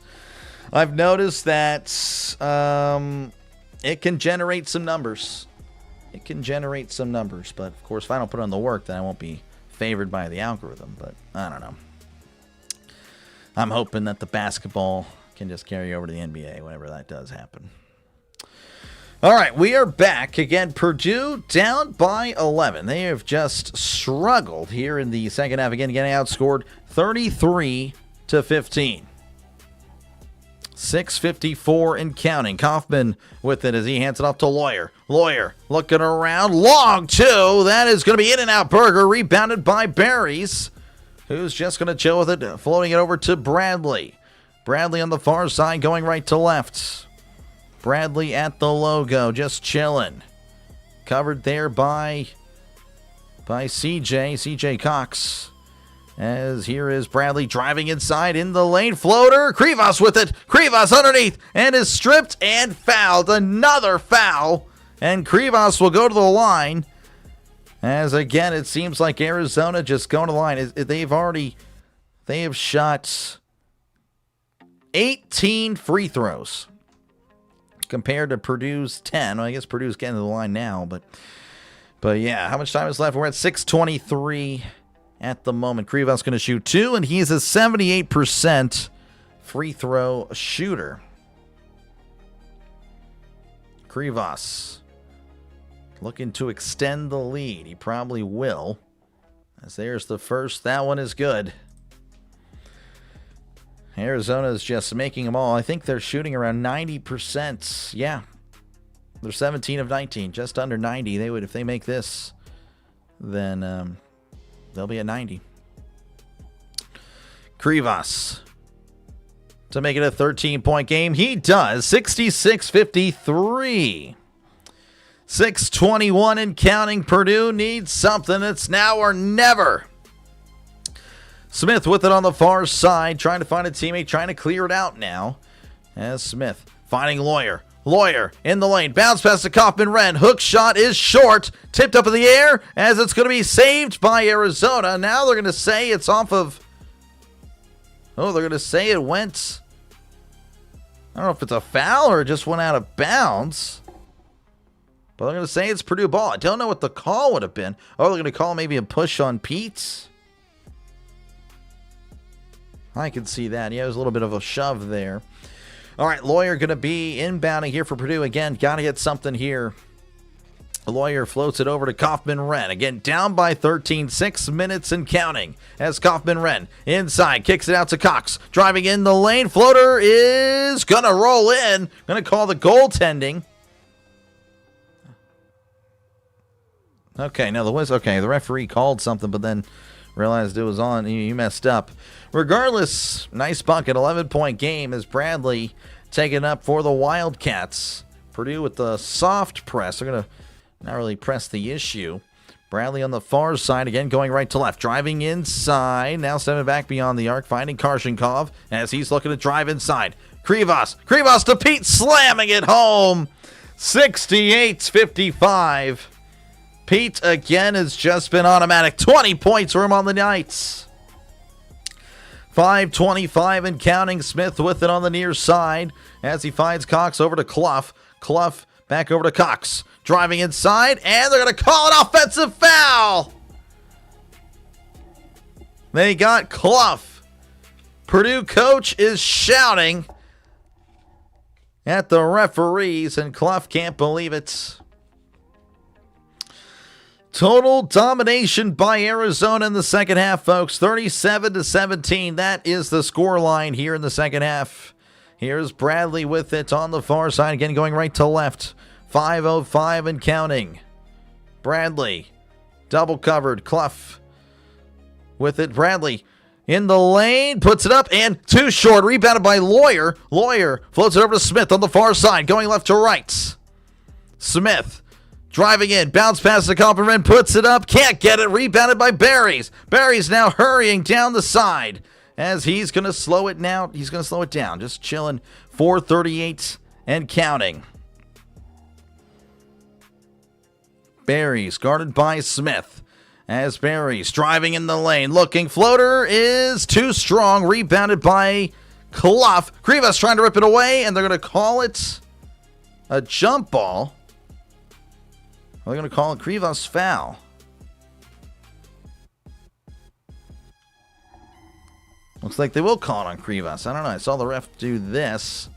I've noticed that it can generate some numbers. It can generate some numbers. But, of course, if I don't put on the work, then I won't be favored by the algorithm, but I don't know. I'm hoping that the basketball can just carry over to the NBA whenever that does happen. All right, we are back. Again, Purdue down by 11. They have just struggled here in the second half. Again, getting outscored 33-15. 6:54 and counting. Kaufman with it as he hands it off to Lawyer. Lawyer looking around. Long two. That is going to be in and out. Berger rebounded by Berries, who's just going to chill with it, floating it over to Bradley. Bradley on the far side going right to left. Bradley at the logo, just chilling. Covered there by CJ Cox. As here is Bradley driving inside in the lane. Floater. Krivas with it. Krivas underneath and is stripped and fouled. Another foul. And Krivas will go to the line. As again, it seems like Arizona just going to the line. They have shot 18 free throws compared to Purdue's 10. Well, I guess Purdue's getting to the line now. But yeah, how much time is left? We're at 6:23. At the moment, Krivas going to shoot 2, and he's a 78% free throw shooter. Krivas looking to extend the lead. He probably will. As there's the first. That one is good. Arizona is just making them all. I think they're shooting around 90%. Yeah. They're 17 of 19. Just under 90. They would, if they make this, then they'll be at 90. Krivas to make it a 13-point game. He does. 66-53. 6:21 and counting. Purdue needs something. It's now or never. Smith with it on the far side, trying to find a teammate, trying to clear it out now. As Smith finding Lawyer. Lawyer in the lane. Bounce pass to Kaufman-Renn. Hook shot is short. Tipped up in the air as it's going to be saved by Arizona. Now they're going to say it's off of... Oh, they're going to say it went... I don't know if it's a foul or it just went out of bounds. But they're going to say it's Purdue ball. I don't know what the call would have been. Oh, they're going to call maybe a push on Pete. I can see that. Yeah, it was a little bit of a shove there. All right, Lawyer going to be inbounding here for Purdue. Again, got to get something here. Lawyer floats it over to Kaufman-Renn. Again, down by 13, 6 minutes and counting. As Kaufman-Renn inside, kicks it out to Cox. Driving in the lane. Floater is going to roll in. Going to call the goaltending. Okay, now the referee called something, but then realized it was on. He messed up. Regardless, nice bucket, 11-point game as Bradley taken up for the Wildcats. Purdue with the soft press. They're going to not really press the issue. Bradley on the far side, again going right to left. Driving inside, now stepping back beyond the arc, finding Karshagov as he's looking to drive inside. Krivas to Pete, slamming it home. 68-55. Pete again has just been automatic. 20 points for him on the nights. 5:25 and counting. Smith with it on the near side as he finds Cox over to Clough. Clough back over to Cox. Driving inside, and they're going to call an offensive foul. They got Clough. Purdue coach is shouting at the referees, and Clough can't believe it. Total domination by Arizona in the second half, folks. 37-17. That is the score line here in the second half. Here's Bradley with it on the far side. Again, going right to left. 5:05 and counting. Bradley. Double covered. Clough with it. Bradley in the lane. Puts it up and too short. Rebounded by Lawyer. Lawyer floats it over to Smith on the far side. Going left to right. Smith. Driving in, bounce pass to Coppelman, puts it up, can't get it, rebounded by Barrys. Barrys now hurrying down the side as he's going to slow it now. He's going to slow it down, just chilling. 4:38 and counting. Barrys guarded by Smith as Barrys driving in the lane, looking, floater is too strong, rebounded by Clough. Krivas trying to rip it away, and they're going to call it a jump ball. They're going to call it Krivas foul. Looks like they will call it on Krivas. I don't know. I saw the ref do this,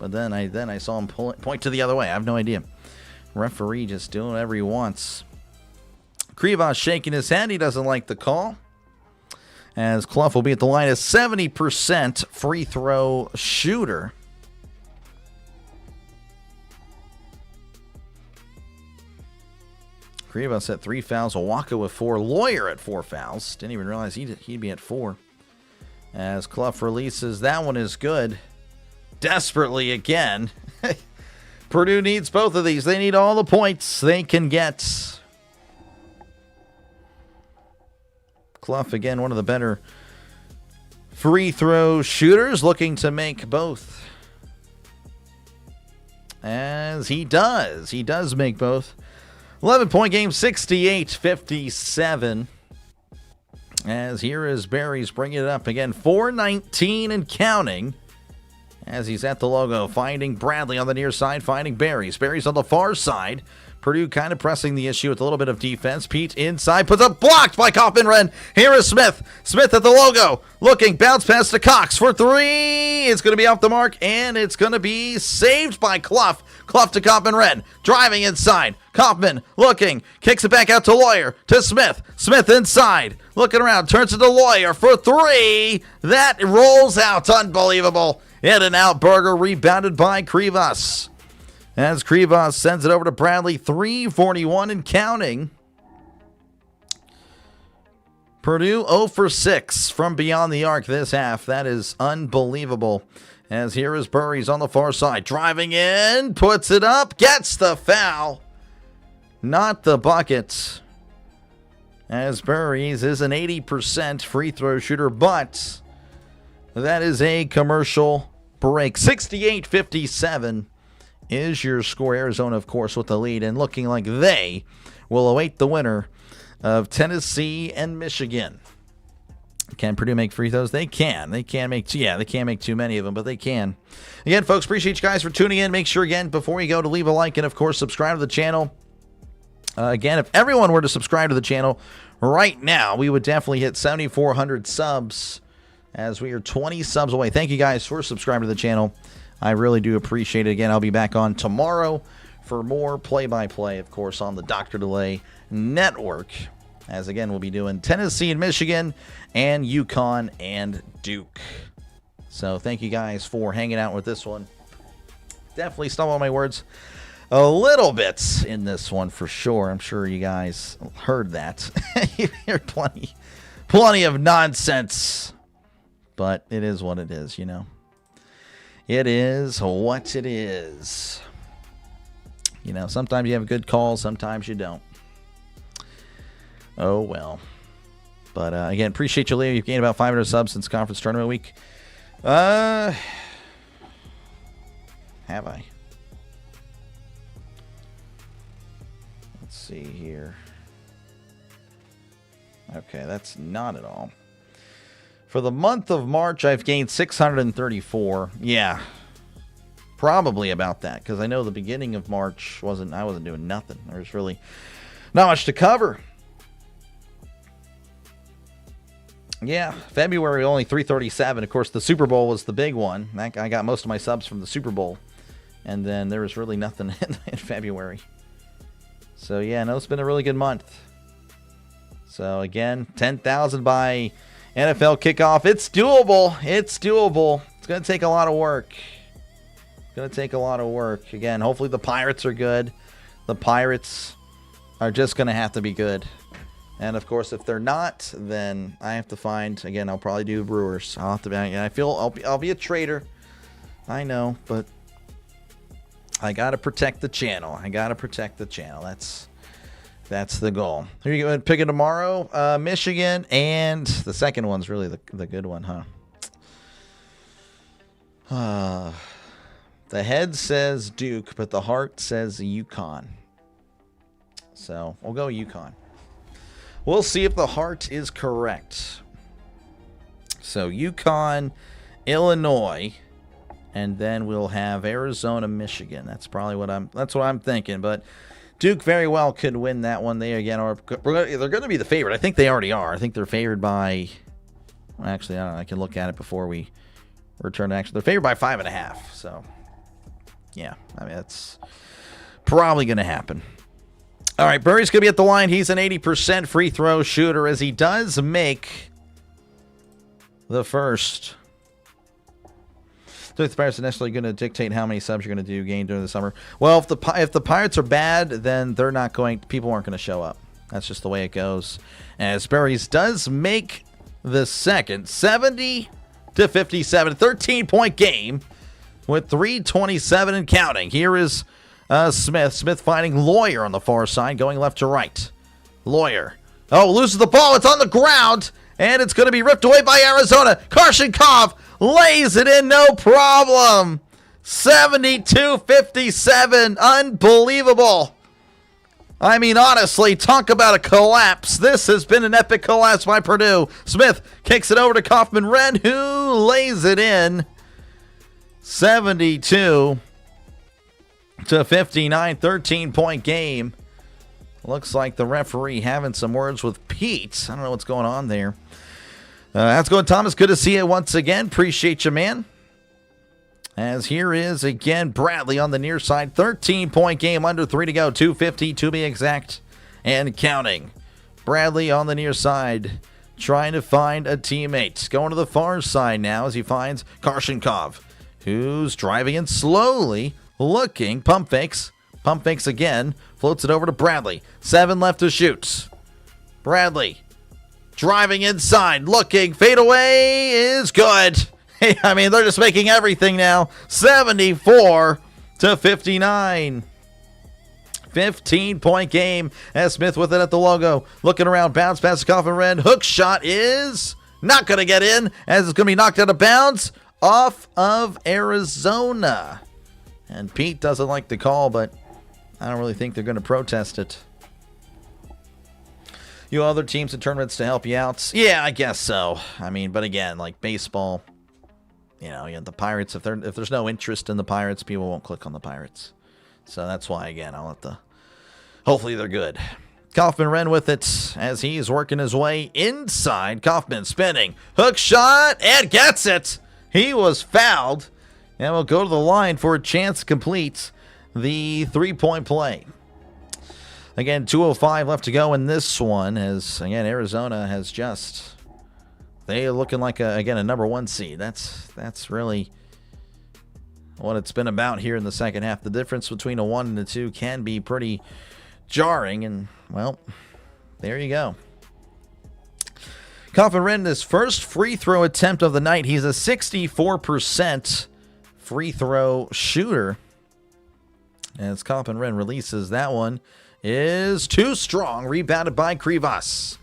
but then I saw him point to the other way. I have no idea. Referee just doing whatever he wants. Krivas shaking his head. He doesn't like the call. As Clough will be at the line, a 70% free throw shooter. Krivas at 3 fouls, Owaka with 4, Lawyer at 4 fouls. Didn't even realize he'd be at 4. As Clough releases, that one is good. Desperately again. Purdue needs both of these. They need all the points they can get. Clough, again, one of the better free throw shooters, looking to make both. As he does. He does make both. 11-point game, 68-57. As here is Barrys bringing it up again. 4:19 and counting. As he's at the logo, finding Bradley on the near side, finding Barrys. Barrys on the far side. Purdue kind of pressing the issue with a little bit of defense. Pete inside, puts up, blocked by Kaufman-Renn. Here is Smith. Smith at the logo. Looking, bounce pass to Cox for 3. It's going to be off the mark, and it's going to be saved by Clough. Clough to Kaufman-Renn. Driving inside. Kaufman looking, kicks it back out to Lawyer, to Smith. Smith inside, looking around, turns it to Lawyer for 3. That rolls out. Unbelievable. In and out. Berger rebounded by Krivas. As Krivas sends it over to Bradley, 3:41 and counting. Purdue 0 for 6 from beyond the arc this half. That is unbelievable. As here is Barrys on the far side. Driving in, puts it up, gets the foul. Not the bucket. As Barrys is an 80% free throw shooter, but that is a commercial break. 68-57 is your score. Arizona, of course, with the lead and looking like they will await the winner of Tennessee and Michigan. Can Purdue make free throws? They can. They can't make too many of them, but they can. Again, folks, appreciate you guys for tuning in. Make sure, again, before you go, to leave a like and, of course, subscribe to the channel. Again, if everyone were to subscribe to the channel right now, we would definitely hit 7,400 subs, as we are 20 subs away. Thank you guys for subscribing to the channel. I really do appreciate it. Again, I'll be back on tomorrow for more play-by-play, of course, on the Dr. Delay Network. As, again, we'll be doing Tennessee and Michigan and UConn and Duke. So thank you guys for hanging out with this one. Definitely stumbled on my words a little bit in this one for sure. I'm sure you guys heard that. You hear plenty of nonsense. But it is what it is, you know. It is what it is. You know, sometimes you have good calls, sometimes you don't. Oh, well. But, again, appreciate you, Leo. You've gained about 500 subs since conference tournament week. Have I? Let's see here. Okay, that's not at all. For the month of March, I've gained 634. Yeah. Probably about that, because I know the beginning of March I wasn't doing nothing. There was really not much to cover. Yeah, February only 337. Of course, the Super Bowl was the big one. I got most of my subs from the Super Bowl. And then there was really nothing in February. So, yeah, no, it's been a really good month. So, again, 10,000 by NFL kickoff. It's doable. It's doable. It's going to take a lot of work. It's going to take a lot of work. Again, hopefully the Pirates are good. The Pirates are just going to have to be good. And, of course, if they're not, then I have to find, again, I'll probably do Brewers. I'll have to be, I feel I'll be a traitor. I know, but I got to protect the channel. That's the goal. Here you go. Pick it tomorrow. Michigan, and the second one's really the good one, huh? The head says Duke, but the heart says UConn. So we'll go UConn. We'll see if the heart is correct. So UConn, Illinois, and then we'll have Arizona, Michigan. That's probably what I'm thinking. But Duke very well could win that one. They again they're going to be the favorite. I think they already are. I think they're favored by. Well, actually, I don't know. I can look at it before we return to action. They're favored by 5.5. So yeah, I mean that's probably going to happen. All right, Burry's going to be at the line. He's an 80% free throw shooter as he does make the first. So the Pirates are necessarily going to dictate how many subs you're going to do game during the summer. Well, if the Pirates are bad, then they're not going. People aren't going to show up. That's just the way it goes. As Burry's does make the second, 70-57, 13-point game with 3:27 and counting. Here is Smith finding Lawyer on the far side, going left to right. Lawyer. Oh, loses the ball. It's on the ground, and it's going to be ripped away by Arizona. Karshenkov lays it in, no problem. 72-57. Unbelievable. I mean, honestly, talk about a collapse. This has been an epic collapse by Purdue. Smith kicks it over to Kaufman-Renn, who lays it in. 72-59, 13-point game. Looks like the referee having some words with Pete. I don't know what's going on there. How's it going, Thomas? Good to see you once again. Appreciate you, man. As here is, again, Bradley on the near side. 13-point game, under 3 to go. 2:50 to be exact, and counting. Bradley on the near side, trying to find a teammate. Going to the far side now as he finds Karshenkov, who's driving in slowly, looking. Pump fakes again. Floats it over to Bradley. 7 left to shoot. Bradley driving inside, looking. Fadeaway is good. I mean, they're just making everything now. 74-59. 15-point game as Smith with it at the logo. Looking around, bounce pass to Kaufman-Renn. Hook shot is not going to get in as it's going to be knocked out of bounds off of Arizona. And Pete doesn't like the call, but I don't really think they're going to protest it. You other teams and tournaments to help you out? Yeah, I guess so. I mean, but again, like baseball, you know, the Pirates, if there's no interest in the Pirates, people won't click on the Pirates. So that's why, again, hopefully they're good. Kaufman-Renn with it as he's working his way inside. Kaufman spinning. Hook shot and gets it. He was fouled. And we'll go to the line for a chance to complete the 3-point play. Again, 2:05 left to go in this one as, again, Arizona has just, they're looking like, a number 1 seed. That's really what it's been about here in the second half. The difference between a 1 and a 2 can be pretty jarring, and, well, there you go. Kaufman-Renn, his first free throw attempt of the night. He's a 64% free throw shooter. As Kaufman-Renn releases that one, is too strong. Rebounded by Krivas.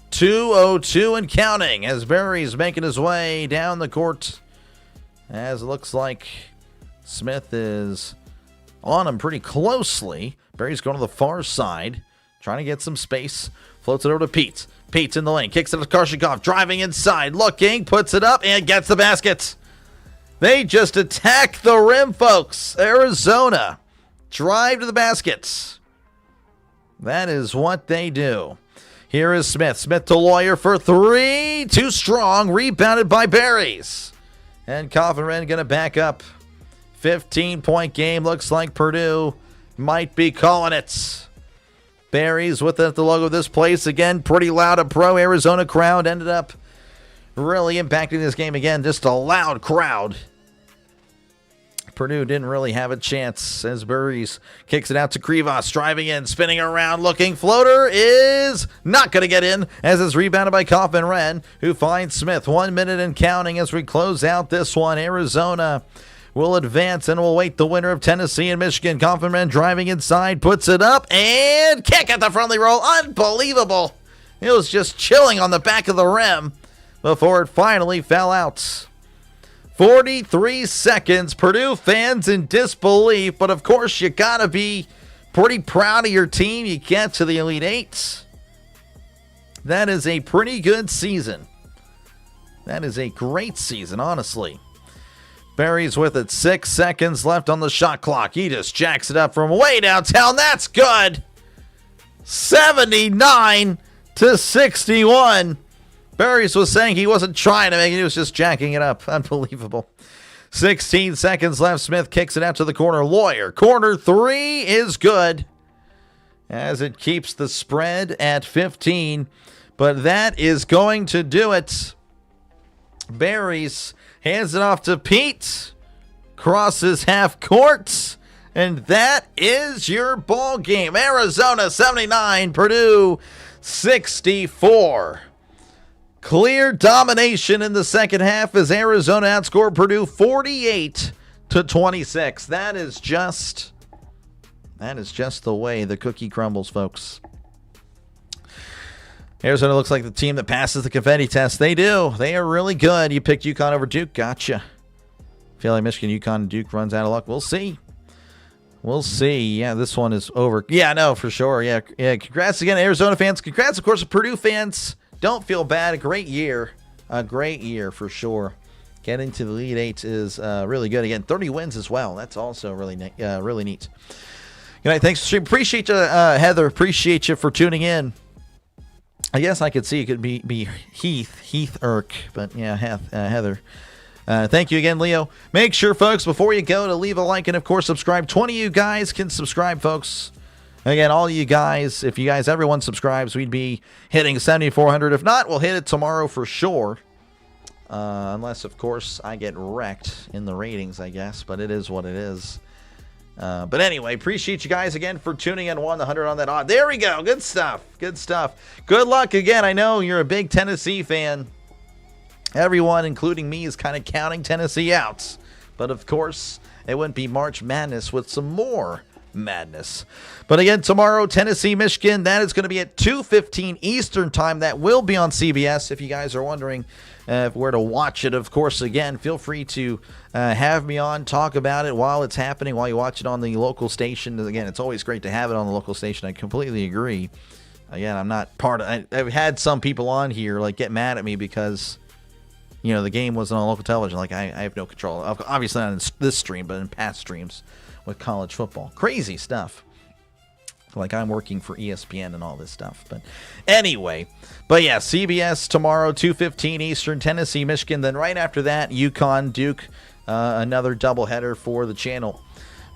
2:02 and counting as Barry's making his way down the court. As it looks like Smith is on him pretty closely. Barry's going to the far side, trying to get some space. Floats it over to Pete. Pete's in the lane. Kicks it to Karshenkov. Driving inside. Looking. Puts it up and gets the basket. They just attack the rim, folks. Arizona drive to the baskets. That is what they do. Here is Smith. Smith to Lawyer for three. Too strong. Rebounded by Berries. And Coffin Wren going to back up. 15-point game. Looks like Purdue might be calling it. Berries with the logo of this place. Again, pretty loud. A pro-Arizona crowd ended up really impacting this game again. Just a loud crowd. Purdue didn't really have a chance as Berries kicks it out to Krivas, driving in, spinning around, looking. Floater is not going to get in as it's rebounded by Coffin Wren, who finds Smith. 1 minute and counting as we close out this one. Arizona will advance and will wait the winner of Tennessee and Michigan. Coffin Wren driving inside, puts it up, and kick at the friendly roll. Unbelievable. It was just chilling on the back of the rim before it finally fell out. 43 seconds. Purdue fans in disbelief, but of course you got to be pretty proud of your team. You get to the Elite Eight. That is a pretty good season. That is a great season, honestly. Berries with it. 6 seconds left on the shot clock. He just jacks it up from way downtown. That's good. 79-61. Berries was saying he wasn't trying to make it. He was just jacking it up. Unbelievable. 16 seconds left. Smith kicks it out to the corner. Lawyer. Corner three is good as it keeps the spread at 15. But that is going to do it. Berries hands it off to Pete. Crosses half court. And that is your ball game. Arizona 79, Purdue 64. Clear domination in the second half as Arizona outscored Purdue 48-26. That is just the way the cookie crumbles, folks. Arizona looks like the team that passes the confetti test. They do. They are really good. You picked UConn over Duke. Gotcha. Feel like Michigan, UConn, Duke runs out of luck. We'll see. We'll see. Yeah, this one is over. Yeah, no, for sure. Yeah. Congrats again, Arizona fans. Congrats, of course, to Purdue fans. Don't feel bad. A great year. A great year for sure. Getting to the Elite Eight is really good. Again, 30 wins as well. That's also really neat. Good night. Thanks for streaming. Appreciate you, Heather. Appreciate you for tuning in. I guess I could see it could be Heath Irk, but yeah, Heather. Thank you again, Leo. Make sure, folks, before you go, to leave a like and, of course, subscribe. 20 of you guys can subscribe, folks. Again, all you guys, if you guys, everyone subscribes, we'd be hitting 7,400. If not, we'll hit it tomorrow for sure. Unless, of course, I get wrecked in the ratings, I guess. But it is what it is. But anyway, appreciate you guys again for tuning in. 100 on that odd. There we go. Good stuff. Good stuff. Good luck again. I know you're a big Tennessee fan. Everyone, including me, is kind of counting Tennessee out. But, of course, it wouldn't be March Madness with some more madness. But again, tomorrow, Tennessee, Michigan, that is going to be at 2:15 Eastern time. That will be on CBS. If you guys are wondering where to watch it, of course, again, feel free to have me on, talk about it while it's happening, while you watch it on the local station. Again, it's always great to have it on the local station. I completely agree. Again, I'm not part of I've had some people on here like get mad at me because the game wasn't on local television. Like I have no control. Obviously not in this stream, but in past streams with college football. Crazy stuff. Like I'm working for ESPN and all this stuff. But anyway, yeah, CBS tomorrow, 2:15 Eastern, Tennessee, Michigan. Then right after that, UConn, Duke, another doubleheader for the channel.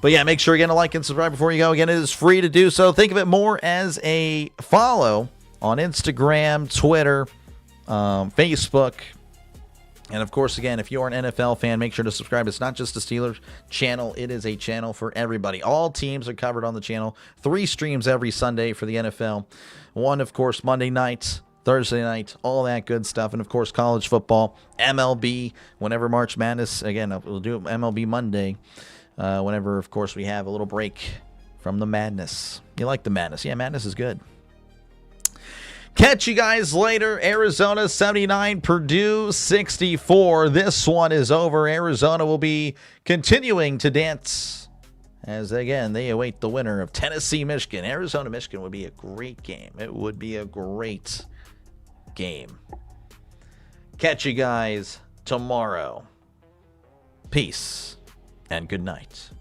But yeah, make sure again to like and subscribe before you go. Again, it is free to do so. Think of it more as a follow on Instagram, Twitter, Facebook. And, of course, again, if you're an NFL fan, make sure to subscribe. It's not just a Steelers channel. It is a channel for everybody. All teams are covered on the channel. 3 streams every Sunday for the NFL. 1, of course, Monday night, Thursday night, all that good stuff. And, of course, college football, MLB, whenever March Madness. Again, we'll do MLB Monday whenever, of course, we have a little break from the madness. You like the madness. Yeah, madness is good. Catch you guys later. Arizona 79, Purdue 64. This one is over. Arizona will be continuing to dance as, again, they await the winner of Tennessee, Michigan. Arizona, Michigan would be a great game. It would be a great game. Catch you guys tomorrow. Peace and good night.